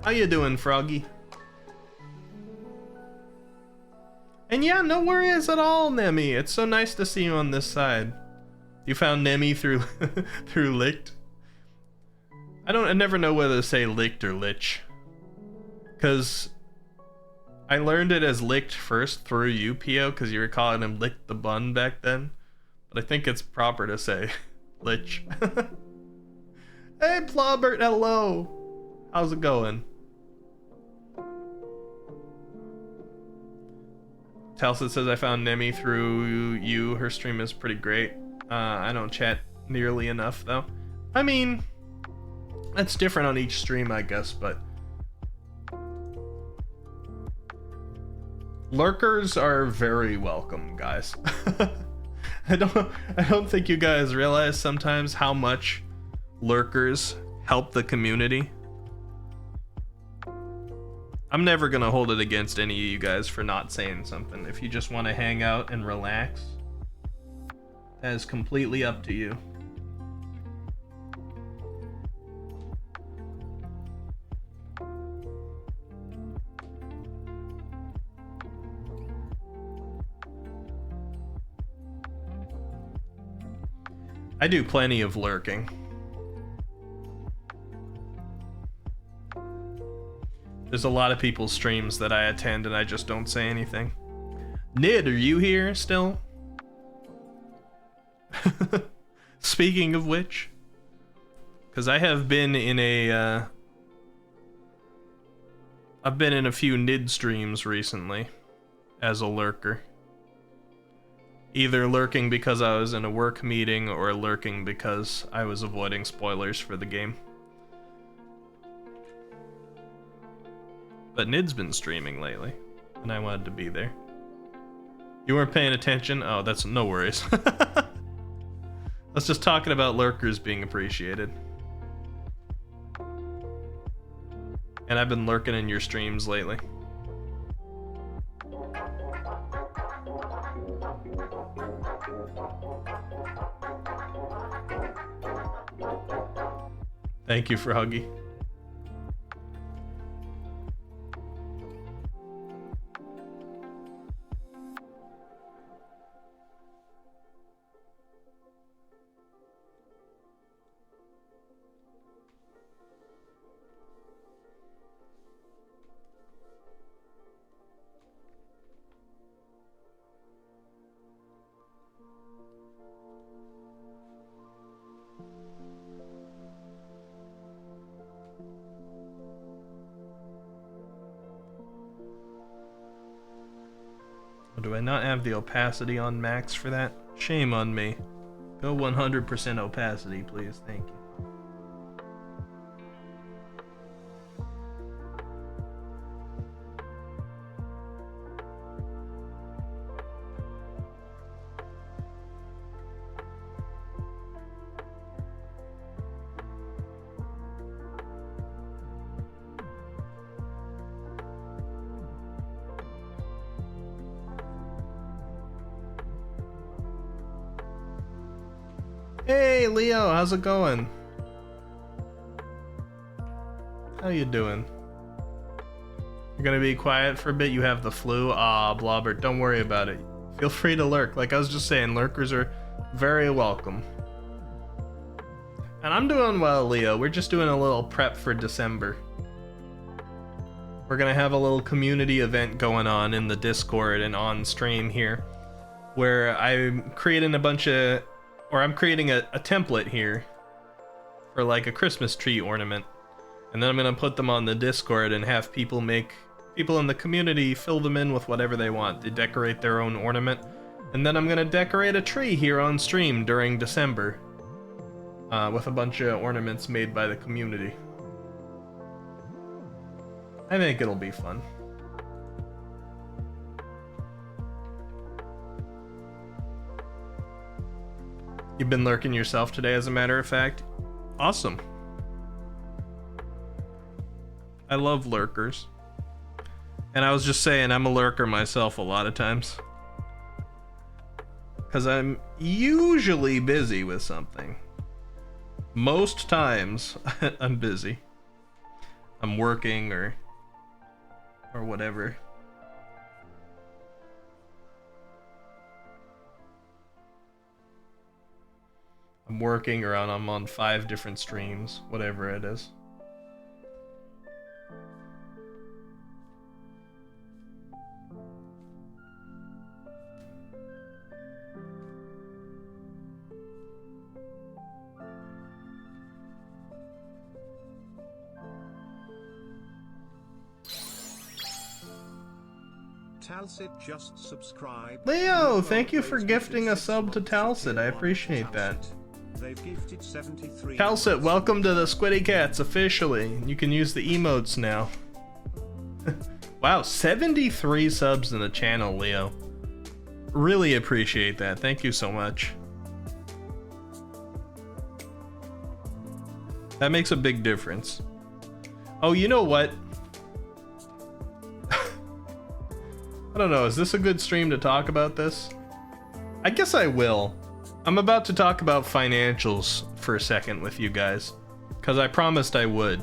How you doing, Froggy? And yeah, no worries at all, Nemi. It's so nice to see you on this side. You found Nemi through through Licht? I never know whether to say Licht or Lich, because I learned it as Licht first through you, Pio, because you were calling him Lick the Bun back then. But I think it's proper to say Lich. Hey, Plaubert, hello. How's it going? Telsit says I found Nemi through you. Her stream is pretty great. I don't chat nearly enough though. I mean, that's different on each stream, I guess, but lurkers are very welcome, guys. I don't think you guys realize sometimes how much lurkers help the community. I'm never gonna hold it against any of you guys for not saying something. If you just want to hang out and relax, that is completely up to you. I do plenty of lurking. There's a lot of people's streams that I attend and I just don't say anything. Nid, are you here still? Speaking of which, because I have been in a I've been in a few Nid streams recently as a lurker. Either lurking because I was in a work meeting or lurking because I was avoiding spoilers for the game. But Nid's been streaming lately, and I wanted to be there. You weren't paying attention? Oh, that's no worries. Let's just talking about lurkers being appreciated. And I've been lurking in your streams lately. Thank you, Froggy. Do I not have the opacity on max for that? Shame on me. Go 100% opacity, please. Thank you. Hey Leo, how's it going? How you doing? You're gonna be quiet for a bit? You have the flu? Ah, Blobbert, don't worry about it. Feel free to lurk. Like I was just saying, lurkers are very welcome. And I'm doing well, Leo. We're just doing a little prep for December. We're gonna have a little community event going on in the Discord and on stream here, where I'm creating a bunch of, or I'm creating a template here for like a Christmas tree ornament, and then I'm gonna put them on the Discord and have people in the community fill them in with whatever they want. They decorate their own ornament, and then I'm gonna decorate a tree here on stream during December with a bunch of ornaments made by the community. I think it'll be fun. You've been lurking yourself today, as a matter of fact. Awesome. I love lurkers. And I was just saying, I'm a lurker myself a lot of times. Because I'm usually busy with something. Most times, I'm busy. I'm working or whatever. I'm working or I'm on 5 different streams, whatever it is. Talsit just subscribed. Leo, thank you for gifting a sub to Talsit. I appreciate that. They've gifted 73. Talsit, welcome to the Squiddy Cats officially. You can use the emotes now. Wow, 73 subs in the channel, Leo. Really appreciate that. Thank you so much. That makes a big difference. Oh, you know what? I don't know, is this a good stream to talk about this? I guess I will. I'm about to talk about financials for a second with you guys, because I promised I would,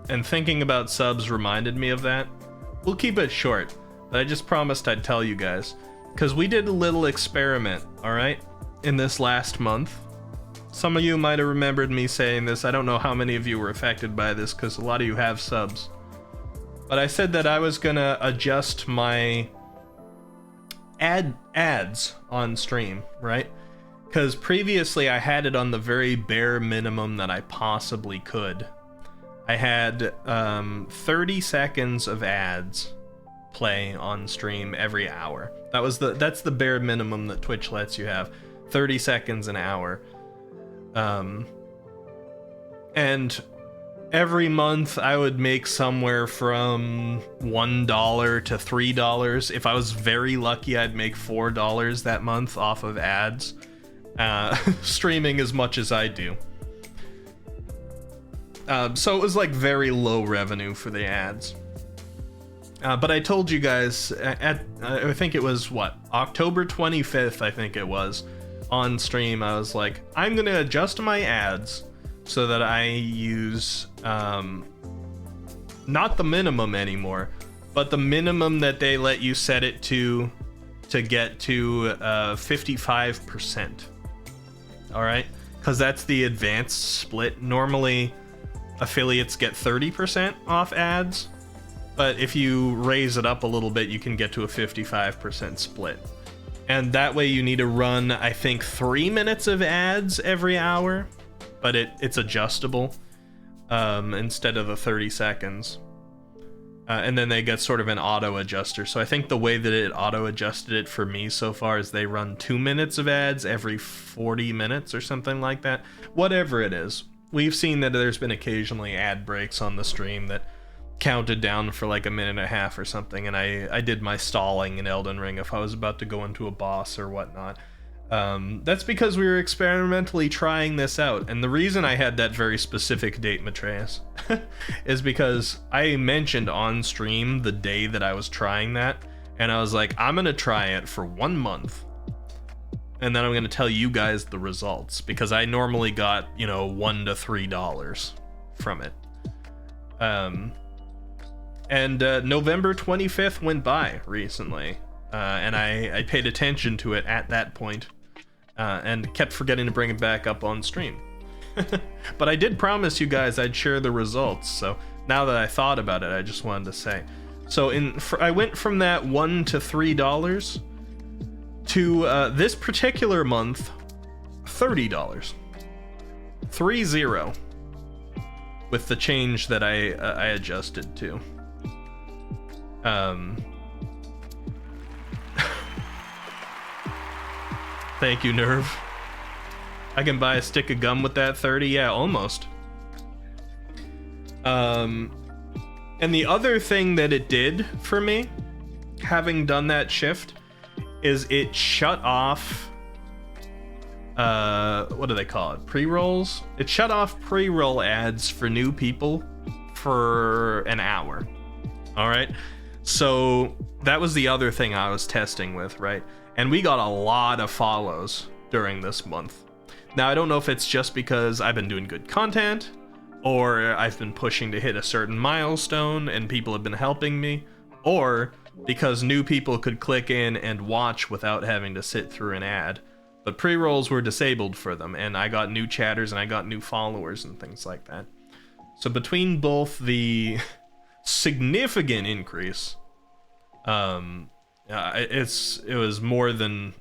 and thinking about subs reminded me of that. We'll keep it short, but I just promised I'd tell you guys, because we did a little experiment, alright, in this last month. Some of you might have remembered me saying this. I don't know how many of you were affected by this, because a lot of you have subs. But I said that I was gonna adjust my ads on stream, right? Because previously I had it on the very bare minimum that I possibly could. I had 30 seconds of ads play on stream every hour. That's the bare minimum that Twitch lets you have. 30 seconds an hour. And every month I would make somewhere from $1 to $3. If I was very lucky, I'd make $4 that month off of ads. Streaming as much as I do. So it was like very low revenue for the ads. But I told you guys I think it was October 25th, I think it was, on stream, I was like, I'm gonna adjust my ads so that I use not the minimum anymore, but the minimum that they let you set it to get to 55%. All right, because that's the advanced split. Normally affiliates get 30% off ads, but if you raise it up a little bit, you can get to a 55% split. And that way you need to run, I think, 3 minutes of ads every hour, but it's adjustable instead of the 30 seconds. And then they get sort of an auto adjuster. So I think the way that it auto adjusted it for me so far is they run 2 minutes of ads every 40 minutes or something like that. Whatever it is. We've seen that there's been occasionally ad breaks on the stream that counted down for like a minute and a half or something, and I did my stalling in Elden Ring if I was about to go into a boss or whatnot. That's because we were experimentally trying this out, and the reason I had that very specific date, Matreus, is because I mentioned on stream the day that I was trying that, and I was like, I'm gonna try it for 1 month, and then I'm gonna tell you guys the results, because I normally got, $1 to $3 from it. And November 25th went by recently, and I paid attention to it at that point, and kept forgetting to bring it back up on stream. But I did promise you guys I'd share the results, so now that I thought about it, I just wanted to say. So I went from that $1 to $3 to this particular month, $30. 30, with the change that I adjusted to. Thank you, Nerve. I can buy a stick of gum with that 30, yeah, almost. And the other thing that it did for me, having done that shift, is it shut off, what do they call it? Pre-rolls? It shut off pre-roll ads for new people for an hour. All right. So that was the other thing I was testing with, right? And we got a lot of follows during this month. Now, I don't know if it's just because I've been doing good content, or I've been pushing to hit a certain milestone and people have been helping me, or because new people could click in and watch without having to sit through an ad. But pre-rolls were disabled for them, and I got new chatters and I got new followers and things like that. So between both the significant increase, it was more than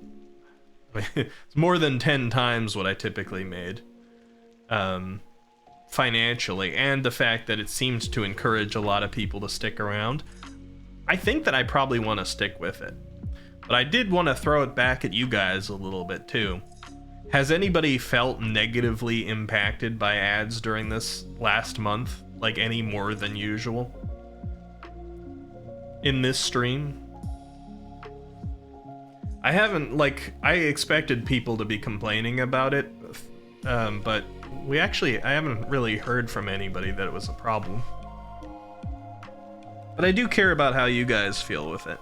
it's more than 10 times what I typically made financially, and the fact that it seems to encourage a lot of people to stick around. I think that I probably want to stick with it. But I did want to throw it back at you guys a little bit too. Has anybody felt negatively impacted by ads during this last month? Like any more than usual? In this stream? I haven't, like, I expected people to be complaining about it, but I haven't really heard from anybody that it was a problem. But I do care about how you guys feel with it.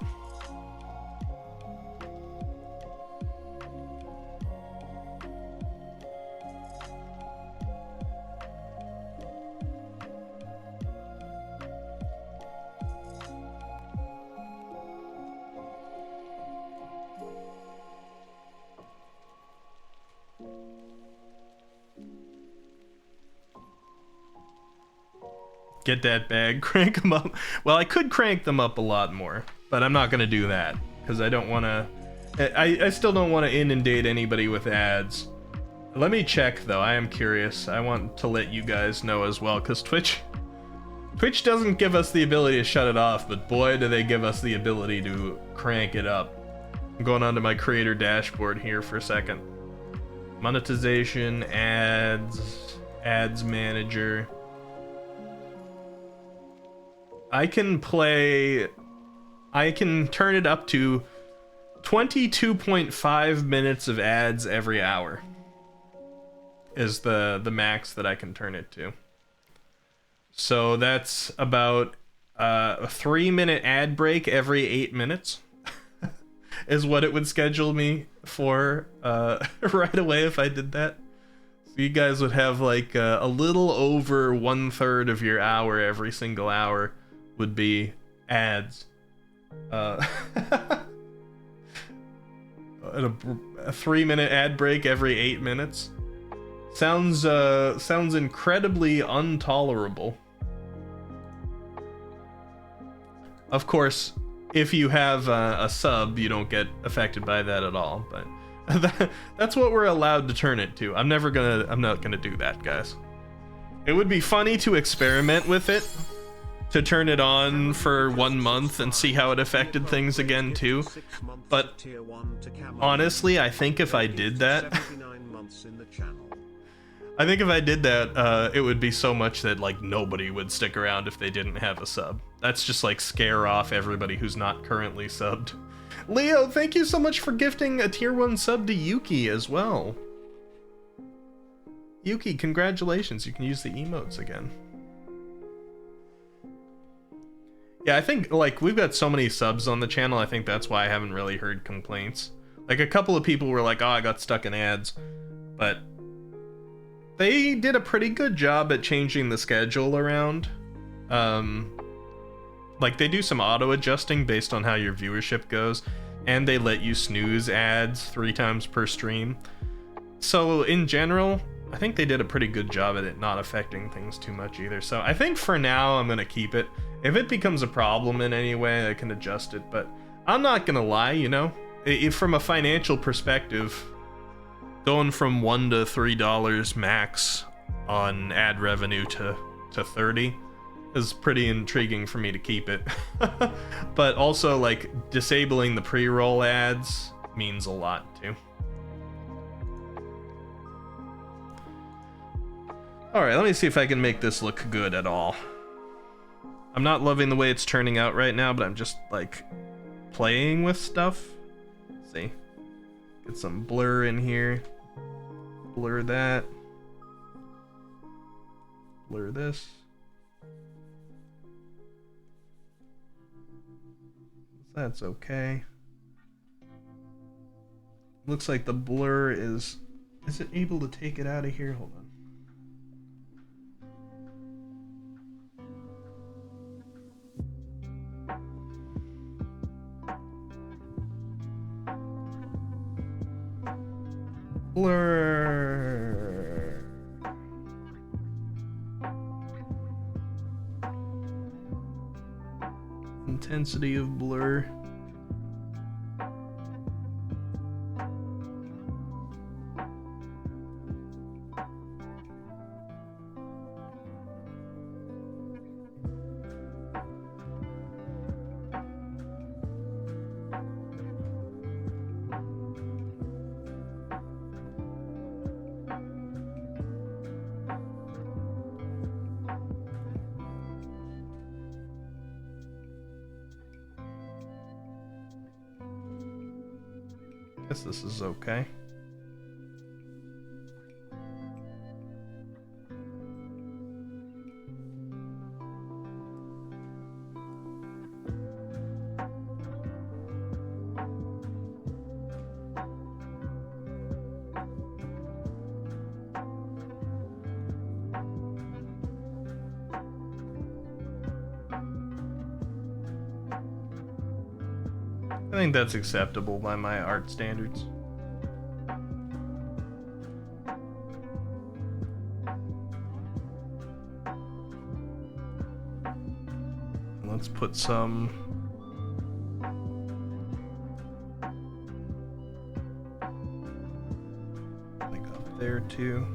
Get that bag, crank them up. Well, I could crank them up a lot more, but I'm not gonna do that because I don't want to. I still don't want to inundate anybody with ads. Let me check though. I am curious. I want to let you guys know as well, because Twitch doesn't give us the ability to shut it off, but boy, do they give us the ability to crank it up. I'm going onto my creator dashboard here for a second. Monetization, ads manager. I can turn it up to 22.5 minutes of ads every hour is the max that I can turn it to. So that's about a 3-minute ad break every 8 minutes is what it would schedule me for right away if I did that. So you guys would have like a little over 1/3 of your hour every single hour would be ads. A 3-minute ad break every 8 minutes sounds incredibly intolerable. Of course, if you have a sub, you don't get affected by that at all. But that's what we're allowed to turn it to. I'm not gonna do that, guys. It would be funny to experiment with it. To turn it on for 1 month and see how it affected things again too. But honestly, I think if I did that, it would be so much that like nobody would stick around if they didn't have a sub. That's just like scare off everybody who's not currently subbed. Leo, thank you so much for gifting a tier 1 sub to Yuki as well. Yuki, congratulations, you can use the emotes again. Yeah, I think, like, we've got so many subs on the channel, I think that's why I haven't really heard complaints. Like, a couple of people were like, oh, I got stuck in ads. But they did a pretty good job at changing the schedule around. Like, they do some auto-adjusting based on how your viewership goes, and they let you snooze ads 3 times per stream. So, in general, I think they did a pretty good job at it not affecting things too much either. So, I think for now, I'm gonna keep it. If it becomes a problem in any way, I can adjust it, but I'm not gonna lie, you know? From a financial perspective, going from $1 to $3 max on ad revenue to 30 is pretty intriguing for me to keep it. But also, like, disabling the pre-roll ads means a lot, too. Alright, let me see if I can make this look good at all. I'm not loving the way it's turning out right now, but I'm just, like, playing with stuff. Let's see. Get some blur in here. Blur that. Blur this. That's okay. Looks like the blur is... Is it able to take it out of here? Hold on. Blur. Intensity of blur. Guess this is okay. I think that's acceptable by my art standards. Let's put some like up there too.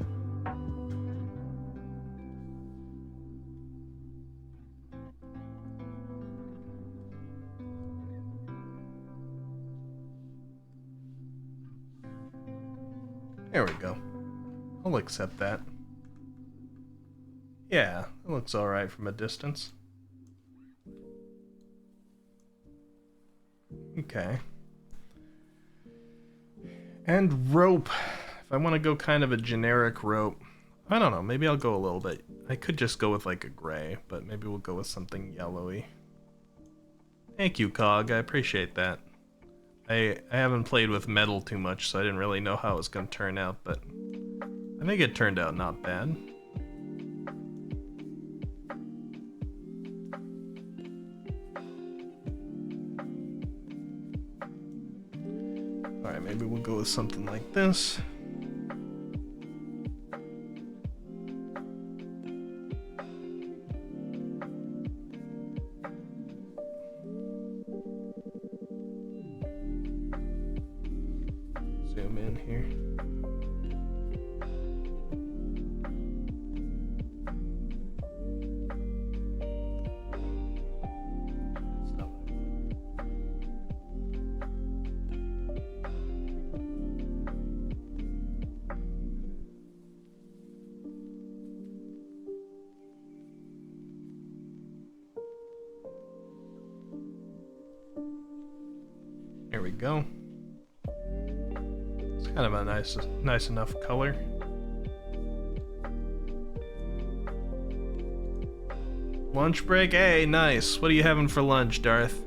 There we go. I'll accept that. Yeah, it looks alright from a distance. Okay. And rope. If I want to go kind of a generic rope, I don't know, maybe I'll go a little bit. I could just go with like a gray, but maybe we'll go with something yellowy. Thank you, Cog. I appreciate that. I haven't played with metal too much, so I didn't really know how it was going to turn out, but I think it turned out not bad. Alright, maybe we'll go with something like this. Zoom in here. Here we go. It's kind of a nice enough color. Lunch break? Hey, nice. What are you having for lunch, Darth?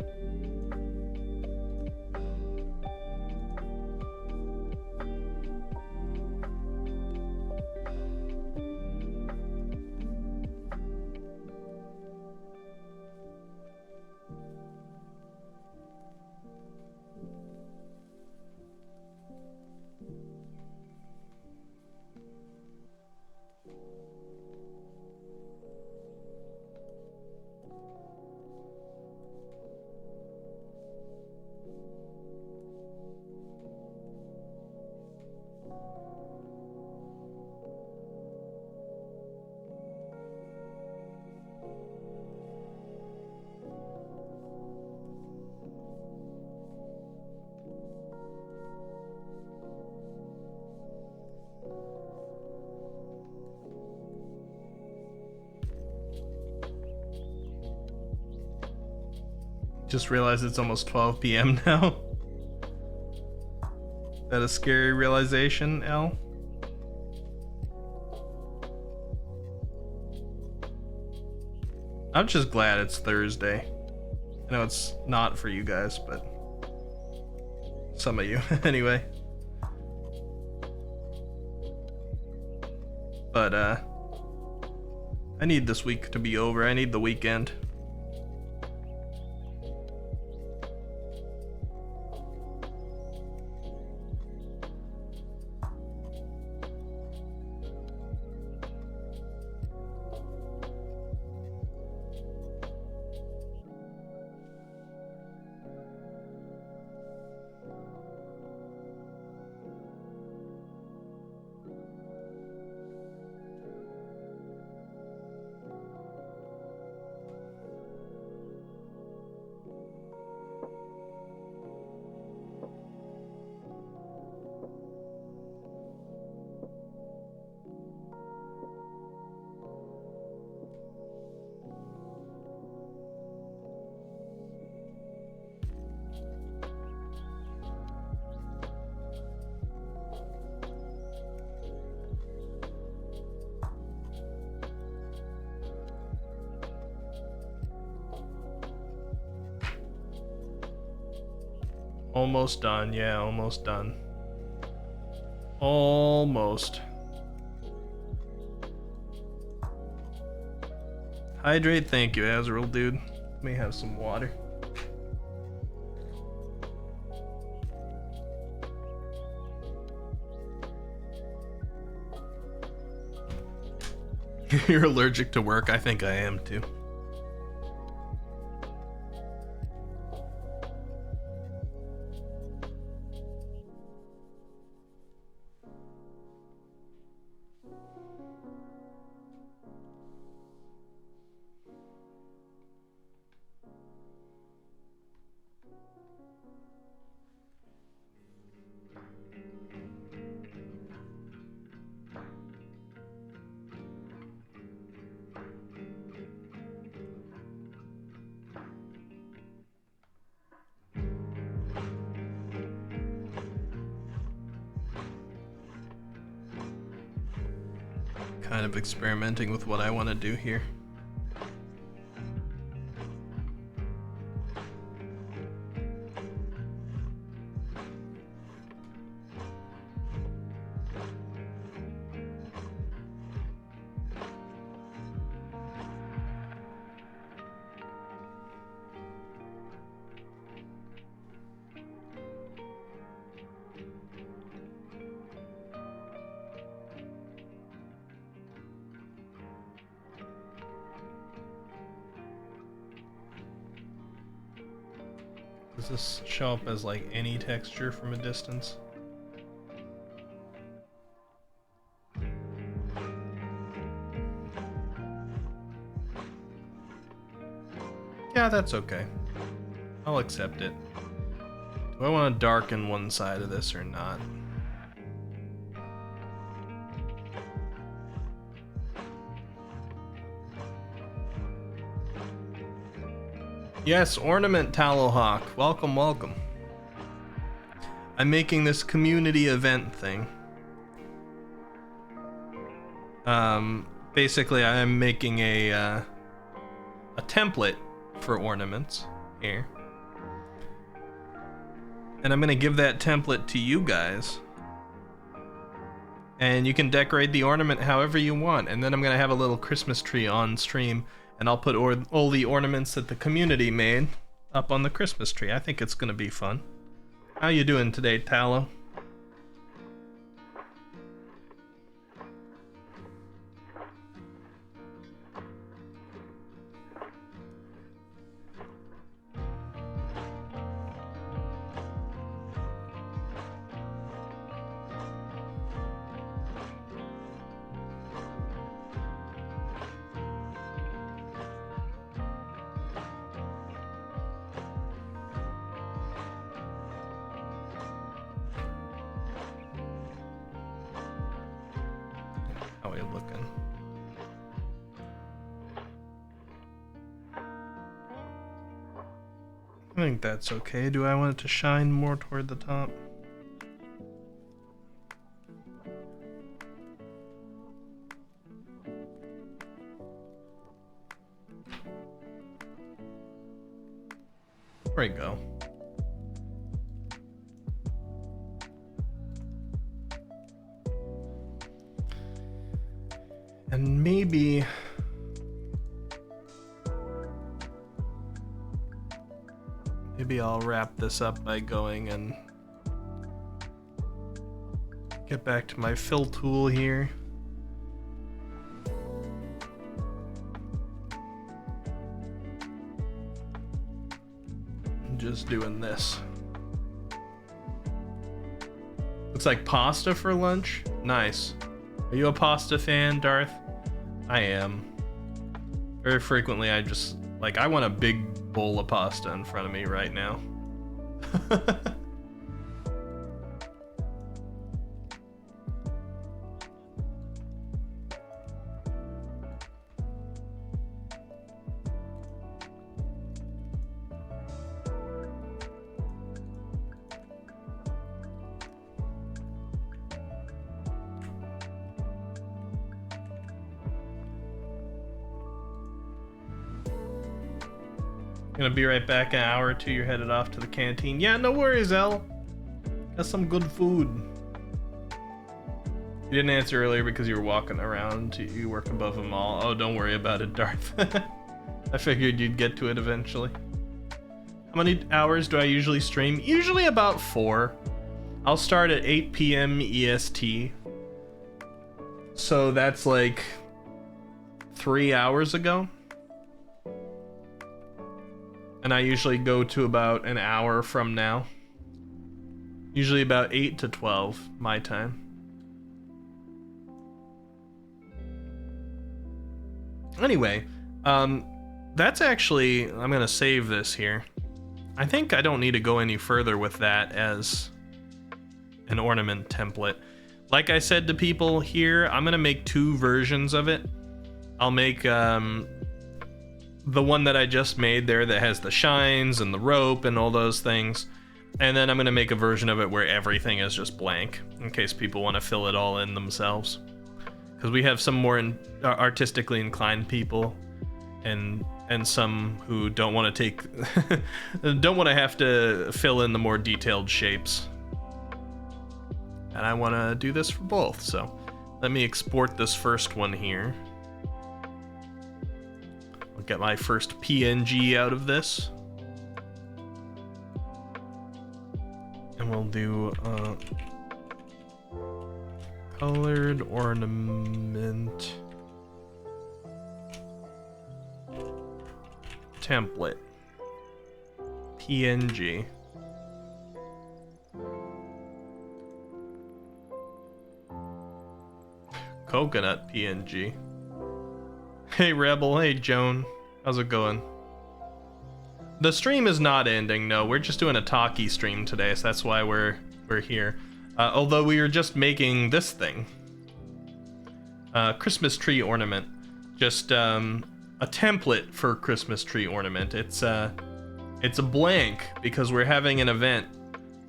Just realized it's almost 12 p.m. now. Is that a scary realization, L? I'm just glad it's Thursday. I know it's not for you guys, but some of you anyway. But I need this week to be over. I need the weekend. Almost done. Yeah, almost done. Almost. Hydrate, thank you, Azrael, dude. Let me have some water. You're allergic to work? I think I am too. Kind of experimenting with what I want to do here. Does this show up as like any texture from a distance? Yeah, that's okay. I'll accept it. Do I want to darken one side of this or not? Yes, Ornament Tallowhawk. Welcome, welcome. I'm making this community event thing. Basically, I'm making a template for ornaments here. And I'm gonna give that template to you guys. And you can decorate the ornament however you want. And then I'm gonna have a little Christmas tree on stream. And I'll put all the ornaments that the community made up on the Christmas tree. I think it's gonna be fun. How you doing today, Tallow? How are you looking? I think that's okay. Do I want it to shine more toward the top? There we go. And maybe I'll wrap this up by going and get back to my fill tool here. I'm just doing this. Looks like pasta for lunch. Nice. Are you a pasta fan, Darth? I am. Very frequently I just, like, I want a big bowl of pasta in front of me right now. Gonna be right back in an hour or two. You're headed off to the canteen. Yeah, no worries, El. Got some good food. You didn't answer earlier because you were walking around. You work above a mall. Oh, don't worry about it, Darth. I figured you'd get to it eventually. How many hours do I usually stream? Usually about 4. I'll start at 8 p.m. EST. So that's like 3 hours ago. And I usually go to about an hour from now. Usually about 8 to 12 my time. Anyway, that's actually, I'm gonna save this here. I think I don't need to go any further with that as an ornament template. Like I said to people here, I'm gonna make 2 versions of it. I'll make the one that I just made there that has the shines and the rope and all those things. And then I'm gonna make a version of it where everything is just blank, in case people want to fill it all in themselves. Because we have some more artistically inclined people, and some who don't want to take, don't want to have to fill in the more detailed shapes. And I want to do this for both. So let me export this first one here. I'll get my first PNG out of this. And we'll do colored ornament template PNG. Coconut PNG. Hey Rebel, hey Joan, how's it going? The stream is not ending, no, we're just doing a talkie stream today, so that's why we're here. Although we were just making this thing. Christmas tree ornament. Just a template for Christmas tree ornament. It's a blank because we're having an event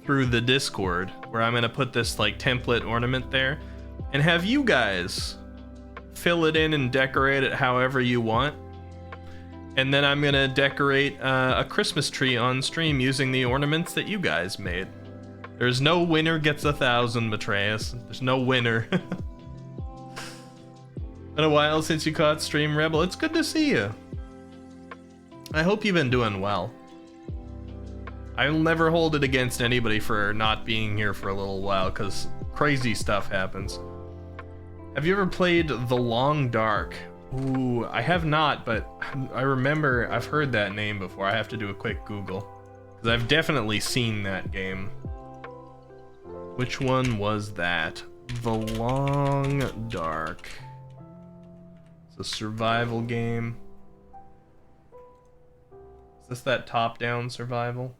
through the Discord where I'm gonna put this like template ornament there and have you guys fill it in and decorate it however you want. And then I'm gonna decorate a Christmas tree on stream using the ornaments that you guys made. There's no winner gets 1,000, Matreus. There's no winner. Been a while since you caught stream, Rebel. It's good to see you. I hope you've been doing well. I'll never hold it against anybody for not being here for a little while, because crazy stuff happens. Have you ever played The Long Dark? Ooh, I have not, but I remember I've heard that name before. I have to do a quick Google, because I've definitely seen that game. Which one was that? The Long Dark. It's a survival game. Is this that top-down survival?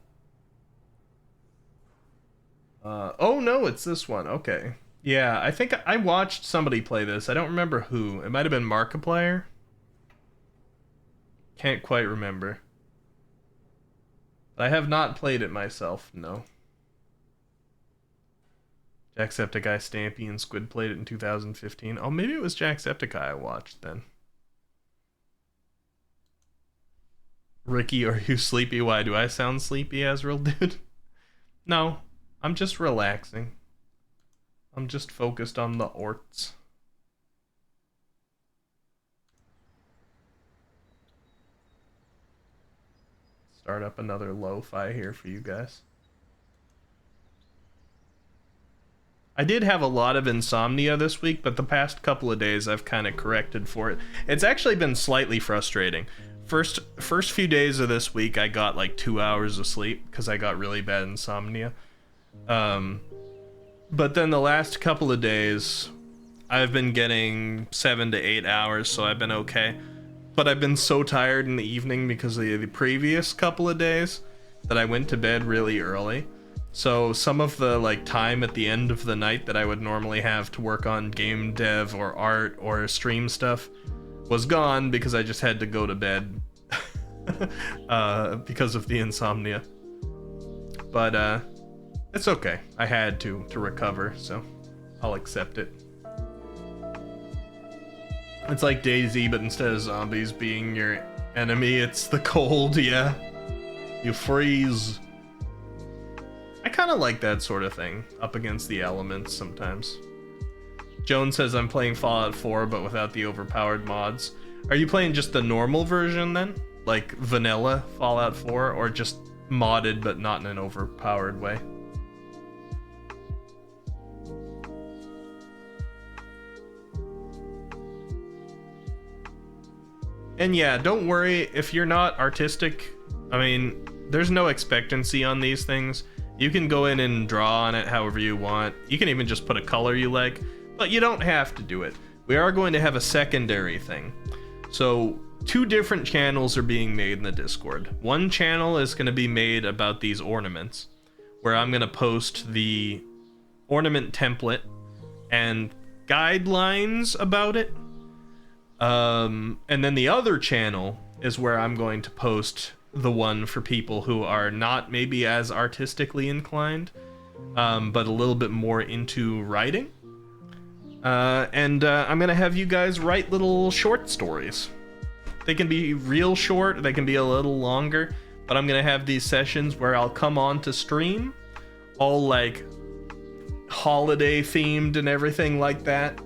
Oh no, it's this one. Okay. Yeah, I think I watched somebody play this. I don't remember who. It might have been Markiplier. Can't quite remember. I have not played it myself, no. Jacksepticeye, Stampy, and Squid played it in 2015. Oh, maybe it was Jacksepticeye I watched then. Ricky, are you sleepy? Why do I sound sleepy, Azrael, dude? No, I'm just relaxing. I'm just focused on the orts. Start up another lo-fi here for you guys. I did have a lot of insomnia this week, but the past couple of days I've kind of corrected for it. It's actually been slightly frustrating. First few days of this week I got like 2 hours of sleep because I got really bad insomnia. But then the last couple of days I've been getting 7 to 8 hours, so I've been okay. But I've been so tired in the evening because of the previous couple of days that I went to bed really early. So some of the like time at the end of the night that I would normally have to work on game dev or art or stream stuff was gone because I just had to go to bed because of the insomnia. But it's okay. I had to recover, so I'll accept it. It's like DayZ, but instead of zombies being your enemy, it's the cold, yeah. You freeze. I kind of like that sort of thing, up against the elements sometimes. Joan says I'm playing Fallout 4, but without the overpowered mods. Are you playing just the normal version then? Like vanilla Fallout 4, or just modded but not in an overpowered way? And yeah, don't worry if you're not artistic. I mean, there's no expectancy on these things. You can go in and draw on it however you want. You can even just put a color you like, but you don't have to do it. We are going to have a secondary thing. So 2 different channels are being made in the Discord. One channel is going to be made about these ornaments, where I'm going to post the ornament template and guidelines about it. And then the other channel is where I'm going to post the one for people who are not maybe as artistically inclined, but a little bit more into writing. I'm gonna have you guys write little short stories. They can be real short, they can be a little longer, but I'm gonna have these sessions where I'll come on to stream, all like holiday themed and everything like that.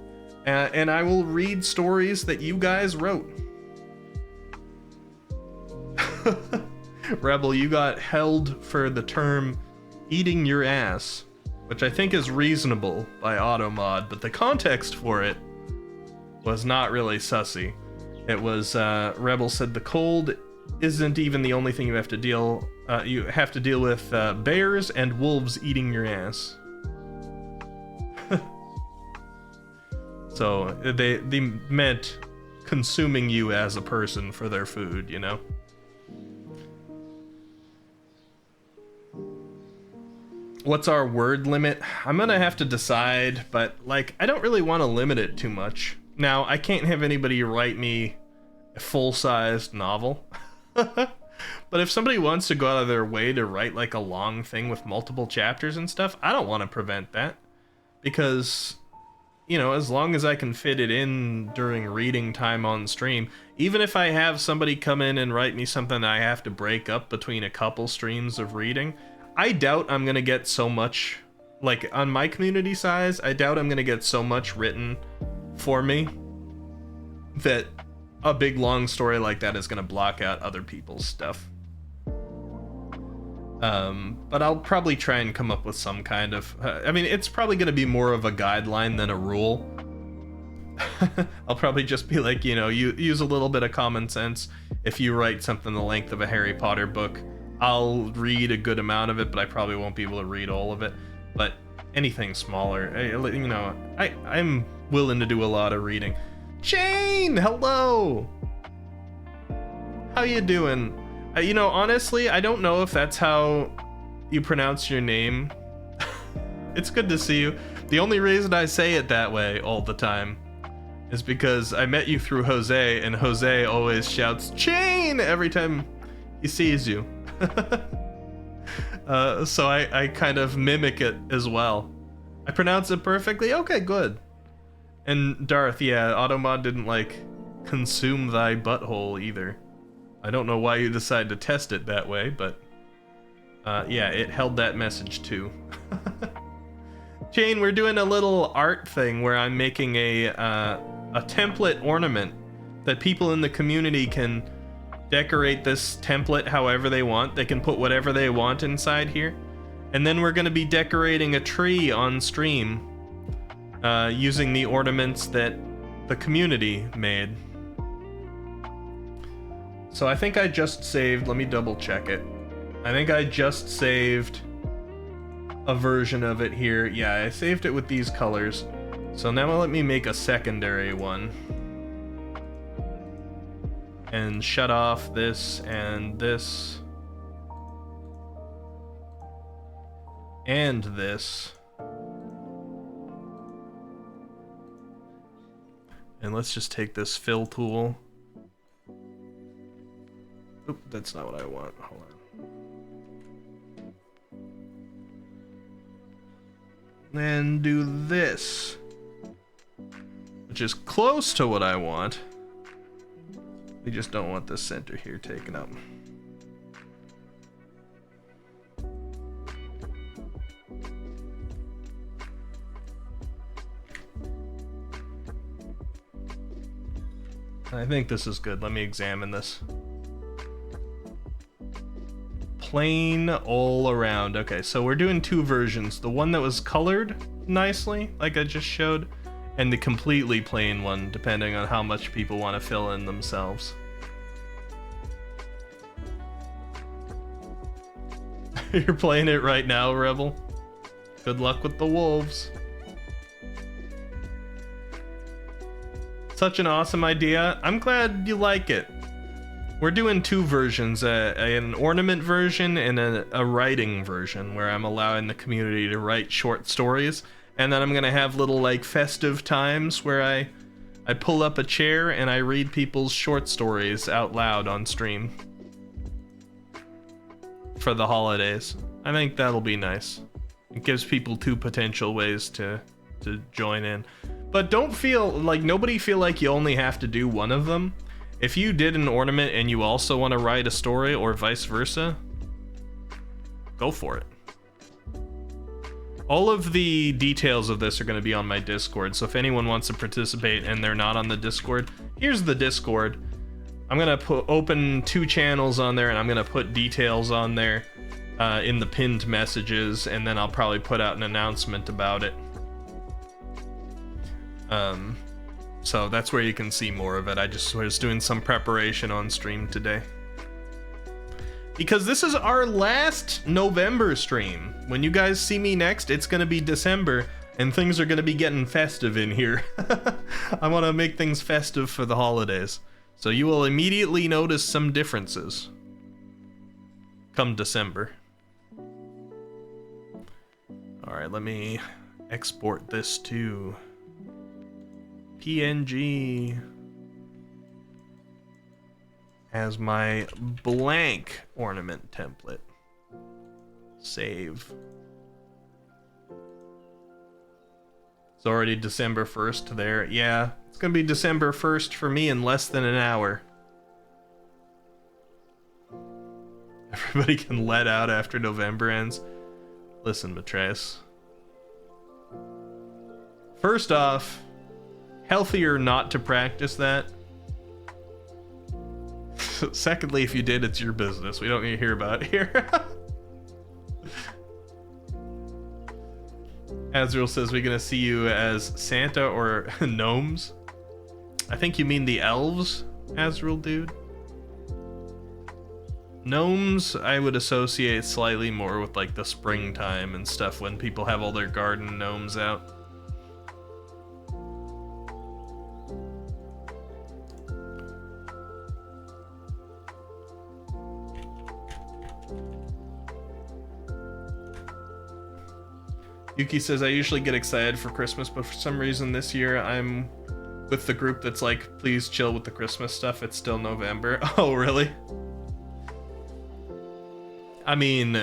And I will read stories that you guys wrote. Rebel, you got held for the term eating your ass, which I think is reasonable by Automod, but the context for it was not really sussy. It was, Rebel said the cold isn't even the only thing you have to deal with bears and wolves eating your ass. So they meant consuming you as a person for their food, you know? What's our word limit? I'm gonna have to decide, but like, I don't really want to limit it too much. Now, I can't have anybody write me a full-sized novel. But if somebody wants to go out of their way to write like a long thing with multiple chapters and stuff, I don't want to prevent that. Because, you know, as long as I can fit it in during reading time on stream, even if I have somebody come in and write me something I have to break up between a couple streams of reading, I doubt I'm gonna get so much, like on my community size, I doubt I'm gonna get so much written for me that a big long story like that is gonna block out other people's stuff. But I'll probably try and come up with some kind of, I mean, it's probably gonna be more of a guideline than a rule. I'll probably just be like, you know, you use a little bit of common sense. If you write something the length of a Harry Potter book, I'll read a good amount of it, but I probably won't be able to read all of it. But anything smaller, you know, I'm willing to do a lot of reading. Jane, hello! How you doing? You know, honestly, I don't know if that's how you pronounce your name. It's good to see you. The only reason I say it that way all the time is because I met you through Jose, and Jose always shouts, Jane, every time he sees you. So I kind of mimic it as well. I pronounce it perfectly? Okay, good. And Darth, yeah, Automod didn't, like, consume thy butthole either. I don't know why you decided to test it that way, but yeah, it held that message too. Jane, we're doing a little art thing where I'm making a template ornament that people in the community can decorate this template however they want. They can put whatever they want inside here. And then we're going to be decorating a tree on stream using the ornaments that the community made. So I think I just saved, let me double check it. I think I just saved a version of it here. Yeah, I saved it with these colors. So now let me make a secondary one. And shut off this and this. And this. And let's just take this fill tool. Oop, that's not what I want. Hold on. And do this. Which is close to what I want. We just don't want the center here taken up. I think this is good. Let me examine this. Plain all around. Okay, so we're doing two versions. The one that was colored nicely, like I just showed, and the completely plain one, depending on how much people want to fill in themselves. You're playing it right now, Rebel. Good luck with the wolves. Such an awesome idea. I'm glad you like it. We're doing two versions, an ornament version and a writing version, where I'm allowing the community to write short stories. And then I'm gonna have little like festive times where I pull up a chair and I read people's short stories out loud on stream for the holidays. I think that'll be nice. It gives people two potential ways to join in. But don't feel like, nobody feel like you only have to do one of them. If you did an ornament and you also want to write a story, or vice versa, go for it. All of the details of this are going to be on my Discord, so if anyone wants to participate and they're not on the Discord, here's the Discord. I'm going to open 2 channels on there, and I'm going to put details on there in the pinned messages, and then I'll probably put out an announcement about it. So that's where you can see more of it. I just was doing some preparation on stream today, because this is our last November stream. When you guys see me next, it's gonna be December, and things are gonna be getting festive in here. I want to make things festive for the holidays, so you will immediately notice some differences come December. All right, let me export this to PNG as my blank ornament template. Save. It's already December 1st there. Yeah, it's gonna be December 1st for me in less than an hour. Everybody can let out after November ends. Listen, Matreus. First off, healthier not to practice that. Secondly, if you did, it's your business. We don't need to hear about it here. Azrael says we're gonna see you as Santa or gnomes. I think you mean the elves, Azrael dude. Gnomes I would associate slightly more with like the springtime and stuff, when people have all their garden gnomes out. Yuki says, I usually get excited for Christmas, but for some reason this year I'm with the group that's like, please chill with the Christmas stuff. It's still November. Oh, really? I mean,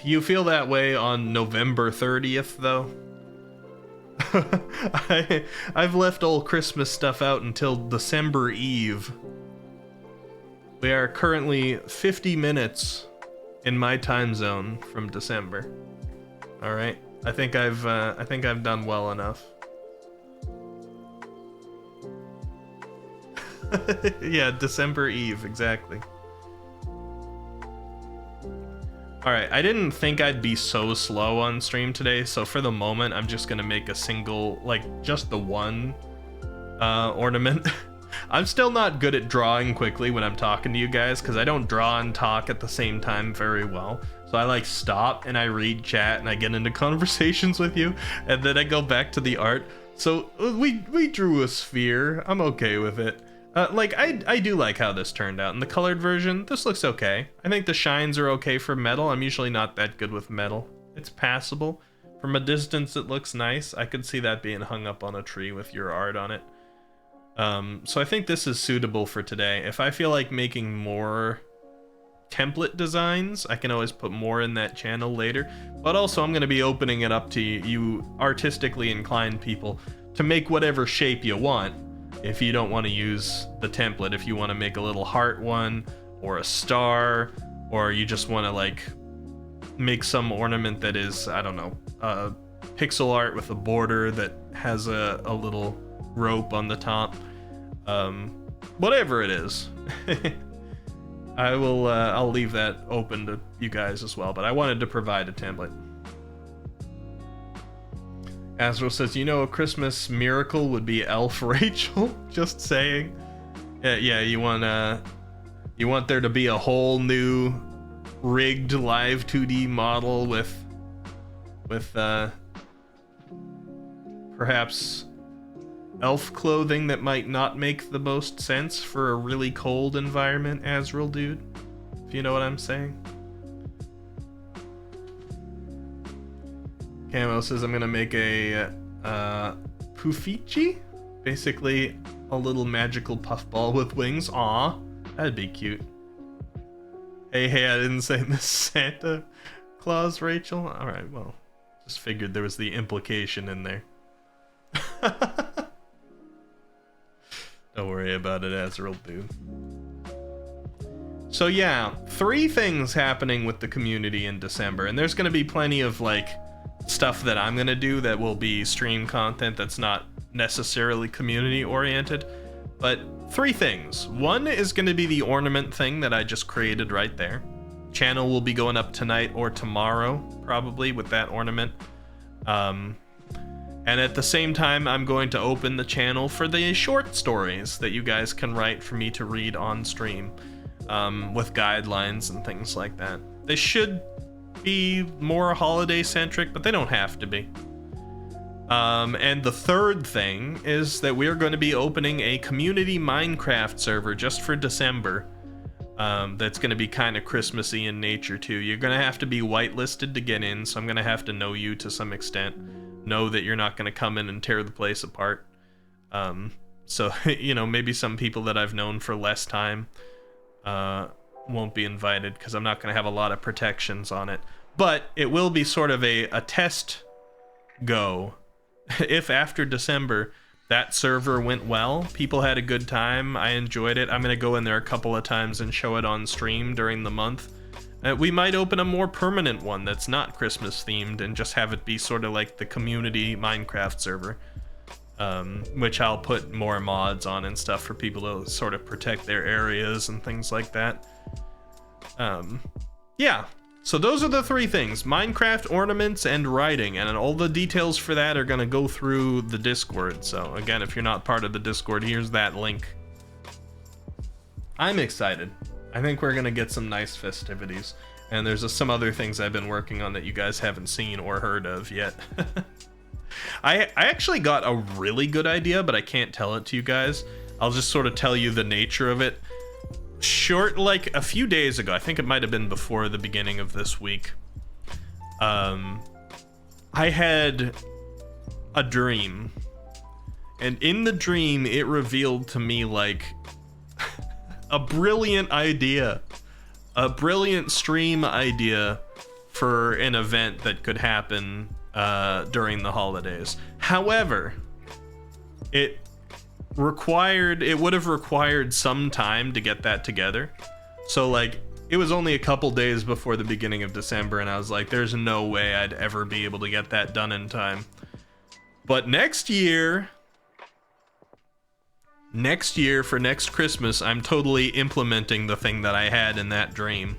you feel that way on November 30th, though? I've left all Christmas stuff out until December Eve. We are currently 50 minutes in my time zone from December. All right. I think I've done well enough. Yeah, December Eve, exactly. Alright, I didn't think I'd be so slow on stream today, so for the moment I'm just gonna make a single, like, just the one ornament. I'm still not good at drawing quickly when I'm talking to you guys, because I don't draw and talk at the same time very well. So I like stop and I read chat and I get into conversations with you, and then I go back to the art. So we drew a sphere. I'm okay with it. Like I do like how this turned out. In the colored version, this looks okay. I think the shines are okay for metal. I'm usually not that good with metal. It's passable. From a distance it looks nice. I could see that being hung up on a tree with your art on it. So I think this is suitable for today. If I feel like making more template designs, I can always put more in that channel later. But also I'm going to be opening it up to you artistically inclined people to make whatever shape you want. If you don't want to use the template, if you want to make a little heart one, or a star, or you just want to like make some ornament that is, I don't know, pixel art with a border that has a little rope on the top. whatever it is. I'll leave that open to you guys as well, but I wanted to provide a template. Azrael says, you know, a Christmas miracle would be Elf Rachel. Just saying. Yeah, you want there to be a whole new rigged live 2D model with perhaps elf clothing that might not make the most sense for a really cold environment, Azrael dude, if you know what I'm saying. Camo says, I'm gonna make a Poofichi, basically a little magical puffball with wings. Aw, that'd be cute. Hey, I didn't say Miss Santa Claus, Rachel. All right, well, just figured there was the implication in there. Don't worry about it, Azrael dude. So yeah, 3 things happening with the community in December, and there's gonna be plenty of like stuff that I'm gonna do that will be stream content that's not necessarily community oriented, but 3 things. 1 is gonna be the ornament thing that I just created right there. Channel will be going up tonight or tomorrow, probably, with that ornament. And at the same time, I'm going to open the channel for the short stories that you guys can write for me to read on stream, with guidelines and things like that. They should be more holiday centric, but they don't have to be. And the 3rd thing is that we're going to be opening a community Minecraft server just for December. That's going to be kind of Christmassy in nature too. You're going to have to be whitelisted to get in, so I'm going to have to know you to some extent. Know that you're not going to come in and tear the place apart. So, you know, maybe some people that I've known for less time won't be invited because I'm not going to have a lot of protections on it. But it will be sort of a test go. If after December that server went well, people had a good time, I enjoyed it, I'm going to go in there a couple of times and show it on stream during the month. We might open a more permanent one that's not Christmas themed and just have it be sort of like the community Minecraft server, which I'll put more mods on and stuff for people to sort of protect their areas and things like that. Yeah, so those are the 3 things: Minecraft, ornaments, and writing, and all the details for that are going to go through the Discord. So again, if you're not part of the Discord, here's that link. I'm excited. I think we're gonna get some nice festivities, and there's some other things I've been working on that you guys haven't seen or heard of yet. I actually got a really good idea, but I can't tell it to you guys. I'll just sort of tell you the nature of it. Like a few days ago, I think it might have been before the beginning of this week, I had a dream, and in the dream it revealed to me like a brilliant idea, a brilliant stream idea for an event that could happen during the holidays. However, it would have required some time to get that together. So like, it was only a couple days before the beginning of December, and I was like, there's no way I'd ever be able to get that done in time. But next year for next Christmas, I'm totally implementing the thing that I had in that dream.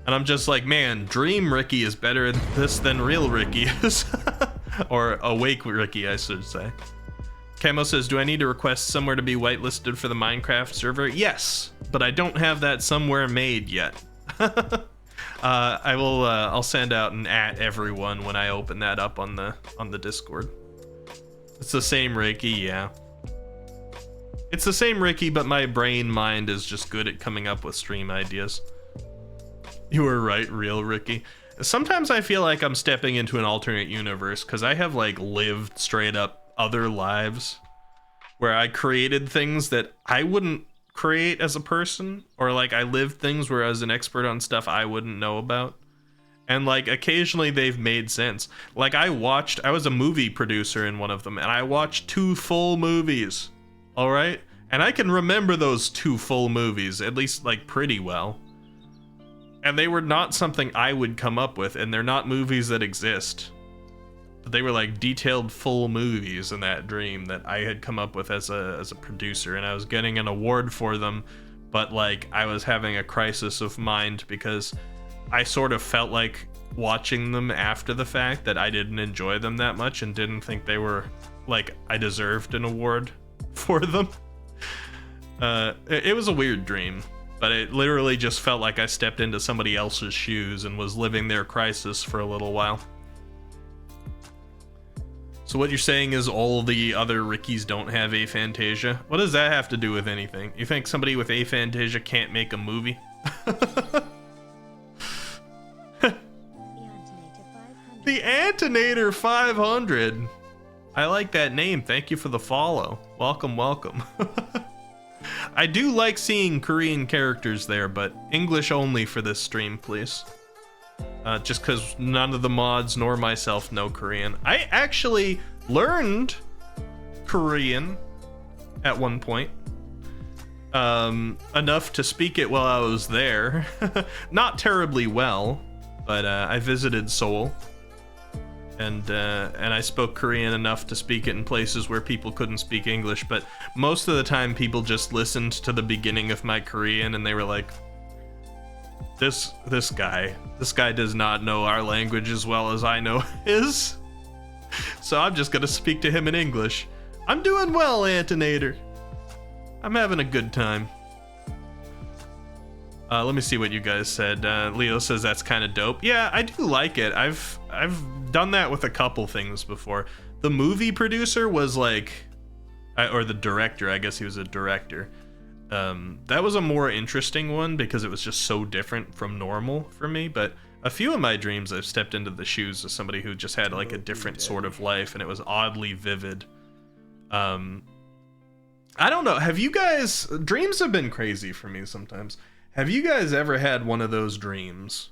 And I'm just like, man, Dream Ricky is better at this than real Ricky is. Or awake Ricky, I should say. Camo says, do I need to request somewhere to be whitelisted for the Minecraft server? Yes, but I don't have that somewhere made yet. I'll send out an everyone when I open that up on the Discord. It's the same Ricky, yeah. It's the same Ricky, but my mind is just good at coming up with stream ideas. You were right, real Ricky. Sometimes I feel like I'm stepping into an alternate universe, because I have like lived straight up other lives where I created things that I wouldn't create as a person, or like I lived things where I was an expert on stuff I wouldn't know about. And like occasionally they've made sense. Like I was a movie producer in one of them, and I watched 2 full movies. All right, and I can remember those 2 full movies, at least like pretty well. And they were not something I would come up with, and they're not movies that exist. But they were like detailed full movies in that dream that I had come up with as a producer, and I was getting an award for them, but like I was having a crisis of mind because I sort of felt like watching them after the fact that I didn't enjoy them that much and didn't think they were like I deserved an award for them. It was a weird dream, but it literally just felt like I stepped into somebody else's shoes and was living their crisis for a little while. So what you're saying is all the other Rickies don't have aphantasia? What does that have to do with anything? You think somebody with aphantasia can't make a movie? The Antonator 500. I like that name. Thank you for the follow. Welcome, welcome. I do like seeing Korean characters there, but English only for this stream, please. Just because none of the mods nor myself know Korean. I actually learned Korean at one point. Enough to speak it while I was there. Not terribly well, but I visited Seoul. And I spoke Korean enough to speak it in places where people couldn't speak English, but most of the time people just listened to the beginning of my Korean and they were like, this guy does not know our language as well as I know his, so I'm just gonna speak to him in English. I'm doing well, Antonator. I'm having a good time. Let me see what you guys said. Leo says that's kind of dope. Yeah, I do like it. I've done that with a couple things before. The movie producer was like, or the director, I guess he was a director. That was a more interesting one because it was just so different from normal for me. But a few of my dreams, I've stepped into the shoes of somebody who just had like a different sort of life, and it was oddly vivid. I don't know. Have you guys? Dreams have been crazy for me sometimes. Have you guys ever had one of those dreams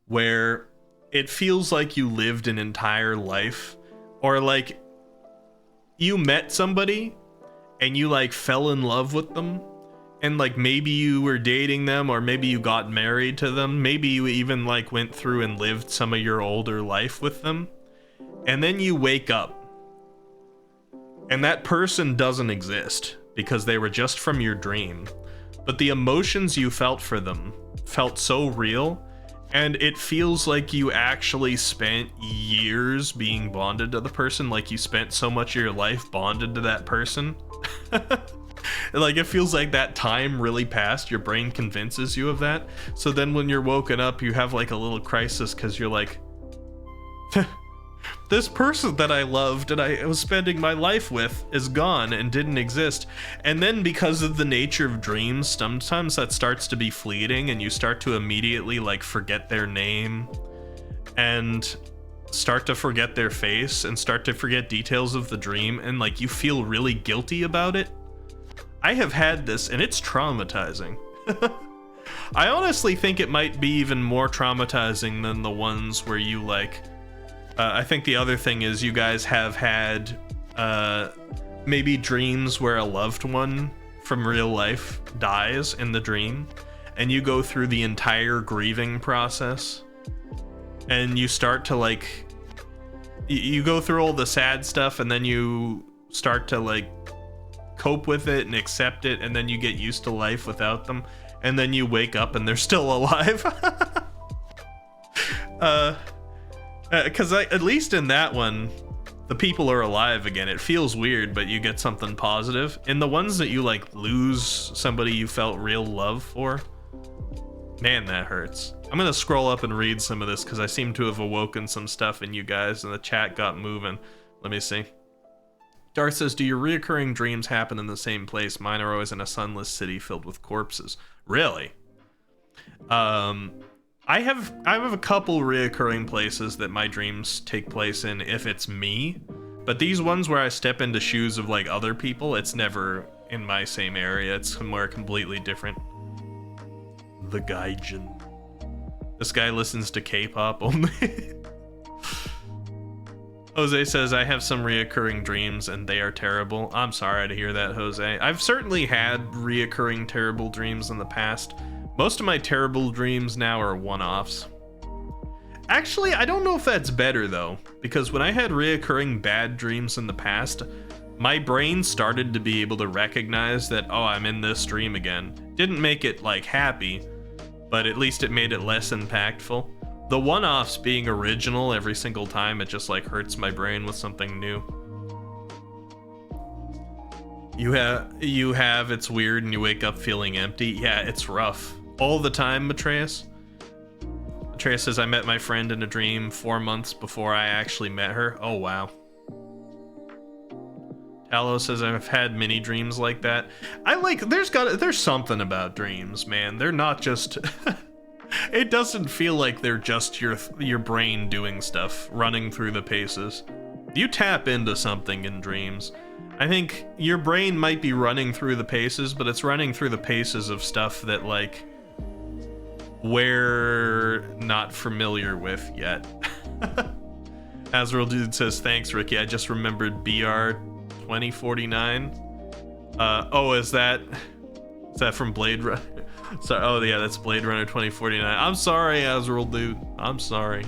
where it feels like you lived an entire life, or like you met somebody and you like fell in love with them, and like maybe you were dating them, or maybe you got married to them, maybe you even like went through and lived some of your older life with them, and then you wake up and that person doesn't exist because they were just from your dream, but the emotions you felt for them felt so real, and it feels like you actually spent years being bonded to the person, like you spent so much of your life bonded to that person. Like it feels like that time really passed. Your brain convinces you of that. So then when you're woken up, you have like a little crisis because you're like, this person that I loved and I was spending my life with is gone and didn't exist. And then because of the nature of dreams, sometimes that starts to be fleeting and you start to immediately like forget their name and start to forget their face and start to forget details of the dream, and like you feel really guilty about it. I have had this and it's traumatizing. I honestly think it might be even more traumatizing than the ones where you like, I think the other thing is you guys have had maybe dreams where a loved one from real life dies in the dream, and you go through the entire grieving process, and you start to like, you go through all the sad stuff, and then you start to like cope with it and accept it, and then you get used to life without them, and then you wake up and they're still alive. Because at least in that one, the people are alive again. It feels weird, but you get something positive. In the ones that you like lose somebody you felt real love for, man, that hurts. I'm gonna scroll up and read some of this because I seem to have awoken some stuff in you guys and the chat got moving. Let me see. Darth says, do your reoccurring dreams happen in the same place? Mine are always in a sunless city filled with corpses. Really? I have a couple reoccurring places that my dreams take place in if it's me, but these ones where I step into shoes of like other people, it's never in my same area. It's somewhere completely different. The Gaijin. This guy listens to K-pop only. Jose says, I have some reoccurring dreams and they are terrible. I'm sorry to hear that, Jose. I've certainly had reoccurring terrible dreams in the past. Most of my terrible dreams now are one-offs. Actually, I don't know if that's better though, because when I had reoccurring bad dreams in the past, my brain started to be able to recognize that, oh, I'm in this dream again. Didn't make it like happy, but at least it made it less impactful. The one-offs being original every single time, it just like hurts my brain with something new. You have it's weird and you wake up feeling empty. Yeah, it's rough. All the time, Matreus. Matreus says, I met my friend in a dream 4 months before I actually met her. Oh, wow. Tallow says, I've had many dreams like that. There's something about dreams, man. They're not just... It doesn't feel like they're just your brain doing stuff, running through the paces. You tap into something in dreams. I think your brain might be running through the paces, but it's running through the paces of stuff that, like, we're not familiar with yet. Azrael Dude says, thanks, Ricky. I just remembered BR 2049. Oh, is that from Blade Runner? Sorry, oh yeah, that's Blade Runner 2049. I'm sorry, Azrael Dude. I'm sorry.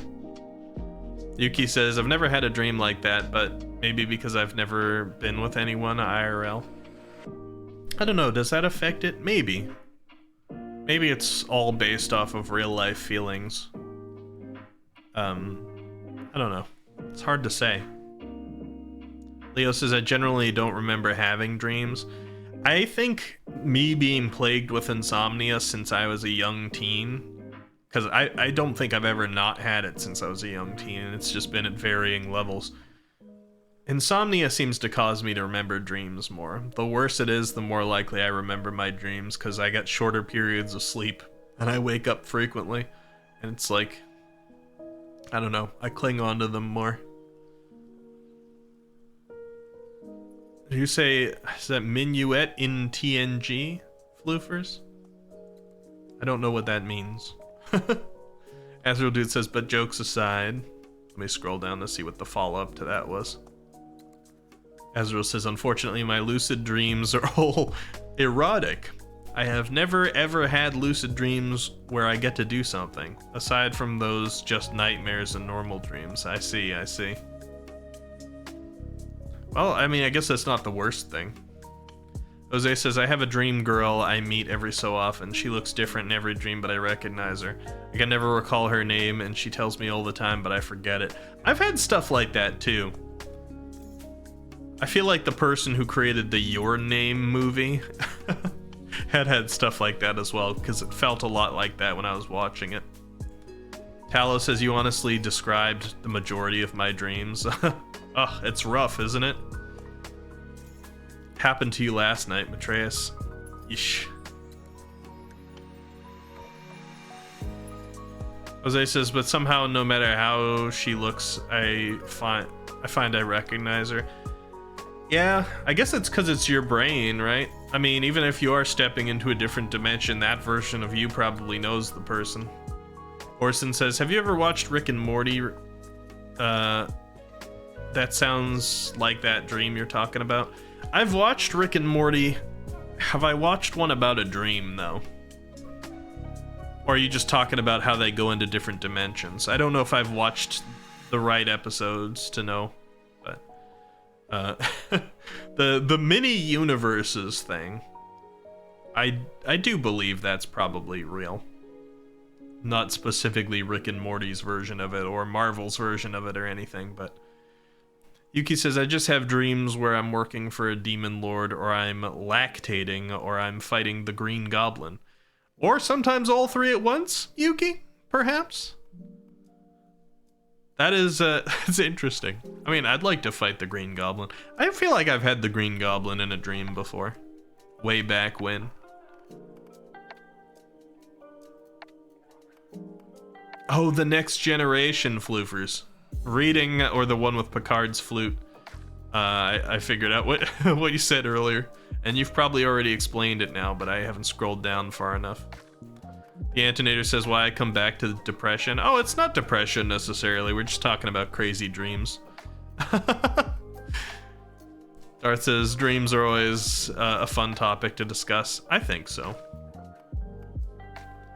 Yuki says, I've never had a dream like that, but maybe because I've never been with anyone IRL. I don't know, does that affect it? Maybe. Maybe it's all based off of real life feelings. I don't know. It's hard to say. Leo says, I generally don't remember having dreams. I think me being plagued with insomnia since I was a young teen, because I don't think I've ever not had it since I was a young teen, and it's just been at varying levels. Insomnia seems to cause me to remember dreams more. The worse it is, the more likely I remember my dreams, because I get shorter periods of sleep, and I wake up frequently, and it's like, I don't know, I cling on to them more. Did you say, is that minuet in TNG, Floofers? I don't know what that means. Azrael Dude says, but jokes aside, let me scroll down to see what the follow-up to that was. Azrael says, unfortunately, my lucid dreams are all erotic. I have never ever had lucid dreams where I get to do something, aside from those just nightmares and normal dreams. I see. Well, I mean, I guess that's not the worst thing. Jose says, I have a dream girl I meet every so often. She looks different in every dream, but I recognize her. I can never recall her name, and she tells me all the time, but I forget it. I've had stuff like that, too. I feel like the person who created the Your Name movie had stuff like that as well, because it felt a lot like that when I was watching it. Tallow says, you honestly described the majority of my dreams. Ugh, it's rough, isn't it? Happened to you last night, Matreus. Yeesh. Jose says, but somehow, no matter how she looks, I find I recognize her. Yeah, I guess it's because it's your brain, right? I mean, even if you are stepping into a different dimension, that version of you probably knows the person. Orson says, have you ever watched Rick and Morty? That sounds like that dream you're talking about. I've watched Rick and Morty. Have I watched one about a dream, though? Or are you just talking about how they go into different dimensions? I don't know if I've watched the right episodes to know, but the mini universes thing, I do believe that's probably real. Not specifically Rick and Morty's version of it or Marvel's version of it or anything, but Yuki says, I just have dreams where I'm working for a demon lord, or I'm lactating, or I'm fighting the Green Goblin. Or sometimes all three at once, Yuki, perhaps? That is, it's interesting. I mean, I'd like to fight the Green Goblin. I feel like I've had the Green Goblin in a dream before. Way back when. Oh, the Next Generation, Floofers. Reading, or the one with Picard's flute. I figured out what what you said earlier, and you've probably already explained it now, but I haven't scrolled down far enough. The Antonator says, why I come back to depression. Oh, it's not depression necessarily, we're just talking about crazy dreams. Darth says, dreams are always a fun topic to discuss. I think so.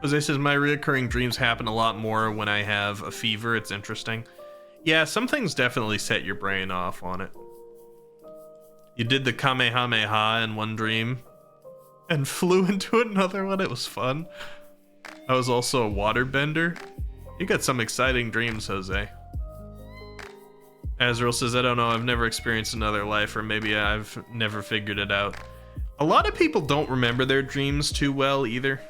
Jose says, my reoccurring dreams happen a lot more when I have a fever. It's interesting. Yeah, some things definitely set your brain off on it. You did the Kamehameha in one dream and flew into another one. It was fun. I was also a waterbender. You got some exciting dreams, Jose. Azrael says, I don't know, I've never experienced another life, or maybe I've never figured it out. A lot of people don't remember their dreams too well either.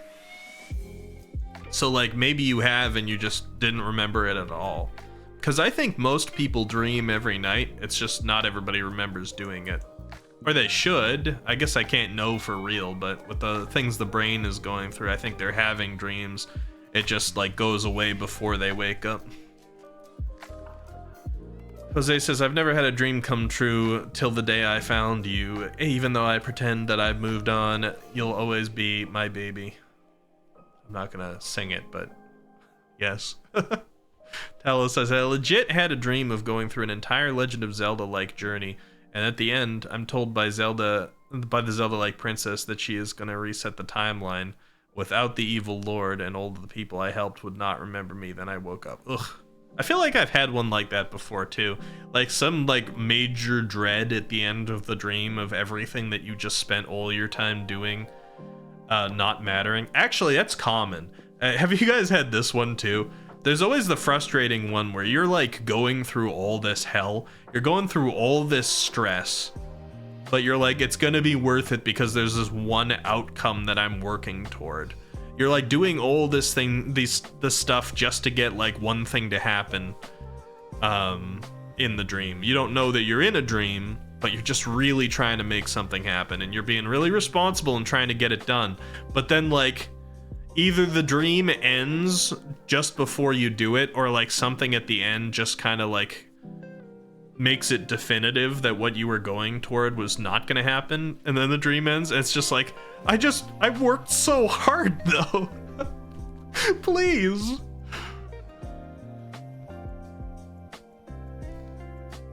So like maybe you have and you just didn't remember it at all. Because I think most people dream every night. It's just not everybody remembers doing it. Or they should. I guess I can't know for real, but with the things the brain is going through, I think they're having dreams. It just like goes away before they wake up. Jose says, I've never had a dream come true till the day I found you. Even though I pretend that I've moved on, you'll always be my baby. I'm not gonna sing it, but yes. Talos says, I legit had a dream of going through an entire Legend of Zelda-like journey, and at the end, I'm told by the Zelda-like princess that she is gonna reset the timeline without the evil lord, and all of the people I helped would not remember me. Then I woke up. Ugh. I feel like I've had one like that before too. Like some like major dread at the end of the dream of everything that you just spent all your time doing not mattering. Actually, that's common. Have you guys had this one too? There's always the frustrating one where you're like going through all this hell. You're going through all this stress. But you're like, it's gonna be worth it because there's this one outcome that I'm working toward. You're like doing all this stuff just to get like one thing to happen in the dream. You don't know that you're in a dream, but you're just really trying to make something happen and you're being really responsible and trying to get it done. But then like either the dream ends just before you do it, or like something at the end just kind of like makes it definitive that what you were going toward was not going to happen, and then the dream ends. It's just like, I've worked so hard though. Please.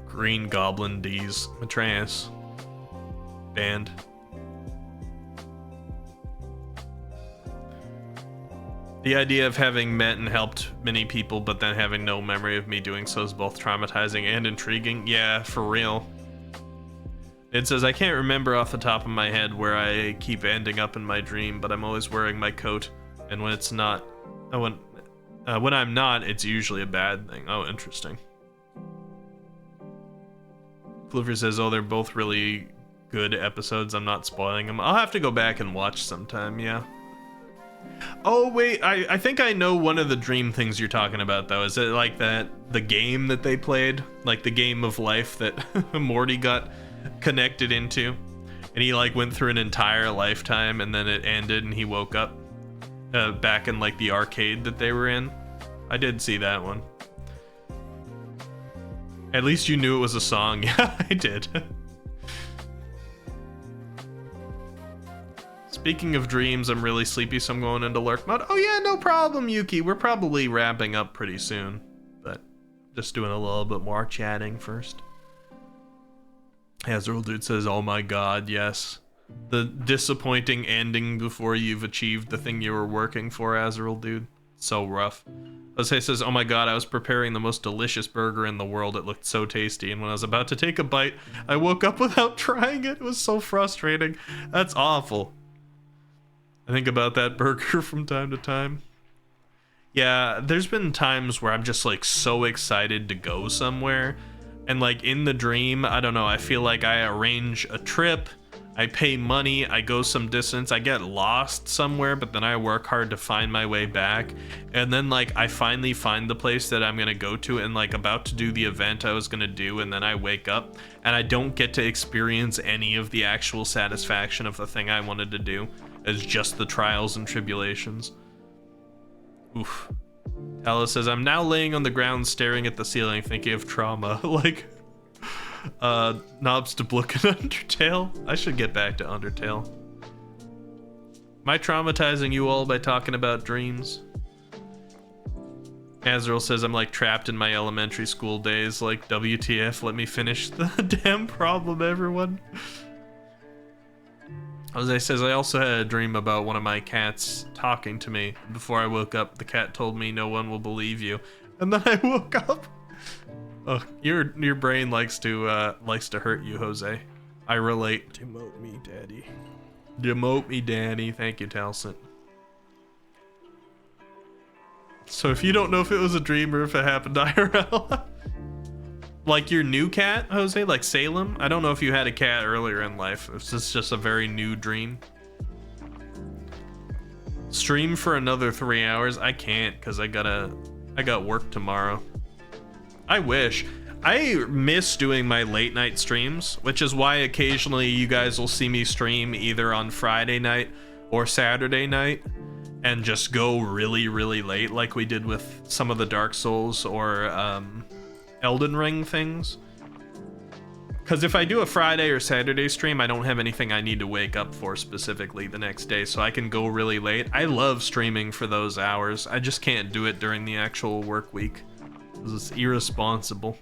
Green Goblin D's Matreus band. The idea of having met and helped many people, but then having no memory of me doing so is both traumatizing and intriguing. Yeah, for real. It says, I can't remember off the top of my head where I keep ending up in my dream, but I'm always wearing my coat, and when it's not, when I'm not, it's usually a bad thing. Oh, interesting. Fluffer says, oh, they're both really good episodes. I'm not spoiling them. I'll have to go back and watch sometime, yeah. Oh wait, I think I know one of the dream things you're talking about though. Is it like the game that they played? Like the game of life that Morty got connected into? And he like went through an entire lifetime and then it ended and he woke up back in like the arcade that they were in. I did see that one. At least you knew it was a song. Yeah, I did. Speaking of dreams, I'm really sleepy, so I'm going into lurk mode. Oh yeah, no problem, Yuki. We're probably wrapping up pretty soon, but just doing a little bit more chatting first. Azrael Dude says, oh my god, yes. The disappointing ending before you've achieved the thing you were working for, Azrael Dude. So rough. Jose says, oh my god, I was preparing the most delicious burger in the world. It looked so tasty, and when I was about to take a bite, I woke up without trying it. It was so frustrating. That's awful. I think about that burger from time to time. Yeah, there's been times where I'm just like so excited to go somewhere, and like in the dream, I don't know, I feel like I arrange a trip, I pay money, I go some distance, I get lost somewhere, but then I work hard to find my way back, and then like I finally find the place that I'm gonna go to and like about to do the event I was gonna do, and then I wake up and I don't get to experience any of the actual satisfaction of the thing I wanted to do. It's just the trials and tribulations. Oof. Alice says, I'm now laying on the ground staring at the ceiling thinking of trauma. Like, Knobs to Blook and Undertale. I should get back to Undertale. Am I traumatizing you all by talking about dreams? Azrael says, I'm like trapped in my elementary school days. Like, WTF, let me finish the damn problem, everyone. Jose says, I also had a dream about one of my cats talking to me. Before I woke up, the cat told me no one will believe you. And then I woke up. Oh, your brain likes to hurt you, Jose. I relate. Demote me, daddy. Demote me, daddy. Thank you, Talcent. So if you don't know if it was a dream or if it happened IRL, like your new cat, Jose, like Salem, I don't know if you had a cat earlier in life. If this just a very new dream. Stream for another 3 hours? I can't, because I got work tomorrow. I wish. I miss doing my late night streams, which is why occasionally you guys will see me stream either on Friday night or Saturday night and just go really, really late like we did with some of the Dark Souls or Elden Ring things. Because if I do a Friday or Saturday stream, I don't have anything I need to wake up for specifically the next day, so I can go really late. I love streaming for those hours. I just can't do it during the actual work week because it's irresponsible.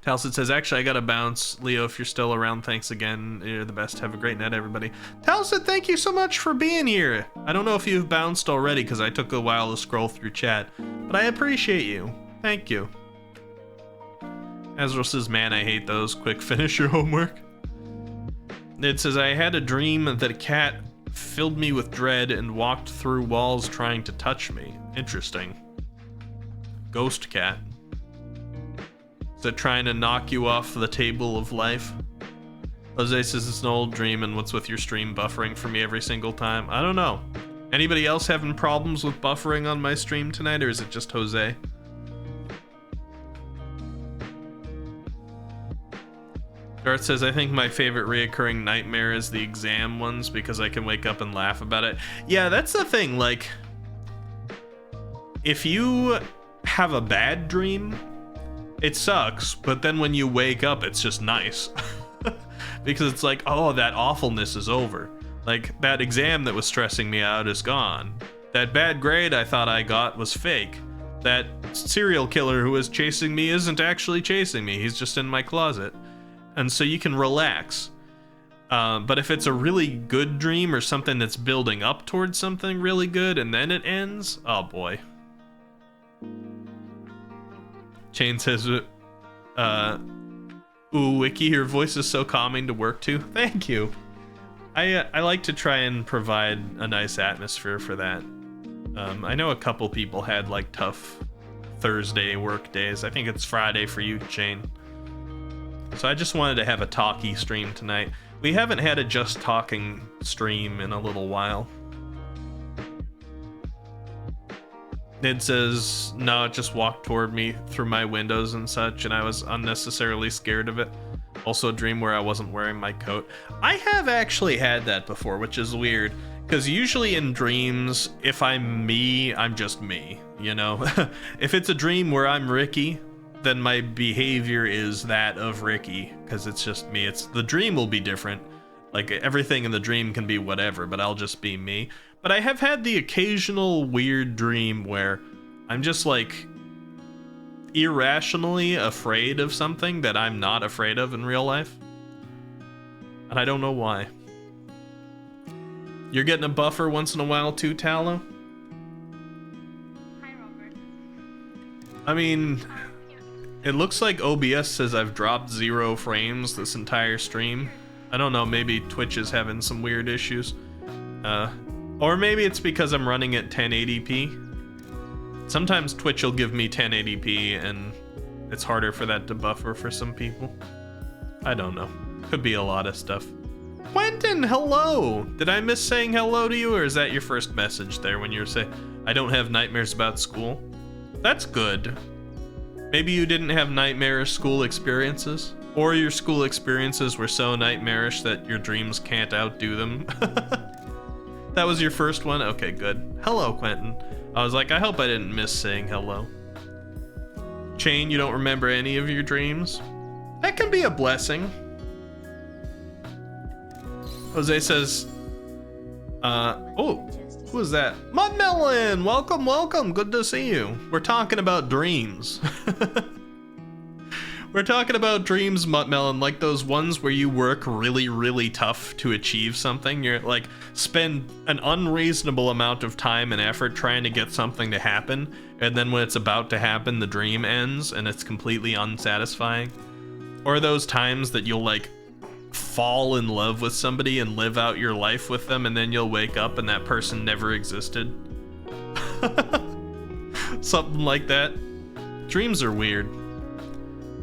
Talcid says, actually, I gotta bounce. Leo, if you're still around, thanks again. You're the best. Have a great night, everybody. Talcid, thank you so much for being here. I don't know if you've bounced already because I took a while to scroll through chat, but I appreciate you. Thank you. Azrael says, man, I hate those. Quick, finish your homework. It says, I had a dream that a cat filled me with dread and walked through walls trying to touch me. Interesting. Ghost cat. Is it trying to knock you off the table of life? Jose says it's an old dream, and what's with your stream buffering for me every single time? I don't know. Anybody else having problems with buffering on my stream tonight, or is it just Jose? Darth says, I think my favorite reoccurring nightmare is the exam ones because I can wake up and laugh about it. Yeah, that's the thing, like, if you have a bad dream, it sucks, but then when you wake up, it's just nice. Because it's like, oh, that awfulness is over. Like, that exam that was stressing me out is gone. That bad grade I thought I got was fake. That serial killer who was chasing me isn't actually chasing me, he's just in my closet. And so you can relax. But if it's a really good dream or something that's building up towards something really good and then it ends, oh boy. Chain says, ooh, Wiki, your voice is so calming to work to. Thank you. I like to try and provide a nice atmosphere for that. I know a couple people had like tough Thursday work days. I think it's Friday for you, Chain. So I just wanted to have a talky stream tonight. We haven't had a just talking stream in a little while. Nid says, no, it just walked toward me through my windows and such, and I was unnecessarily scared of it. Also a dream where I wasn't wearing my coat. I have actually had that before, which is weird, because usually in dreams, if I'm me, I'm just me, you know? If it's a dream where I'm Ricky, then my behavior is that of Ricky, because it's just me. The dream will be different. Like, everything in the dream can be whatever, but I'll just be me. But I have had the occasional weird dream where I'm just like irrationally afraid of something that I'm not afraid of in real life. And I don't know why. You're getting a buffer once in a while too, Tallow? Hi, Robert. I mean, it looks like OBS says I've dropped 0 frames this entire stream. I don't know, maybe Twitch is having some weird issues. Or maybe it's because I'm running at 1080p. Sometimes Twitch will give me 1080p and it's harder for that to buffer for some people. I don't know. Could be a lot of stuff. Quentin, hello! Did I miss saying hello to you, or is that your first message there when you were saying, I don't have nightmares about school? That's good. Maybe you didn't have nightmarish school experiences? Or your school experiences were so nightmarish that your dreams can't outdo them? That was your first one? Okay, good. Hello, Quentin. I was like, I hope I didn't miss saying hello. Chain, you don't remember any of your dreams? That can be a blessing. Jose says, oh, who is that? Mudmelon, welcome, welcome. Good to see you. We're talking about dreams. We're talking about dreams, Muttmelon, like those ones where you work really, really tough to achieve something. You're like, spend an unreasonable amount of time and effort trying to get something to happen, and then when it's about to happen, the dream ends and it's completely unsatisfying. Or those times that you'll like fall in love with somebody and live out your life with them, and then you'll wake up and that person never existed. Something like that. Dreams are weird.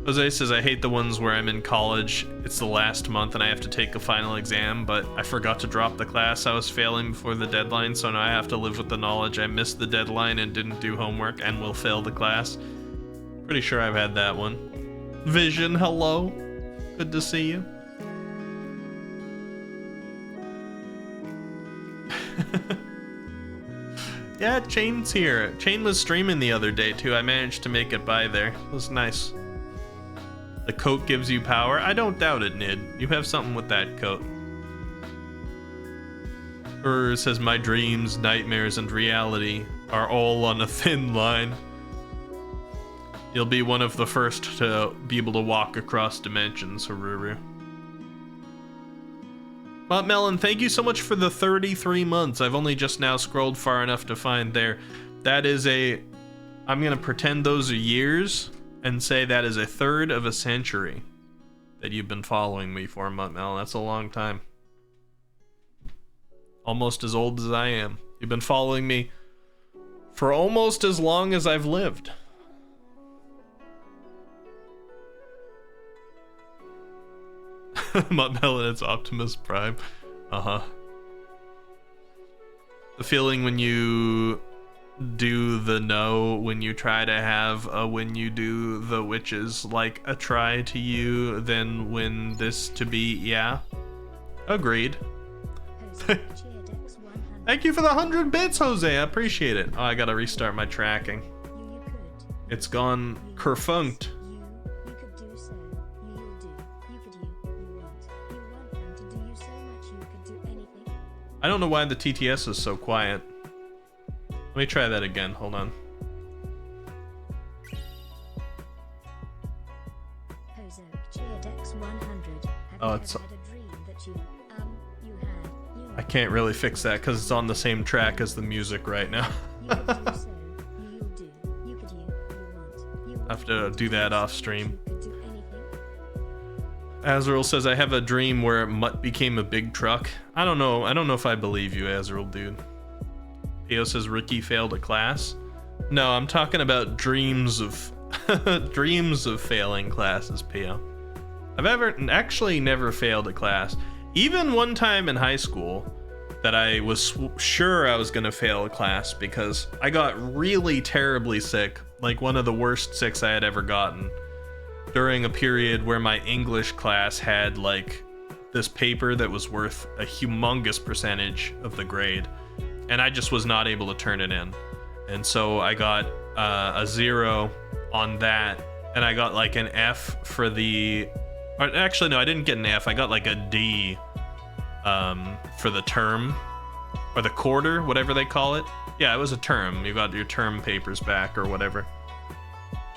Jose says, I hate the ones where I'm in college. It's the last month and I have to take a final exam, but I forgot to drop the class I was failing before the deadline, so now I have to live with the knowledge I missed the deadline and didn't do homework and will fail the class. Pretty sure I've had that one. Vision, hello. Good to see you. Yeah, Chain's here. Chain was streaming the other day too. I managed to make it by there. It was nice. The coat gives you power? I don't doubt it, Nid. You have something with that coat. Says, my dreams, nightmares, and reality are all on a thin line. You'll be one of the first to be able to walk across dimensions, Haruru. Melon, thank you so much for the 33 months. I've only just now scrolled far enough to find there. That is I'm gonna pretend those are years and say that is a third of a century that you've been following me for, Melon. That's a long time. Almost as old as I am. You've been following me for almost as long as I've lived. Melon, it's Optimus Prime. Uh-huh. The feeling when you do the no, when you try to have a when you do the which is like a try to you, then when this to be, yeah. Agreed. Thank you for the 100 bits, Jose. I appreciate it. Oh, I gotta restart my tracking. It's gone kerfunked. I don't know why the TTS is so quiet. Let me try that again. Hold on. Oh, it's... I can't really fix that because it's on the same track as the music right now. I have to do that off stream. Azrael says, I have a dream where Mutt became a big truck. I don't know if I believe you, Azrael, dude. Pio says, Ricky failed a class. No, I'm talking about dreams of dreams of failing classes, Pio. I've actually never failed a class. Even one time in high school that I was sure I was gonna fail a class because I got really terribly sick, like one of the worst sicks I had ever gotten, during a period where my English class had like this paper that was worth a humongous percentage of the grade, and I just was not able to turn it in. And so I got a 0 on that, and I got like an F for the... Or actually, no, I didn't get an F. I got like a D for the term, or the quarter, whatever they call it. Yeah, it was a term. You got your term papers back or whatever.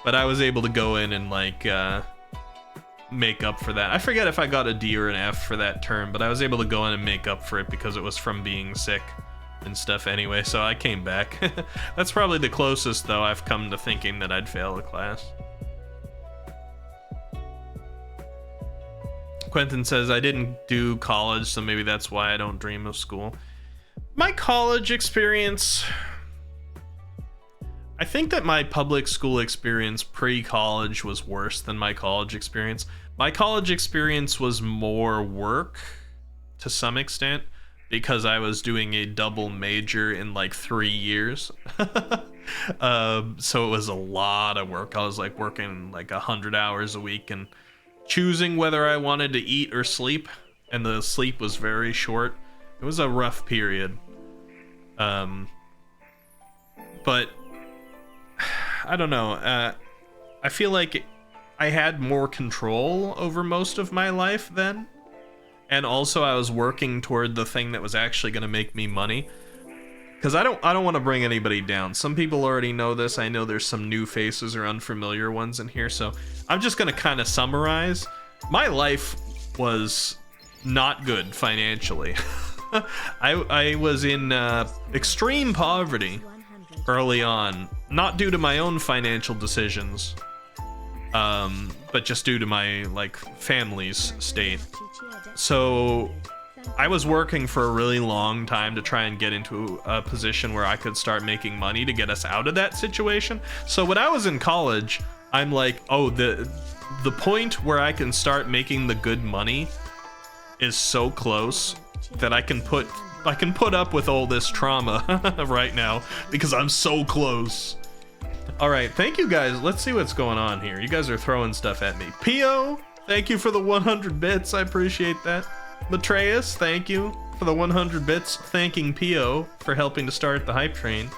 But I was able to go in and like make up for that. I forget if I got a D or an F for that term, but I was able to go in and make up for it because it was from being sick and stuff anyway, so I came back. That's probably the closest, though, I've come to thinking that I'd fail a class. Quentin says, I didn't do college, so maybe that's why I don't dream of school. My college experience... I think that my public school experience pre-college was worse than my college experience. My college experience was more work, to some extent, because I was doing a double major in like 3 years. So it was a lot of work. I was like working like 100 hours a week and choosing whether I wanted to eat or sleep, and the sleep was very short. It was a rough period. But I don't know. I feel like I had more control over most of my life then. And also I was working toward the thing that was actually going to make me money. because I don't want to bring anybody down. Some people already know this. I know there's some new faces or unfamiliar ones in here, so I'm just gonna kind of summarize. My life was not good financially. I was in extreme poverty early on, not due to my own financial decisions, but just due to my like family's state. So I was working for a really long time to try and get into a position where I could start making money to get us out of that situation. So when I was in college, I'm like, oh, the point where I can start making the good money is so close that I can put up with all this trauma right now because I'm so close. All right, thank you guys. Let's see what's going on here. You guys are throwing stuff at me. Pio, thank you for the 100 bits. I appreciate that. Matreus, thank you for the 100 bits, thanking Pio for helping to start the hype train.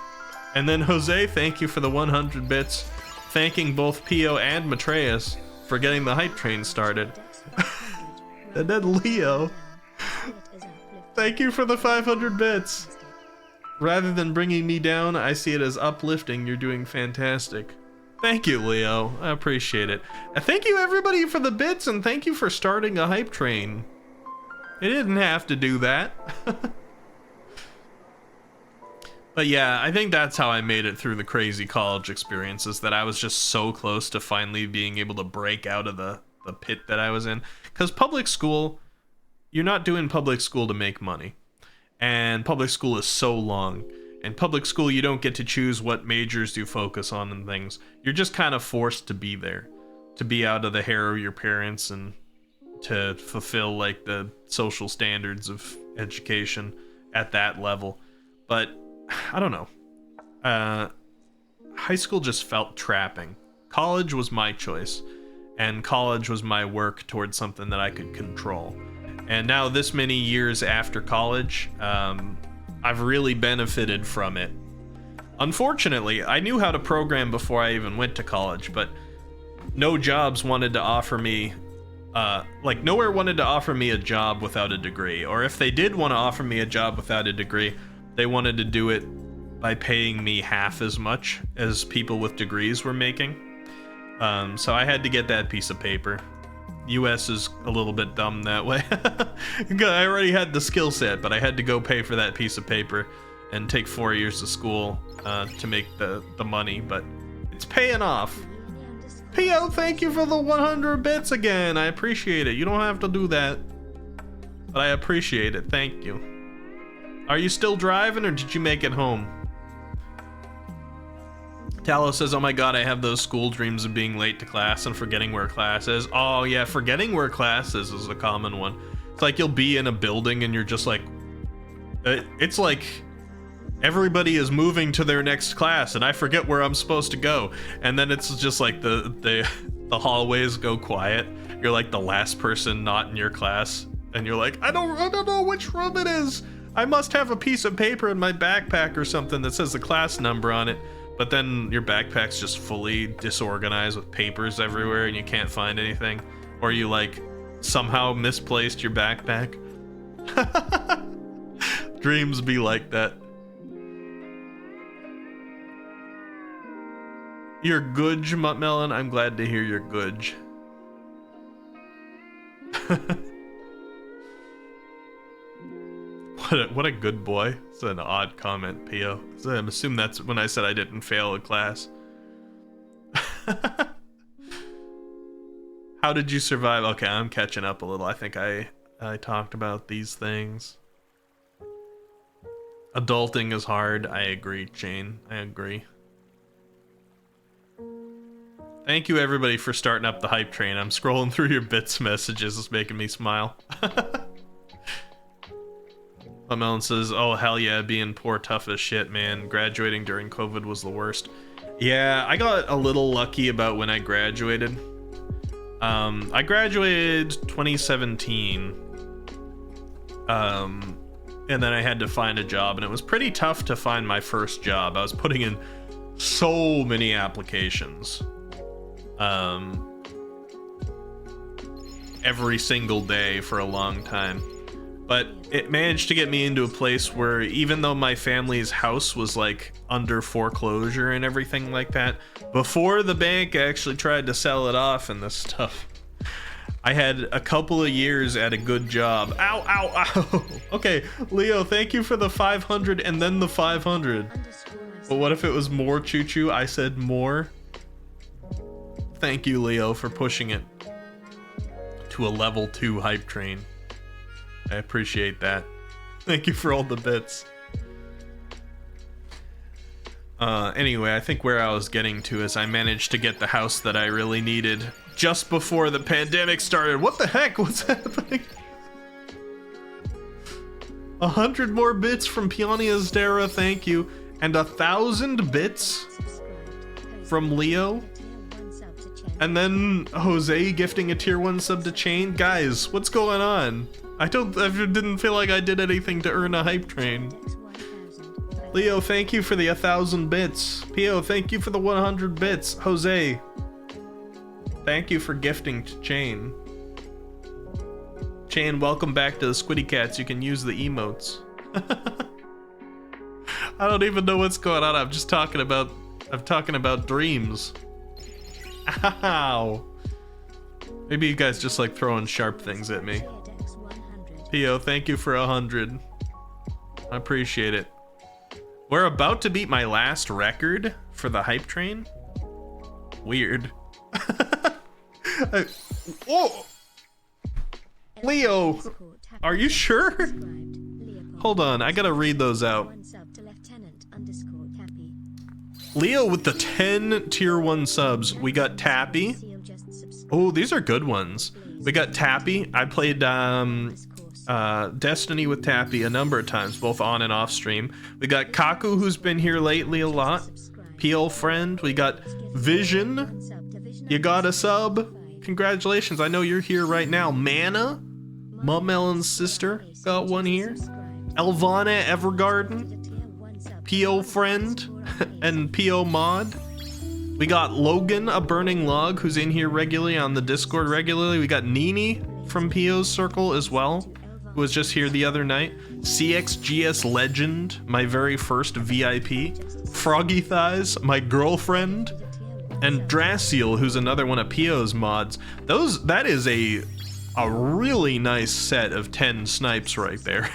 And then Jose, thank you for the 100 bits, thanking both Pio and Matreus for getting the hype train started. And then Leo, thank you for the 500 bits. Rather than bringing me down, I see it as uplifting. You're doing fantastic. Thank you, Leo. I appreciate it. And thank you, everybody, for the bits, and thank you for starting a hype train. It didn't have to do that. But yeah, I think that's how I made it through the crazy college experiences, that I was just so close to finally being able to break out of the pit that I was in. Because public school, you're not doing public school to make money. And public school is so long. In public school, you don't get to choose what majors you focus on and things. You're just kind of forced to be there, to be out of the hair of your parents and to fulfill like the social standards of education at that level. But I don't know. High school just felt trapping. College was my choice, and college was my work towards something that I could control. And now, this many years after college, I've really benefited from it. Unfortunately, I knew how to program before I even went to college, but no jobs wanted to offer me, nowhere wanted to offer me a job without a degree. Or if they did want to offer me a job without a degree, they wanted to do it by paying me half as much as people with degrees were making. So I had to get that piece of paper. US is a little bit dumb that way. I already had the skill set, but I had to go pay for that piece of paper and take 4 years of school to make the money, but it's paying off. Pio, thank you for the 100 bits again. I appreciate it. You don't have to do that, but I appreciate it. Thank you. Are you still driving, or did you make it home? Talos says, oh my god, I have those school dreams of being late to class and forgetting where class is. Oh yeah, forgetting where class is a common one. It's like you'll be in a building and you're just like, it's like everybody is moving to their next class and I forget where I'm supposed to go. And then it's just like the hallways go quiet. You're like the last person not in your class and you're like, I don't know which room it is. I must have a piece of paper in my backpack or something that says the class number on it. But then your backpack's just fully disorganized with papers everywhere and you can't find anything. Or you like somehow misplaced your backpack. Dreams be like that. You're good, Muttmelon. I'm glad to hear you're good. What a good boy. It's an odd comment, Pio. So I'm assuming that's when I said I didn't fail a class. How did you survive? Okay, I'm catching up a little. I think I talked about these things. Adulting is hard. I agree, Jane. I agree. Thank you, everybody, for starting up the hype train. I'm scrolling through your bits messages. It's making me smile. Melon says, oh, hell yeah, being poor tough as shit, man. Graduating during COVID was the worst. Yeah, I got a little lucky about when I graduated. I graduated 2017. And then I had to find a job, and it was pretty tough to find my first job. I was putting in so many applications. Every single day for a long time. but it managed to get me into a place where even though my family's house was like under foreclosure and everything like that, before the bank actually tried to sell it off and this stuff, I had a couple of years at a good job. Ow, ow, ow. Okay, Leo, thank you for the 500 and then the 500. But what if it was more, Choo Choo? I said more. Thank you, Leo, for pushing it to a level 2 hype train. I appreciate that. Thank you for all the bits. Anyway, I think where I was getting to is I managed to get the house that I really needed just before the pandemic started. What the heck? What's happening? 100 more bits from Piania's Dara, thank you. And 1,000 bits from Leo. And then Jose gifting a tier 1 sub to Chain. Guys, what's going on? I didn't feel like I did anything to earn a hype train. Leo, thank you for the 1,000 bits. Pio, thank you for the 100 bits. Jose, thank you for gifting to Chain. Chain, welcome back to the Squiddy Cats. You can use the emotes. I don't even know what's going on. I'm talking about dreams. Ow. Maybe you guys just like throwing sharp things at me. Pio, thank you for 100. I appreciate it. We're about to beat my last record for the hype train. Weird. Oh! Leo, are you sure? Hold on, I gotta read those out. Leo with the 10 tier 1 subs. We got Tappy. Oh, these are good ones. We got Tappy. I played Destiny with Tappy a number of times, both on and off stream. We got Kaku, who's been here lately a lot. PL friend. We got Vision. You got a sub. Congratulations. I know you're here right now. Mana. Mum Ellen's sister got one here. Elvana Evergarden. PO friend and PO mod. We got Logan, a burning log, who's in here regularly on the Discord regularly. We got Nini from PO's circle as well, who was just here the other night. CXGS Legend, my very first VIP. Froggy Thighs, my girlfriend. And Draciel, who's another one of PO's mods. That is a really nice set of 10 snipes right there.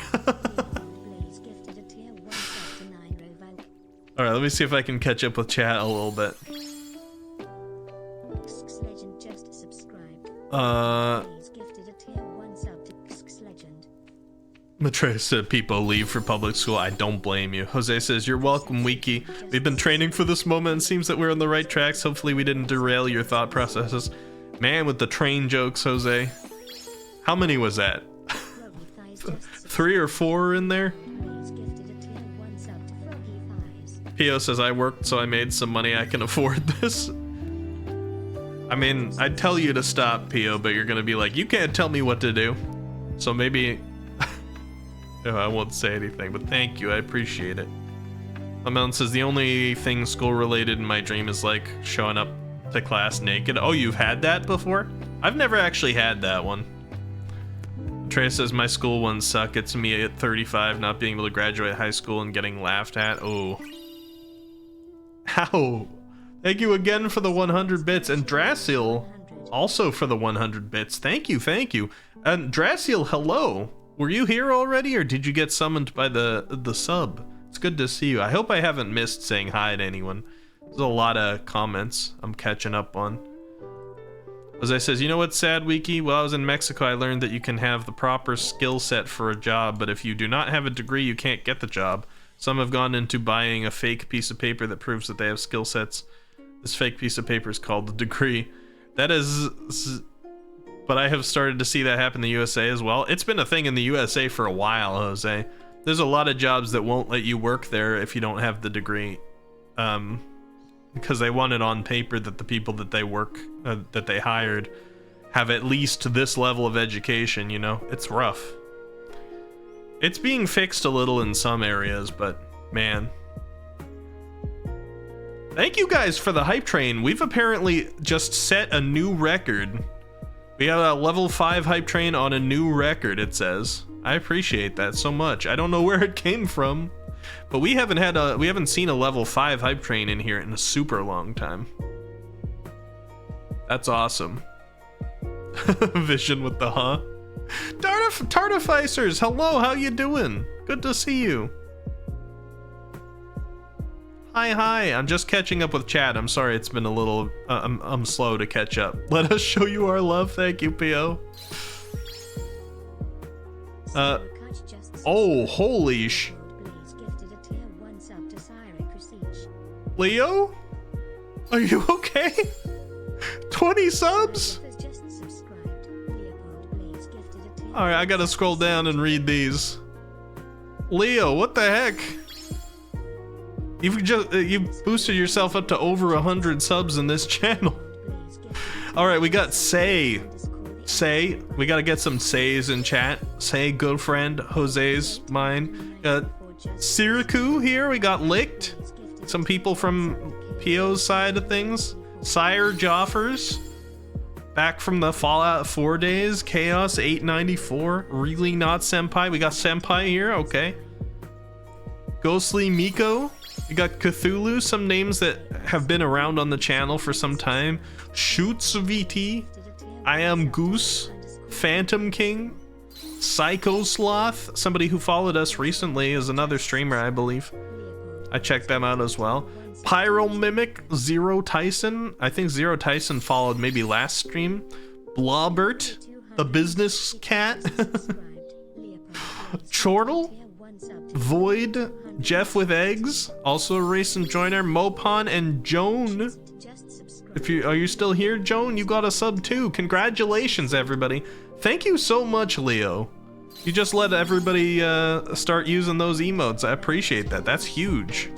Alright, let me see if I can catch up with chat a little bit. Matreus said people leave for public school. I don't blame you. Jose says, you're welcome, Wiki. We've been training for this moment and seems that we're on the right tracks. Hopefully we didn't derail your thought processes. Man, with the train jokes, Jose. How many was that? 3 or 4 in there? Pio says, I worked so I made some money. I can afford this. I mean, I'd tell you to stop, Pio, but you're gonna be like, you can't tell me what to do. So maybe I won't say anything, but thank you, I appreciate it. Mountain says, the only thing school related in my dream is like showing up to class naked. Oh, you've had that before? I've never actually had that one. Trey says, my school ones suck. It's me at 35 not being able to graduate high school and getting laughed at. Oh. Ow. Thank you again for the 100 bits. And Draciel also for the 100 bits. Thank you, thank you. And Draciel, hello. Were you here already or did you get summoned by the sub? It's good to see you. I hope I haven't missed saying hi to anyone. There's a lot of comments I'm catching up on. Jose says, you know what's sad, Wiki? While I was in Mexico, I learned that you can have the proper skill set for a job, but if you do not have a degree, you can't get the job. Some have gone into buying a fake piece of paper that proves that they have skill sets. This fake piece of paper is called the degree. That is... But I have started to see that happen in the USA as well. It's been a thing in the USA for a while, Jose. There's a lot of jobs that won't let you work there if you don't have the degree. Because they want it on paper that the people that they hired have at least this level of education, you know? It's rough. It's being fixed a little in some areas, but man. Thank you guys for the hype train. We've apparently just set a new record. We have a level 5 hype train on a new record, it says. I appreciate that so much. I don't know where it came from, but we haven't seen a level 5 hype train in here in a super long time. That's awesome. Vision with the huh? Tartificers, hello, how you doing? Good to see you. Hi, I'm just catching up with chat. I'm sorry it's been a little, I'm slow to catch up. Let us show you our love, thank you, P.O. Oh, holy sh... Leo? Are you okay? 20 subs? Alright, I gotta scroll down and read these. Leo, what the heck? You've boosted yourself up to over 100 subs in this channel. Alright, we got Say. We gotta get some Says in chat. Say, good friend. Jose's mine. Got Siriku here. We got Licked. Some people from P.O.'s side of things. Sire Joffers. Back from the Fallout 4 days. Chaos 894. Really not Senpai. We got Senpai here. Okay. Ghostly Miko. We got Cthulhu. Some names that have been around on the channel for some time. Shoots VT. I Am Goose. Phantom King. Psycho Sloth. Somebody who followed us recently is another streamer, I believe. I checked them out as well. Pyro Mimic, Zero Tyson. I think Zero Tyson followed maybe last stream. Blobert, the business cat. Chortle, Void, Jeff with Eggs, also a recent joiner. Mopon and Joan. Are you still here, Joan? You got a sub too. Congratulations, everybody. Thank you so much, Leo. You just let everybody start using those emotes. I appreciate that. That's huge.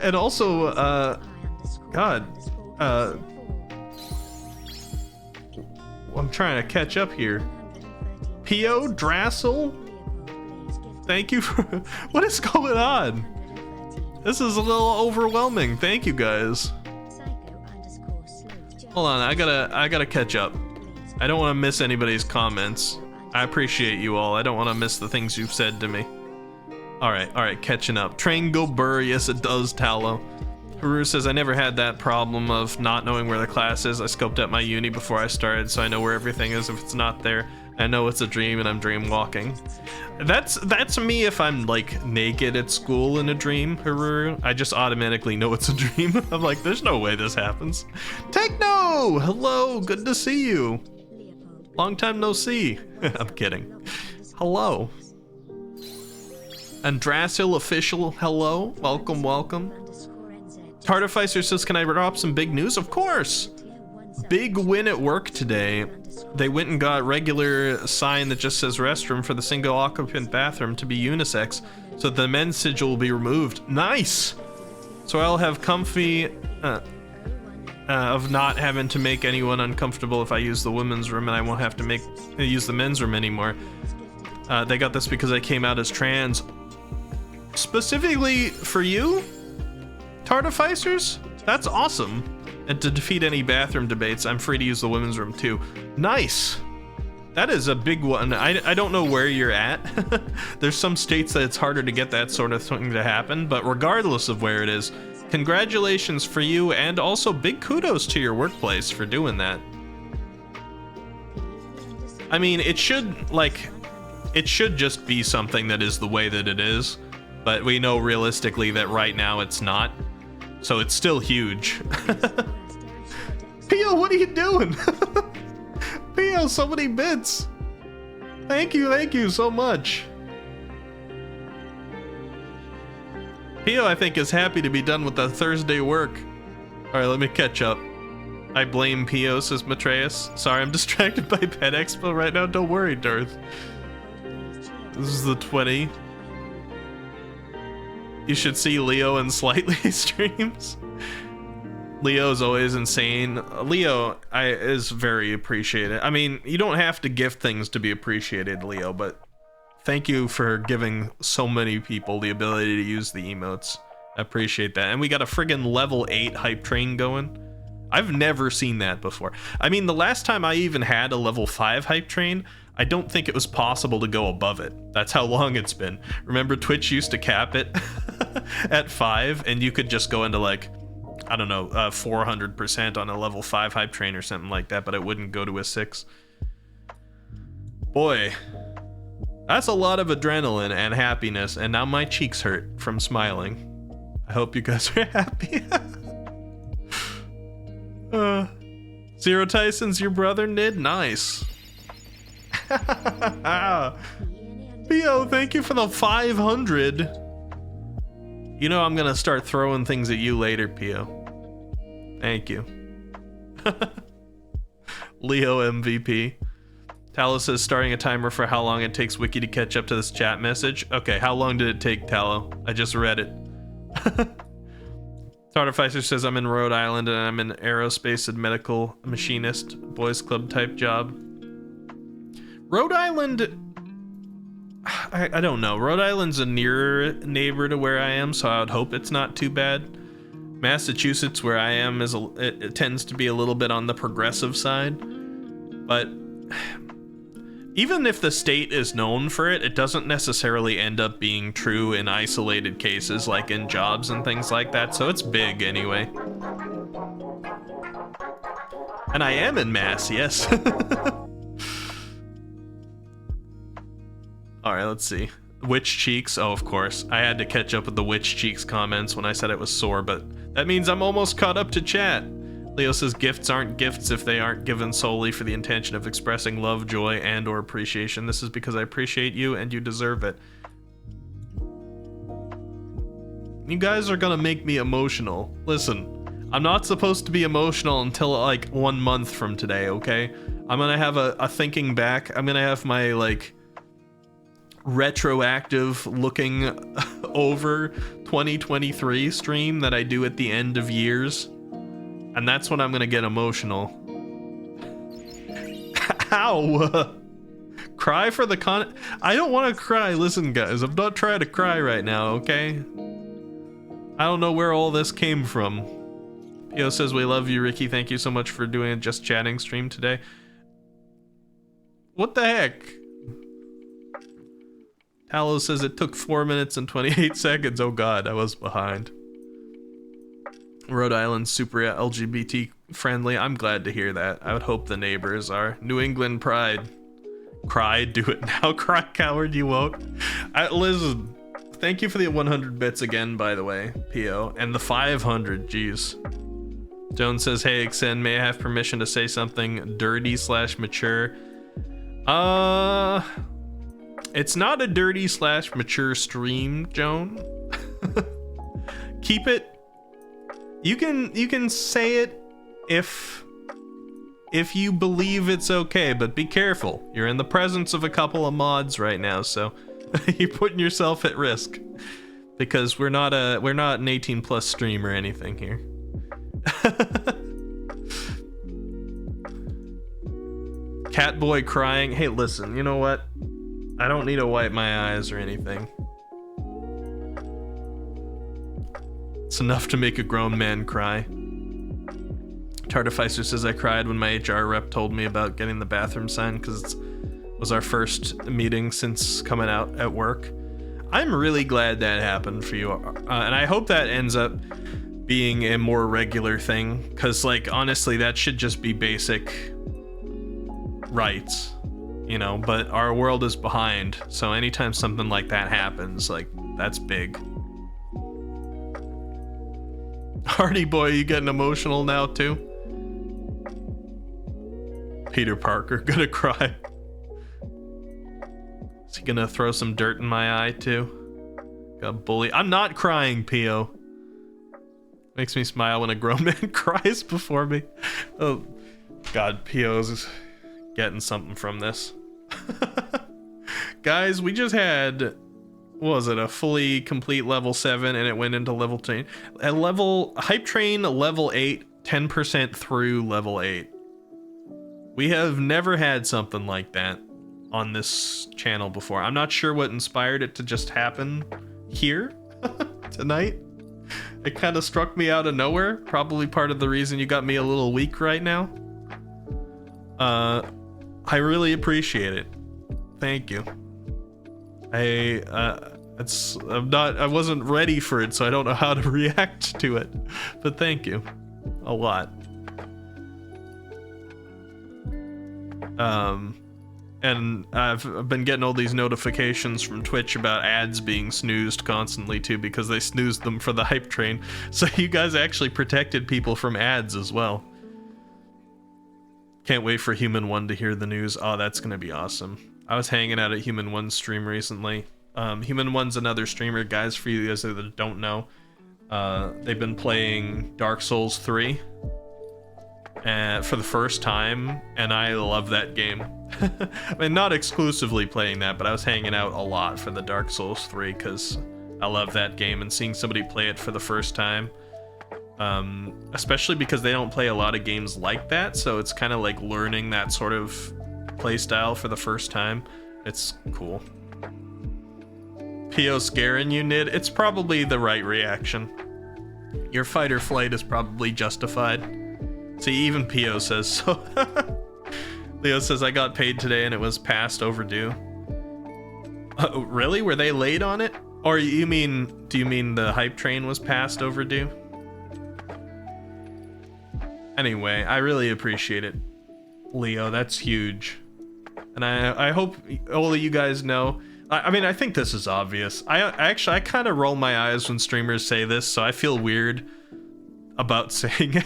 And also, God, I'm trying to catch up here. P.O. Drassel, thank you for... What is going on? This is a little overwhelming. Thank you, guys. Hold on, I gotta catch up. I don't want to miss anybody's comments. I appreciate you all. I don't want to miss the things you've said to me. Alright, catching up. Train go burr, yes it does, Tallow. Haru says, I never had that problem of not knowing where the class is. I scoped out my uni before I started, so I know where everything is if it's not there. I know it's a dream and I'm dream walking. That's me if I'm like naked at school in a dream, Haru. I just automatically know it's a dream. I'm like, there's no way this happens. Techno! Hello, good to see you. Long time no see. I'm kidding. Hello. Andrasil official, hello. Welcome. Tartificer says, can I drop some big news? Of course. Big win at work today. They went and got regular sign that just says restroom for the single occupant bathroom to be unisex, so the men's sigil will be removed. Nice. So I'll have comfy of not having to make anyone uncomfortable if I use the women's room, and I won't have to use the men's room anymore. They got this because I came out as trans. Specifically for you, Tartificers? That's awesome. And to defeat any bathroom debates, I'm free to use the women's room too. Nice. That is a big one. I don't know where you're at. There's some states that it's harder to get that sort of thing to happen, but regardless of where it is, congratulations for you, and also big kudos to your workplace for doing that. I mean, it should just be something that is the way that it is, but we know realistically that right now it's not. So it's still huge. Pio, what are you doing? Pio, so many bits. Thank you so much. Pio, I think, is happy to be done with the Thursday work. All right, let me catch up. I blame Pio, says Matreus. Sorry, I'm distracted by Pet Expo right now. Don't worry, Darth. This is the 20. You should see Leo in Slightly streams. Leo's always insane. Leo is very appreciated. I mean, you don't have to gift things to be appreciated, Leo, but thank you for giving so many people the ability to use the emotes. I appreciate that. And we got a friggin' level 8 hype train going. I've never seen that before. I mean, the last time I even had a level 5 hype train, I don't think it was possible to go above it. That's how long it's been. Remember, Twitch used to cap it at 5, and you could just go into like, I don't know, 400% on a level 5 hype train or something like that, but it wouldn't go to a 6. Boy, that's a lot of adrenaline and happiness, and now my cheeks hurt from smiling. I hope you guys are happy. Zero Tyson's your brother, Nid? Nice. Theo, thank you for the 500. You know I'm gonna start throwing things at you later, Pio. Thank you. Leo MVP. Tallow says starting a timer for how long it takes Wiki to catch up to this chat message. Okay, how long did it take, Tallow? I just read it. Tartarficer says I'm in Rhode Island and I'm an aerospace and medical machinist, boys club type job. Rhode Island, I don't know. Rhode Island's a nearer neighbor to where I am, so I would hope it's not too bad. Massachusetts, where I am, it tends to be a little bit on the progressive side, but even if the state is known for it, it doesn't necessarily end up being true in isolated cases, like in jobs and things like that, so it's big anyway. And I am in Mass, yes. Alright, let's see. Witch cheeks, oh of course. I had to catch up with the witch cheeks comments when I said it was sore, but that means I'm almost caught up to chat. Leo says gifts aren't gifts if they aren't given solely for the intention of expressing love, joy, and or appreciation. This is because I appreciate you and you deserve it. You guys are gonna make me emotional. Listen, I'm not supposed to be emotional until like 1 month from today, okay? I'm gonna have a thinking back. I'm gonna have my like retroactive looking over 2023 stream that I do at the end of years. And that's when I'm gonna get emotional. Ow! Cry for the con- I don't want to cry. Listen, guys, I'm not trying to cry right now, okay? I don't know where all this came from. Pio says, we love you, Ricky. Thank you so much for doing a Just Chatting stream today. What the heck? Tallow says it took 4 minutes and 28 seconds. Oh god, I was behind. Rhode Island's super LGBT friendly. I'm glad to hear that. I would hope the neighbors are. New England pride. Cry, do it now. Cry, coward, you won't. Listen, thank you for the 100 bits again, by the way, Pio. And the 500, jeez. Jones says, hey, Xen, may I have permission to say something dirty/mature? It's not a dirty/mature stream, Joan. Keep it. You can say it if you believe it's okay, but be careful. You're in the presence of a couple of mods right now, so you're putting yourself at risk. Because we're not an 18+ stream or anything here. Catboy crying. Hey, listen, you know what? I don't need to wipe my eyes or anything. It's enough to make a grown man cry. Tartarficer says I cried when my HR rep told me about getting the bathroom signed because it was our first meeting since coming out at work. I'm really glad that happened for you, and I hope that ends up being a more regular thing, because like honestly that should just be basic rights, you know, but our world is behind, so anytime something like that happens, like that's big. Hardy boy, you getting emotional now too? Peter Parker, gonna cry. Is he gonna throw some dirt in my eye too? Got bully. I'm not crying, Pio. Makes me smile when a grown man cries before me. Oh, God, Pio's getting something from this. Guys, we just had, what was it, a fully complete level 7 and it went into level 10. Hype Train level 8, 10% through level 8. We have never had something like that on this channel before. I'm not sure what inspired it to just happen here tonight. It kind of struck me out of nowhere. Probably part of the reason you got me a little weak right now. I really appreciate it. Thank you. I wasn't ready for it, so I don't know how to react to it. But thank you a lot. And I've been getting all these notifications from Twitch about ads being snoozed constantly too, because they snoozed them for the hype train. So you guys actually protected people from ads as well. Can't wait for Human One to hear the news. Oh, that's gonna be awesome. I was hanging out at Human One's stream recently. Human One's another streamer, guys, for you guys that don't know. They've been playing Dark Souls 3 for the first time, and I love that game. I mean, not exclusively playing that, but I was hanging out a lot for the Dark Souls 3 because I love that game, and seeing somebody play it for the first time, especially because they don't play a lot of games like that, so it's kind of like learning that sort of play style for the first time. It's cool. Pio scaring you, Nid? It's probably the right reaction. Your fight or flight is probably justified. See, even Pio says so. Leo says, I got paid today and it was past overdue. Really? Were they late on it? Or do you mean the hype train was past overdue? Anyway, I really appreciate it, Leo. That's huge. And I hope all of you guys know. I mean, I think this is obvious. I kind of roll my eyes when streamers say this, so I feel weird about saying it.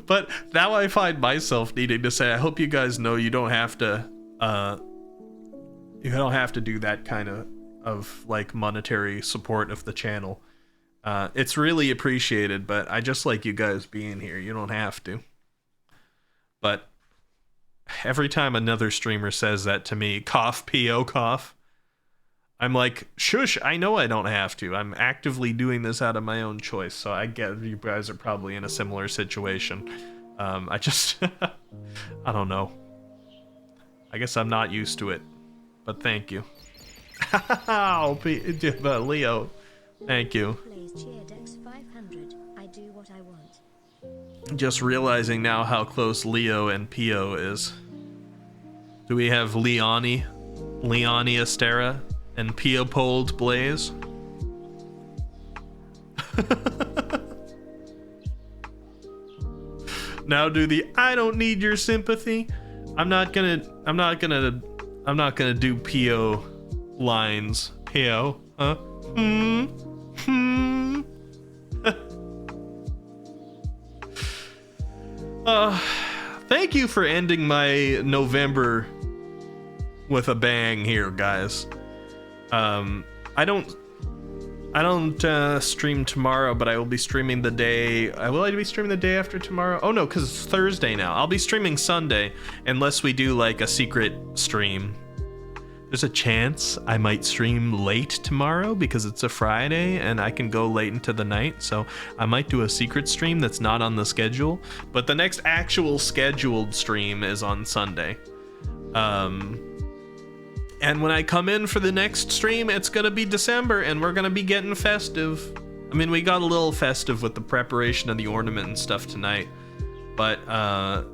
But now I find myself needing to say, I hope you guys know you don't have to do that kind of like monetary support of the channel. It's really appreciated, but I just like you guys being here. You don't have to. But every time another streamer says that to me, cough, P.O. cough, I'm like, shush, I know I don't have to. I'm actively doing this out of my own choice, so I get you guys are probably in a similar situation. I just, I don't know. I guess I'm not used to it, but thank you. Leo, thank you. Just realizing now how close Leo and Pio is. Do we have Leonie Astera, and Piopold Blaze? Now do the I don't need your sympathy. I'm not gonna do Pio lines. Pio, huh? Thank you for ending my November with a bang here, guys. I don't stream tomorrow, but I will be streaming the day. Will I be streaming the day after tomorrow? Oh no, because it's Thursday now. I'll be streaming Sunday, unless we do like a secret stream. There's a chance I might stream late tomorrow because it's a Friday and I can go late into the night, so I might do a secret stream that's not on the schedule, but the next actual scheduled stream is on Sunday. And when I come in for the next stream, it's gonna be December and we're gonna be getting festive. I mean, we got a little festive with the preparation of the ornament and stuff tonight, but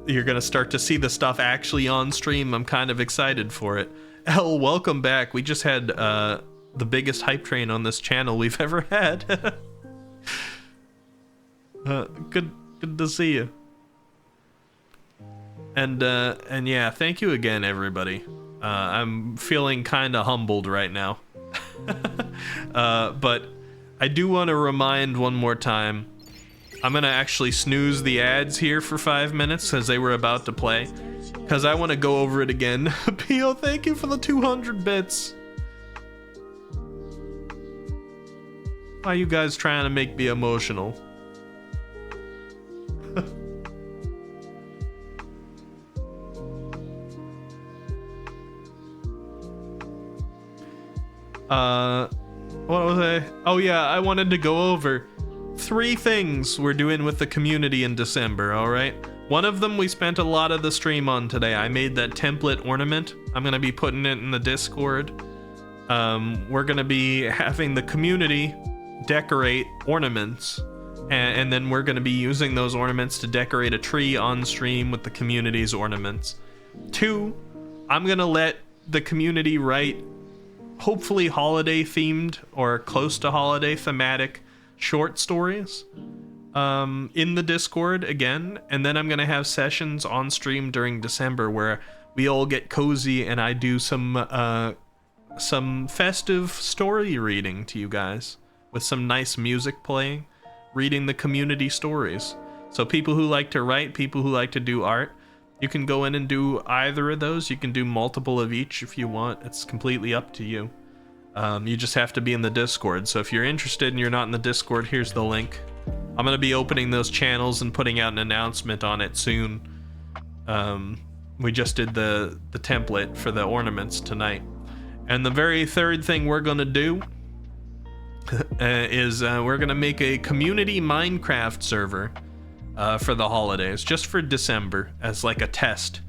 you're gonna start to see the stuff actually on stream. I'm kind of excited for it. Hell, welcome back. We just had the biggest hype train on this channel we've ever had. Good to see you. And yeah, thank you again, everybody. I'm feeling kind of humbled right now. But I do want to remind one more time, I'm gonna actually snooze the ads here for 5 minutes as they were about to play, because I want to go over it again. Pio, thank you for the 200 bits. Why are you guys trying to make me emotional? What was I? Oh yeah, I wanted to go over 3 things we're doing with the community in December, alright? One of them we spent a lot of the stream on today. I made that template ornament. I'm gonna be putting it in the Discord. We're gonna be having the community decorate ornaments, and then we're gonna be using those ornaments to decorate a tree on stream with the community's ornaments. 2, I'm gonna let the community write hopefully holiday themed or close to holiday thematic short stories in the Discord again, and then I'm gonna have sessions on stream during December where we all get cozy and I do some festive story reading to you guys with some nice music playing, reading the community stories. So people who like to write, people who like to do art, you can go in and do either of those. You can do multiple of each if you want. It's completely up to you. You just have to be in the Discord. So if you're interested and you're not in the Discord, here's the link. I'm going to be opening those channels and putting out an announcement on it soon. We just did the template for the ornaments tonight. And the very third thing we're going to do is we're going to make a community Minecraft server for the holidays, just for December, as like a test.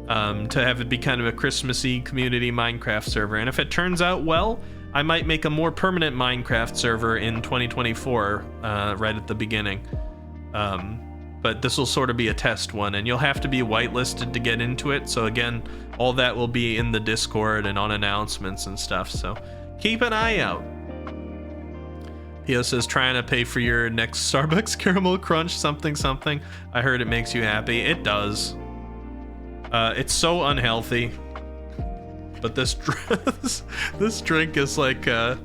To have it be kind of a Christmassy community Minecraft server. And if it turns out well, I might make a more permanent Minecraft server in 2024, right at the beginning. But this will sort of be a test one, and you'll have to be whitelisted to get into it. So again, all that will be in the Discord and on announcements and stuff. So keep an eye out. Pio says, trying to pay for your next Starbucks caramel crunch something something. I heard it makes you happy. It does. It's so unhealthy, but this drink is like an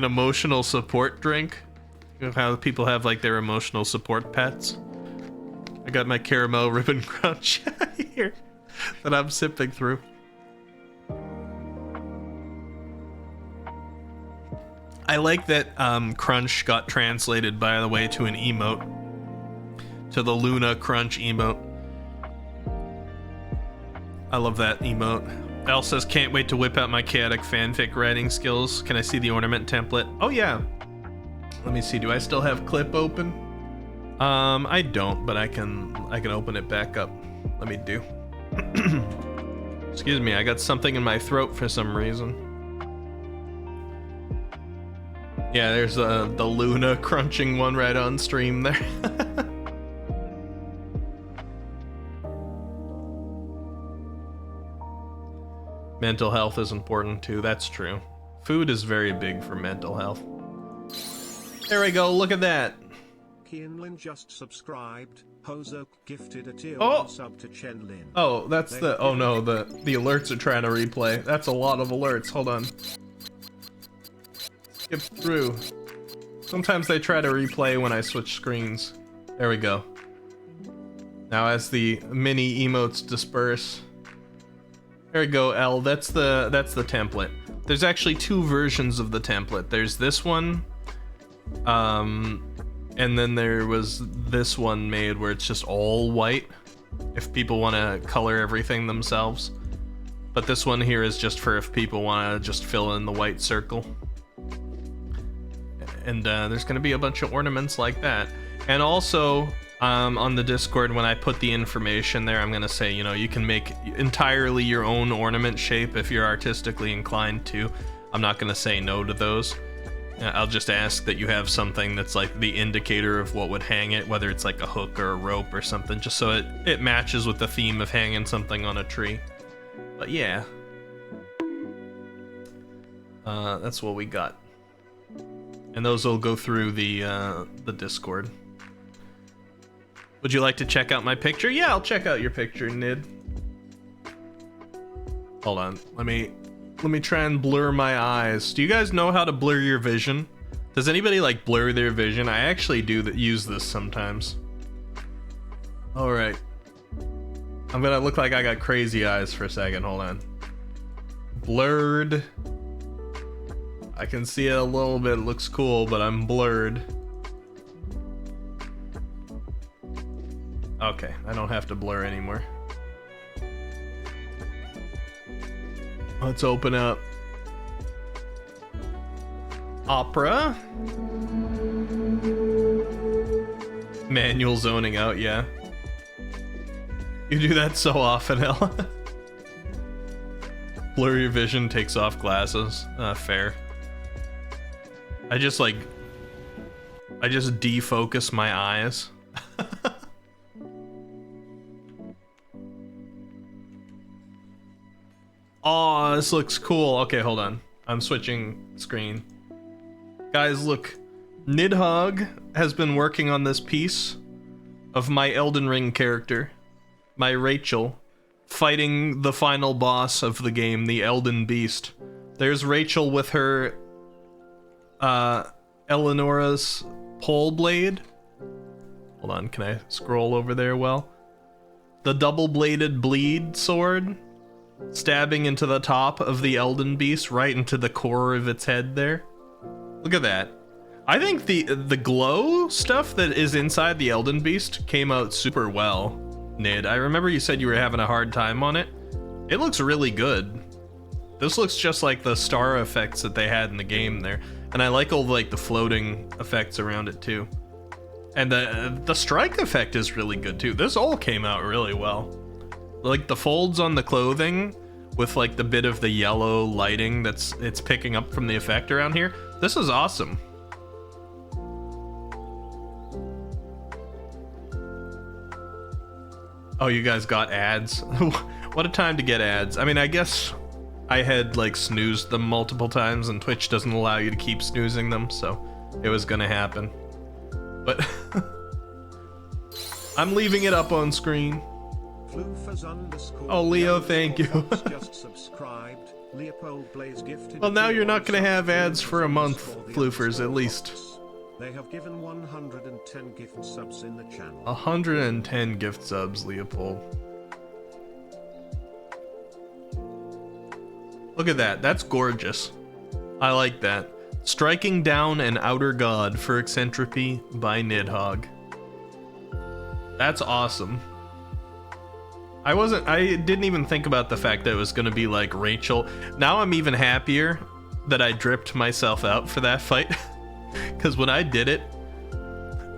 emotional support drink. You know how people have like their emotional support pets. I got my caramel ribbon crunch here that I'm sipping through. I like that crunch got translated, by the way, to an emote, to the Luna crunch emote. I love that emote. Elle says, can't wait to whip out my chaotic fanfic writing skills. Can I see the ornament template? Oh yeah. Let me see, do I still have clip open? I don't, but I can open it back up. Let me do. Excuse me, I got something in my throat for some reason. Yeah, there's the Luna crunching one right on stream there. Mental health is important too, that's true. Food is very big for mental health. There we go, look at that. Kianlin just subscribed. Hozo gifted a tier 1 sub to Chenlin. Oh, that's the, oh no, the alerts are trying to replay. That's a lot of alerts, hold on. Skip through. Sometimes they try to replay when I switch screens. There we go. Now as the mini emotes disperse. There we go, Elle. That's the template. There's actually two versions of the template. There's this one, and then there was this one made where it's just all white, if people want to color everything themselves. But this one here is just for if people want to just fill in the white circle. And there's going to be a bunch of ornaments like that. And also, on the Discord, when I put the information there, I'm going to say, you know, you can make entirely your own ornament shape if you're artistically inclined to. I'm not going to say no to those. I'll just ask that you have something that's like the indicator of what would hang it, whether it's like a hook or a rope or something, just so it matches with the theme of hanging something on a tree. But yeah. That's what we got. And those will go through the Discord. Would you like to check out my picture? Yeah, I'll check out your picture, Nid. Hold on, let me try and blur my eyes. Do you guys know how to blur your vision? Does anybody like blur their vision? I actually do use this sometimes. All right. I'm gonna look like I got crazy eyes for a second, hold on. Blurred. I can see it a little bit, it looks cool, but I'm blurred. Okay, I don't have to blur anymore. Let's open up Opera. Manual zoning out, yeah. You do that so often, Ella. Blur your vision, takes off glasses. Fair. I just defocus my eyes. Oh, this looks cool. Okay, hold on. I'm switching screen. Guys, look. Nidhogg has been working on this piece of my Elden Ring character, my Rachel, fighting the final boss of the game, the Elden Beast. There's Rachel with her Eleonora's pole blade. Hold on, can I scroll over there well? The double-bladed bleed sword stabbing into the top of the Elden Beast, right into the core of its head there. Look at that. I think the glow stuff that is inside the Elden Beast came out super well, Nid. I remember you said you were having a hard time on it. It looks really good. This looks just like the star effects that they had in the game there. And I like all like the floating effects around it too. And the strike effect is really good too. This all came out really well. Like the folds on the clothing with like the bit of the yellow lighting it's picking up from the effect around here. This is awesome. Oh, you guys got ads? What a time to get ads. I mean, I guess I had like snoozed them multiple times and Twitch doesn't allow you to keep snoozing them, so it was gonna happen. But I'm leaving it up on screen. Oh, Leo, thank you. Well, now you're not gonna have ads for a month, Floofers, at least. They have given 110 gift subs in the channel. 110 gift subs, Leopold. Look at that. That's gorgeous. I like that. Striking Down an Outer God for Eccentricity by Nidhogg. That's awesome. I didn't even think about the fact that it was going to be like Rachel. Now I'm even happier that I dripped myself out for that fight. Because when I did it,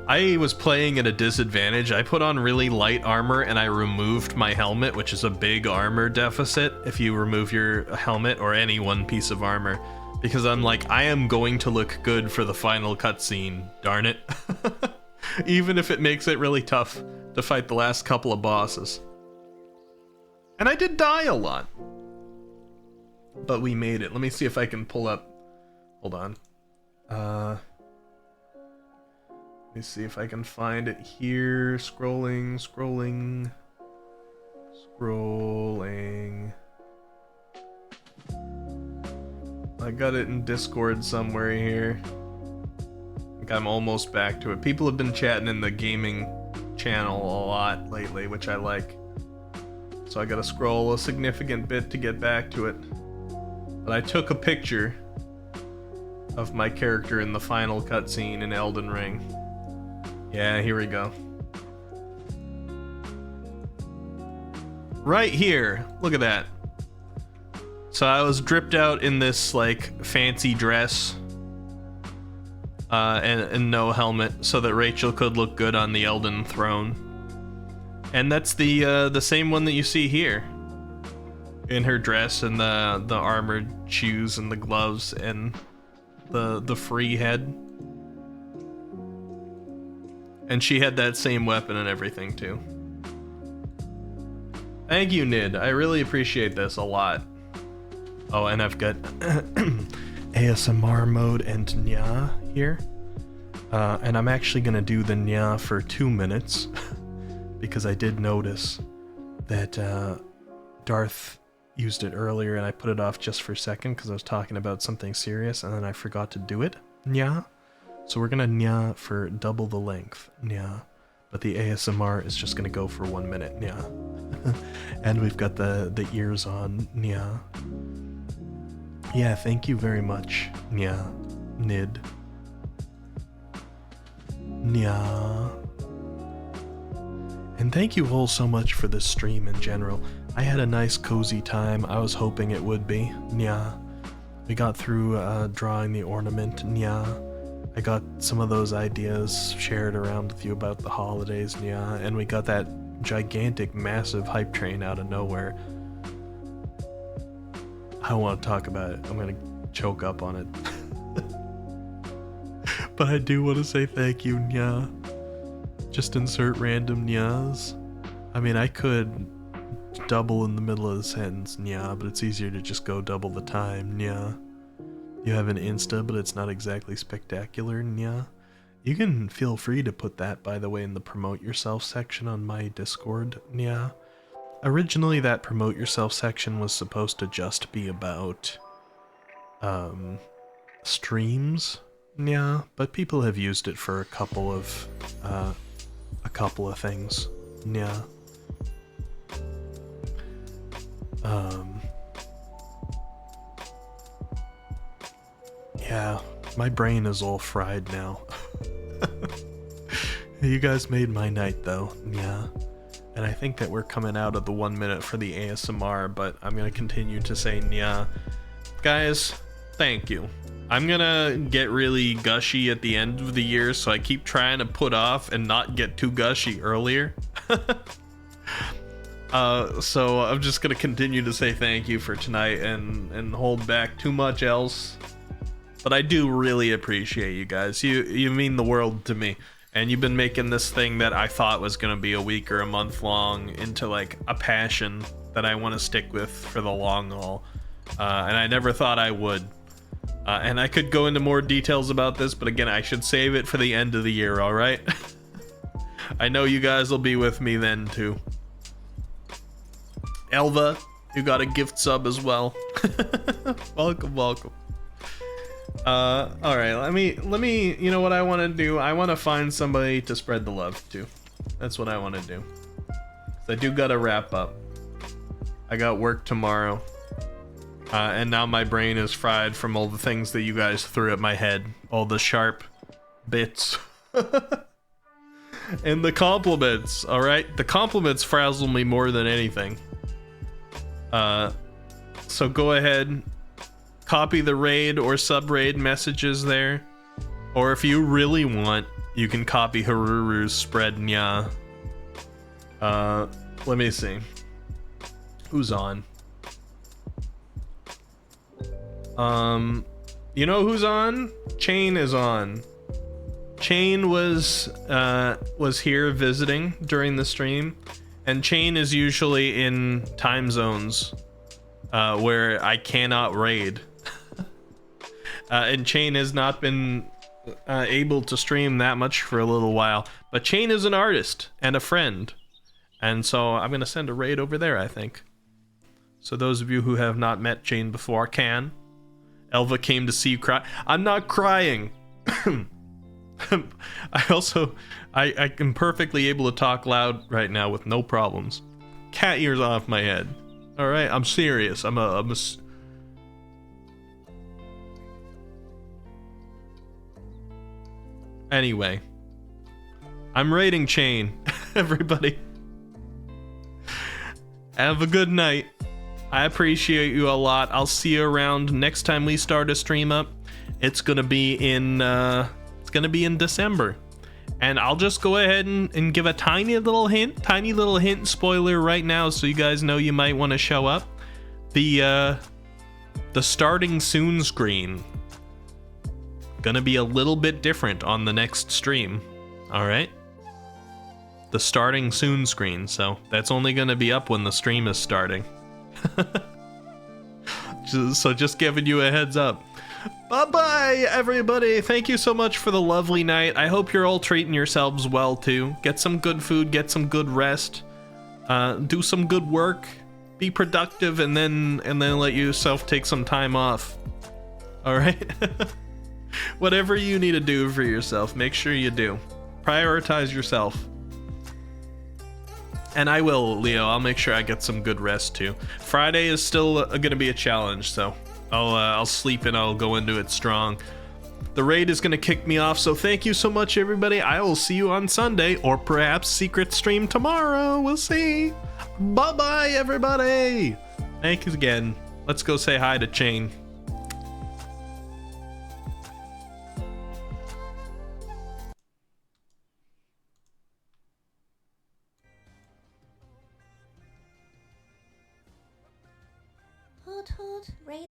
I was playing at a disadvantage. I put on really light armor and I removed my helmet, which is a big armor deficit if you remove your helmet or any one piece of armor. Because I'm like, I am going to look good for the final cutscene, darn it. Even if it makes it really tough to fight the last couple of bosses. And I did die a lot. But we made it. Let me see if I can pull up. Hold on. Let me see if I can find it here. Scrolling. I got it in Discord somewhere here. I think I'm almost back to it. People have been chatting in the gaming channel a lot lately, which I like. So I gotta scroll a significant bit to get back to it. But I took a picture of my character in the final cutscene in Elden Ring. Yeah, here we go. Right here. Look at that. So I was dripped out in this like fancy dress and no helmet so that Rachel could look good on the Elden throne. And that's the same one that you see here. In her dress and the armored shoes and the gloves and the free head. And she had that same weapon and everything too. Thank you, Nid. I really appreciate this a lot. Oh, and I've got ASMR mode and Nya here. And I'm actually gonna do the Nya for 2 minutes because I did notice that Darth used it earlier and I put it off just for a second because I was talking about something serious and then I forgot to do it. Nya. So we're gonna Nya for double the length. Nya. But the ASMR is just gonna go for 1 minute. Nya. And we've got the ears on. Nya. Yeah, thank you very much. Nya. Nid. Nya. And thank you all so much for this stream in general. I had a nice cozy time. I was hoping it would be. Nya. We got through drawing the ornament. Nya. I got some of those ideas shared around with you about the holidays. Nya. And we got that gigantic, massive hype train out of nowhere. I don't want to talk about it. I'm gonna choke up on it. But I do want to say thank you, Nya. Just insert random Nyas. I mean, I could double in the middle of the sentence, yeah, but it's easier to just go double the time, yeah. You have an Insta, but it's not exactly spectacular, yeah. You can feel free to put that, by the way, in the promote yourself section on my Discord, yeah. Originally, that promote yourself section was supposed to just be about, streams, yeah, but people have used it for a couple of things, yeah. Yeah, my brain is all fried now. You guys made my night though, yeah. And I think that we're coming out of the 1 minute for the ASMR, but I'm gonna continue to say yeah. Guys, thank you. I'm gonna get really gushy at the end of the year, so I keep trying to put off and not get too gushy earlier. So I'm just gonna continue to say thank you for tonight and hold back too much else. But I do really appreciate you guys. You mean the world to me. And you've been making this thing that I thought was gonna be a week or a month long into like a passion that I want to stick with for the long haul. And I never thought I would. And I could go into more details about this, but again, I should save it for the end of the year, alright? I know you guys will be with me then too. Elva, you got a gift sub as well. Welcome. Alright, let me, you know what I want to do? I want to find somebody to spread the love to. That's what I want to do. I do gotta wrap up. I got work tomorrow. And now my brain is fried from all the things that you guys threw at my head. All the sharp bits. And the compliments, alright? The compliments frazzle me more than anything. So go ahead, copy the raid or sub-raid messages there. Or if you really want, you can copy Haruru's spread nya. Let me see. Who's on? You know who's on? Chain is on. Chain was here visiting during the stream, and Chain is usually in time zones where I cannot raid. And Chain has not been able to stream that much for a little while, but Chain is an artist and a friend, and so I'm gonna send a raid over there, I think. So those of you who have not met Chain before can. Elva came to see you cry. I'm not crying. I am perfectly able to talk loud right now with no problems. Cat ears off my head. All right, I'm serious. Anyway, I'm raiding Chain. Everybody, have a good night. I appreciate you a lot. I'll see you around next time we start a stream up. It's gonna be in December, and I'll just go ahead and give a tiny little hint spoiler right now, so you guys know you might want to show up. The starting soon screen gonna be a little bit different on the next stream. All right, the starting soon screen, so that's only gonna be up when the stream is starting. So just giving you a heads up. Bye-bye, everybody. Thank you so much for the lovely night. I hope you're all treating yourselves well, too. Get some good food, get some good rest, do some good work, be productive, and then let yourself take some time off. All right? Whatever you need to do for yourself, make sure you do. Prioritize yourself. And I will, Leo. I'll make sure I get some good rest too. Friday is still gonna be a challenge, so I'll sleep and I'll go into it strong. The raid is gonna kick me off, so thank you so much, everybody. I will see you on Sunday, or perhaps secret stream tomorrow. We'll see. Bye-bye, everybody. Thank you again. Let's go say hi to Chain. Hoot hoot, raid